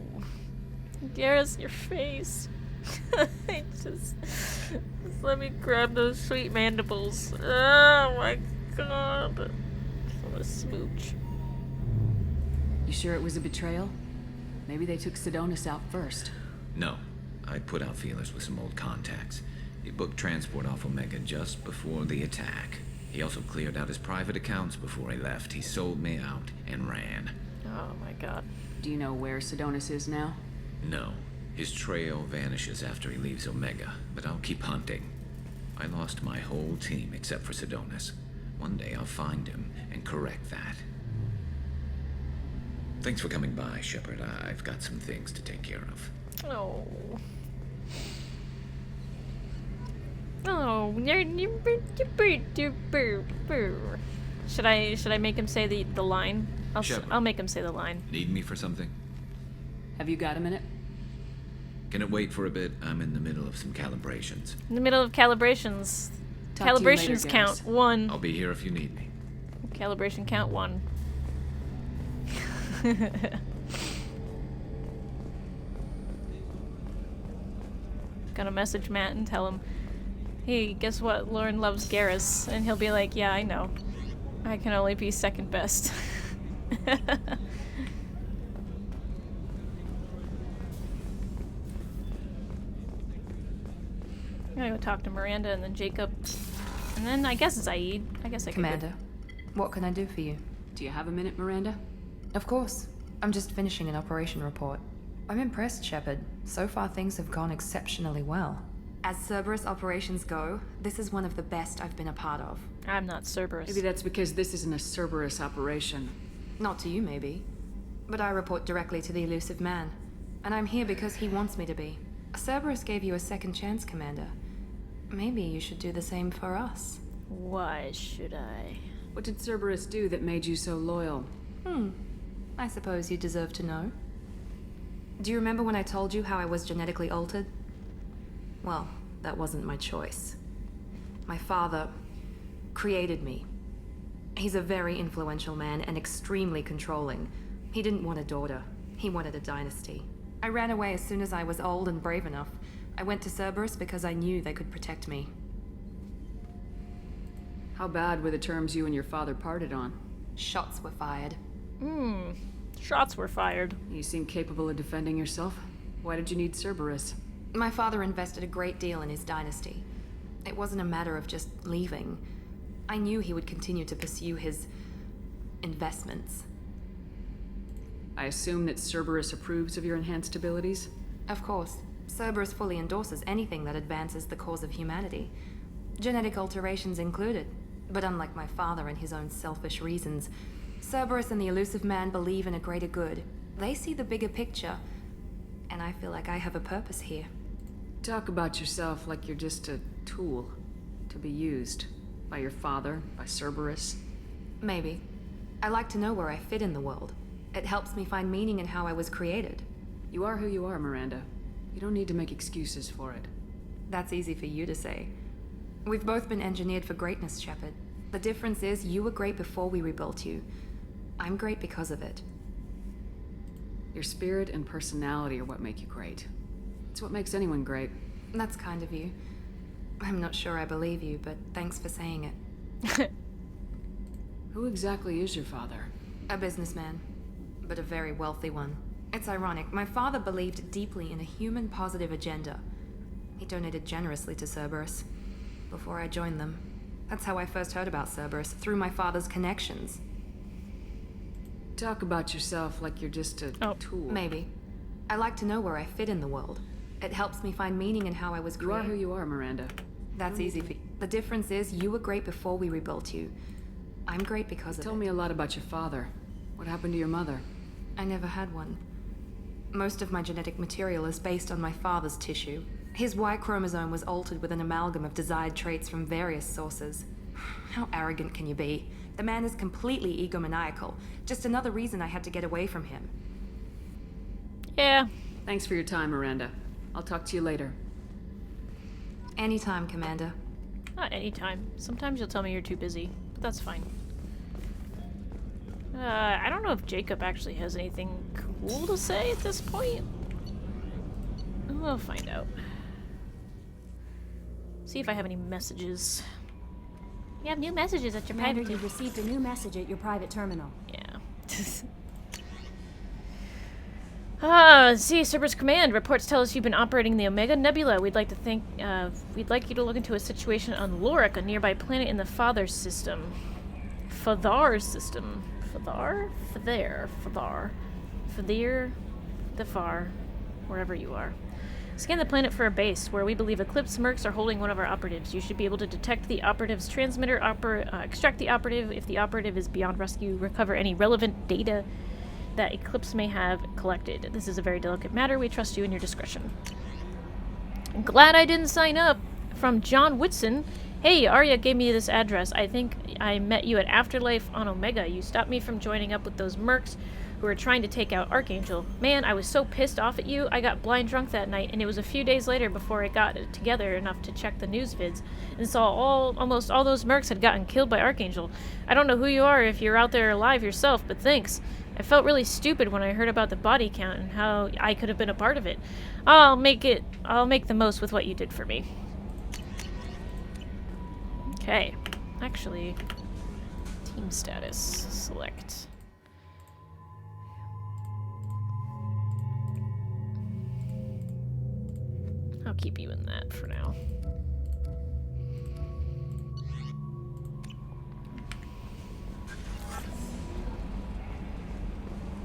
Garrus, your face. just let me grab those sweet mandibles. Oh my god. Just want to smooch. You sure it was a betrayal? Maybe they took Sedonis out first. No. I put out feelers with some old contacts. He booked transport off Omega just before the attack. He also cleared out his private accounts before he left. He sold me out and ran. Oh my god. Do you know where Sedonis is now? No. His trail vanishes after he leaves Omega, but I'll keep hunting. I lost my whole team except for Sedonis. One day I'll find him and correct that. Thanks for coming by, Shepard. I've got some things to take care of. Oh. Oh. Should I make him say the line? I'll make him say the line. Need me for something? Have you got a minute? Can it wait for a bit? I'm in the middle of some calibrations. In the middle of calibrations. Talk to you later, Calibrations guys. count 1. I'll be here if you need me. Calibration count 1. Gonna message Matt and tell him, hey, guess what? Lauren loves Garrus. And he'll be like, yeah, I know. I can only be second best. I'm gonna go talk to Miranda and then Jacob. And then I guess Zaid. I guess I can. Commander, what can I do for you? Do you have a minute, Miranda? Of course. I'm just finishing an operation report. I'm impressed, Shepard. So far things have gone exceptionally well. As Cerberus operations go, this is one of the best I've been a part of. I'm not Cerberus. Maybe that's because this isn't a Cerberus operation. Not to you, maybe. But I report directly to the elusive man. And I'm here because he wants me to be. Cerberus gave you a second chance, Commander. Maybe you should do the same for us. Why should I? What did Cerberus do that made you so loyal? I suppose you deserve to know. Do you remember when I told you how I was genetically altered? Well, that wasn't my choice. My father created me. He's a very influential man and extremely controlling. He didn't want a daughter. He wanted a dynasty. I ran away as soon as I was old and brave enough. I went to Cerberus because I knew they could protect me. How bad were the terms you and your father parted on? Shots were fired. Shots were fired. You seem capable of defending yourself. Why did you need Cerberus? My father invested a great deal in his dynasty. It wasn't a matter of just leaving. I knew he would continue to pursue his investments. I assume that Cerberus approves of your enhanced abilities? Of course. Cerberus fully endorses anything that advances the cause of humanity. Genetic alterations included. But unlike my father and his own selfish reasons, Cerberus and the elusive man believe in a greater good. They see the bigger picture, and I feel like I have a purpose here. Talk about yourself like you're just a tool to be used by your father, by Cerberus. Maybe. I like to know where I fit in the world. It helps me find meaning in how I was created. You are who you are, Miranda. You don't need to make excuses for it. That's easy for you to say. We've both been engineered for greatness, Shepard. The difference is you were great before we rebuilt you. I'm great because of it. Your spirit and personality are what make you great. It's what makes anyone great. That's kind of you. I'm not sure I believe you, but thanks for saying it. Who exactly is your father? A businessman, but a very wealthy one. It's ironic. My father believed deeply in a human-positive agenda. He donated generously to Cerberus before I joined them. That's how I first heard about Cerberus, through my father's connections. Talk about yourself like you're just a tool. Maybe. I like to know where I fit in the world. It helps me find meaning in how I was created. You are who you are, Miranda. That's easy for you. The difference is you were great before we rebuilt you. I'm great because of it. Tell me a lot about your father. What happened to your mother? I never had one. Most of my genetic material is based on my father's tissue. His Y chromosome was altered with an amalgam of desired traits from various sources. How arrogant can you be? The man is completely egomaniacal. Just another reason I had to get away from him. Yeah. Thanks for your time, Miranda. I'll talk to you later. Anytime, Commander. Not anytime. Sometimes you'll tell me you're too busy, but that's fine. I don't know if Jacob actually has anything cool to say at this point. We'll find out. See if I have any messages. You have new messages at your Commander, private. you received a new message at your private terminal. Yeah. See, Cerberus Command reports tell us you've been operating the Omega Nebula. We'd like you to look into a situation on Lorik, a nearby planet in the Father system. Father system. Father? Father. The far. Wherever you are. Scan the planet for a base, where we believe Eclipse mercs are holding one of our operatives. You should be able to detect the operative's transmitter, extract the operative. If the operative is beyond rescue, recover any relevant data that Eclipse may have collected. This is a very delicate matter. We trust you in your discretion. I'm glad I didn't sign up. From John Whitson. Hey, Arya gave me this address. I think I met you at Afterlife on Omega. You stopped me from joining up with those mercs who were trying to take out Archangel. Man, I was so pissed off at you. I got blind drunk that night, and it was a few days later before I got it together enough to check the news vids and saw almost all those mercs had gotten killed by Archangel. I don't know who you are if you're out there alive yourself, but thanks. I felt really stupid when I heard about the body count and how I could have been a part of it. I'll make the most with what you did for me. Okay. Actually, team status. Select. I'll keep you in that for now.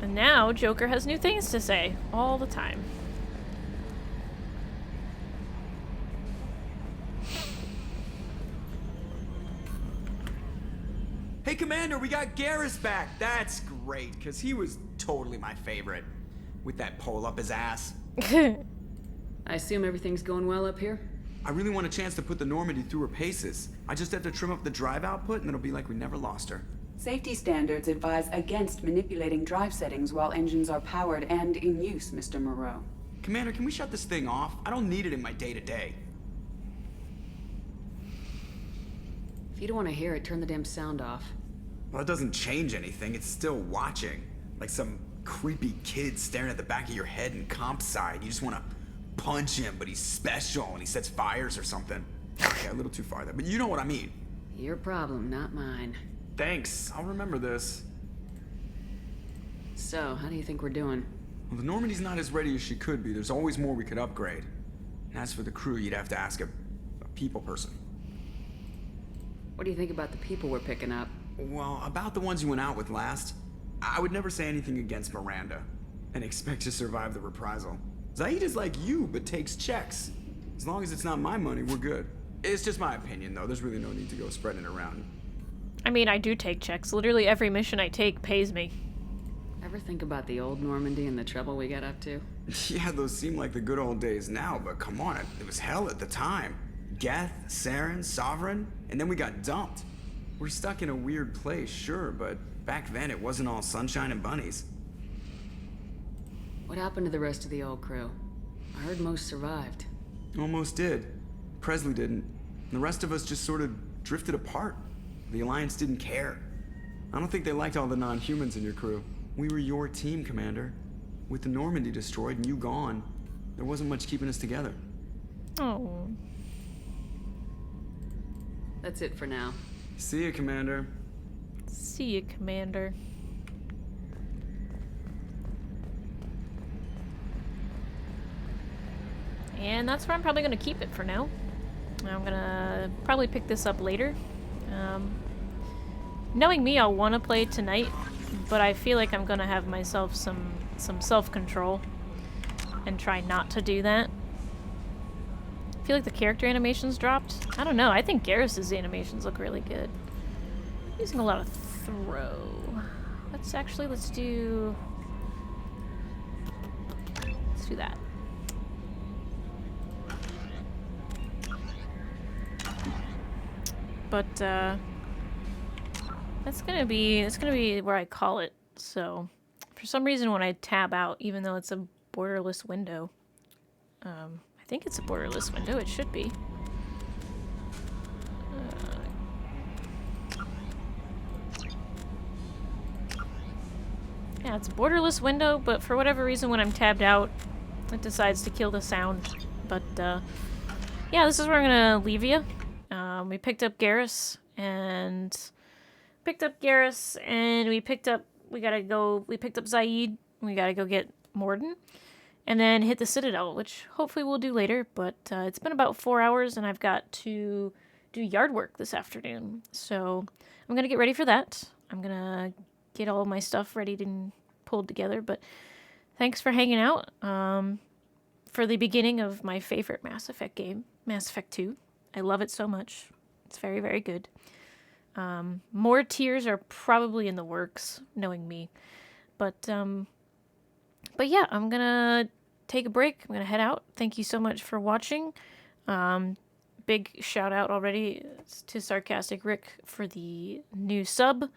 And now Joker has new things to say all the time. Hey, Commander, we got Garrus back. That's great, because he was totally my favorite. With that pole up his ass. I assume everything's going well up here? I really want a chance to put the Normandy through her paces. I just have to trim up the drive output, and it'll be like we never lost her. Safety standards advise against manipulating drive settings while engines are powered and in use, Mr. Moreau. Commander, can we shut this thing off? I don't need it in my day-to-day. If you don't want to hear it, turn the damn sound off. Well, it doesn't change anything. It's still watching. Like some creepy kid staring at the back of your head in comp side. You just want to punch him, but he's special and he sets fires or something. Okay, a little too far there, but you know what I mean. Your problem, not mine. Thanks. I'll remember this. So, how do you think we're doing? Well, the Normandy's not as ready as she could be. There's always more we could upgrade. And as for the crew, you'd have to ask a people person. What do you think about the people we're picking up? Well, about the ones you went out with last, I would never say anything against Miranda and expect to survive the reprisal. Zaid is like you, but takes checks. As long as it's not my money, we're good. It's just my opinion, though. There's really no need to go spreading it around. I mean, I do take checks. Literally every mission I take pays me. Ever think about the old Normandy and the trouble we got up to? Yeah, those seem like the good old days now, but come on, it was hell at the time. Geth, Saren, Sovereign, and then we got dumped. We're stuck in a weird place, sure, but back then it wasn't all sunshine and bunnies. What happened to the rest of the old crew? I heard most survived. Almost did. Presley didn't. And the rest of us just sort of drifted apart. The Alliance didn't care. I don't think they liked all the non-humans in your crew. We were your team, Commander. With the Normandy destroyed and you gone, there wasn't much keeping us together. Oh. That's it for now. See ya, Commander. See you, Commander. And that's where I'm probably going to keep it for now. I'm going to probably pick this up later. Knowing me, I'll want to play tonight, but I feel like I'm going to have myself some self-control and try not to do that. I feel like the character animations dropped. I don't know. I think Garrus's animations look really good. I'm using a lot of throw. Let's do that. But that's gonna be where I call it. So for some reason when I tab out, even though it's a borderless window, I think it's a borderless window. It should be. Yeah, it's a borderless window, but for whatever reason when I'm tabbed out, it decides to kill the sound. But yeah, this is where I'm gonna leave you. We picked up Garrus, and we picked up Zaid. We gotta go get Morden, and then hit the Citadel, which hopefully we'll do later, but it's been about 4 hours, and I've got to do yard work this afternoon, so I'm gonna get ready for that. I'm gonna get all my stuff ready and pulled together, but thanks for hanging out for the beginning of my favorite Mass Effect game, Mass Effect 2. I love it so much. It's very, very good. More tiers are probably in the works, knowing me. But yeah, I'm gonna take a break. I'm gonna head out. Thank you so much for watching. Big shout out already to Sarcastic Rick for the new sub.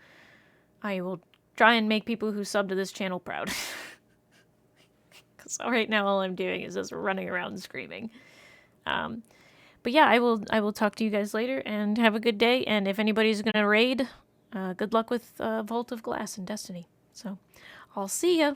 I will try and make people who sub to this channel proud. Because right now all I'm doing is just running around and screaming. But yeah, I will talk to you guys later, and have a good day. And if anybody's gonna raid, good luck with Vault of Glass in Destiny. So, I'll see ya.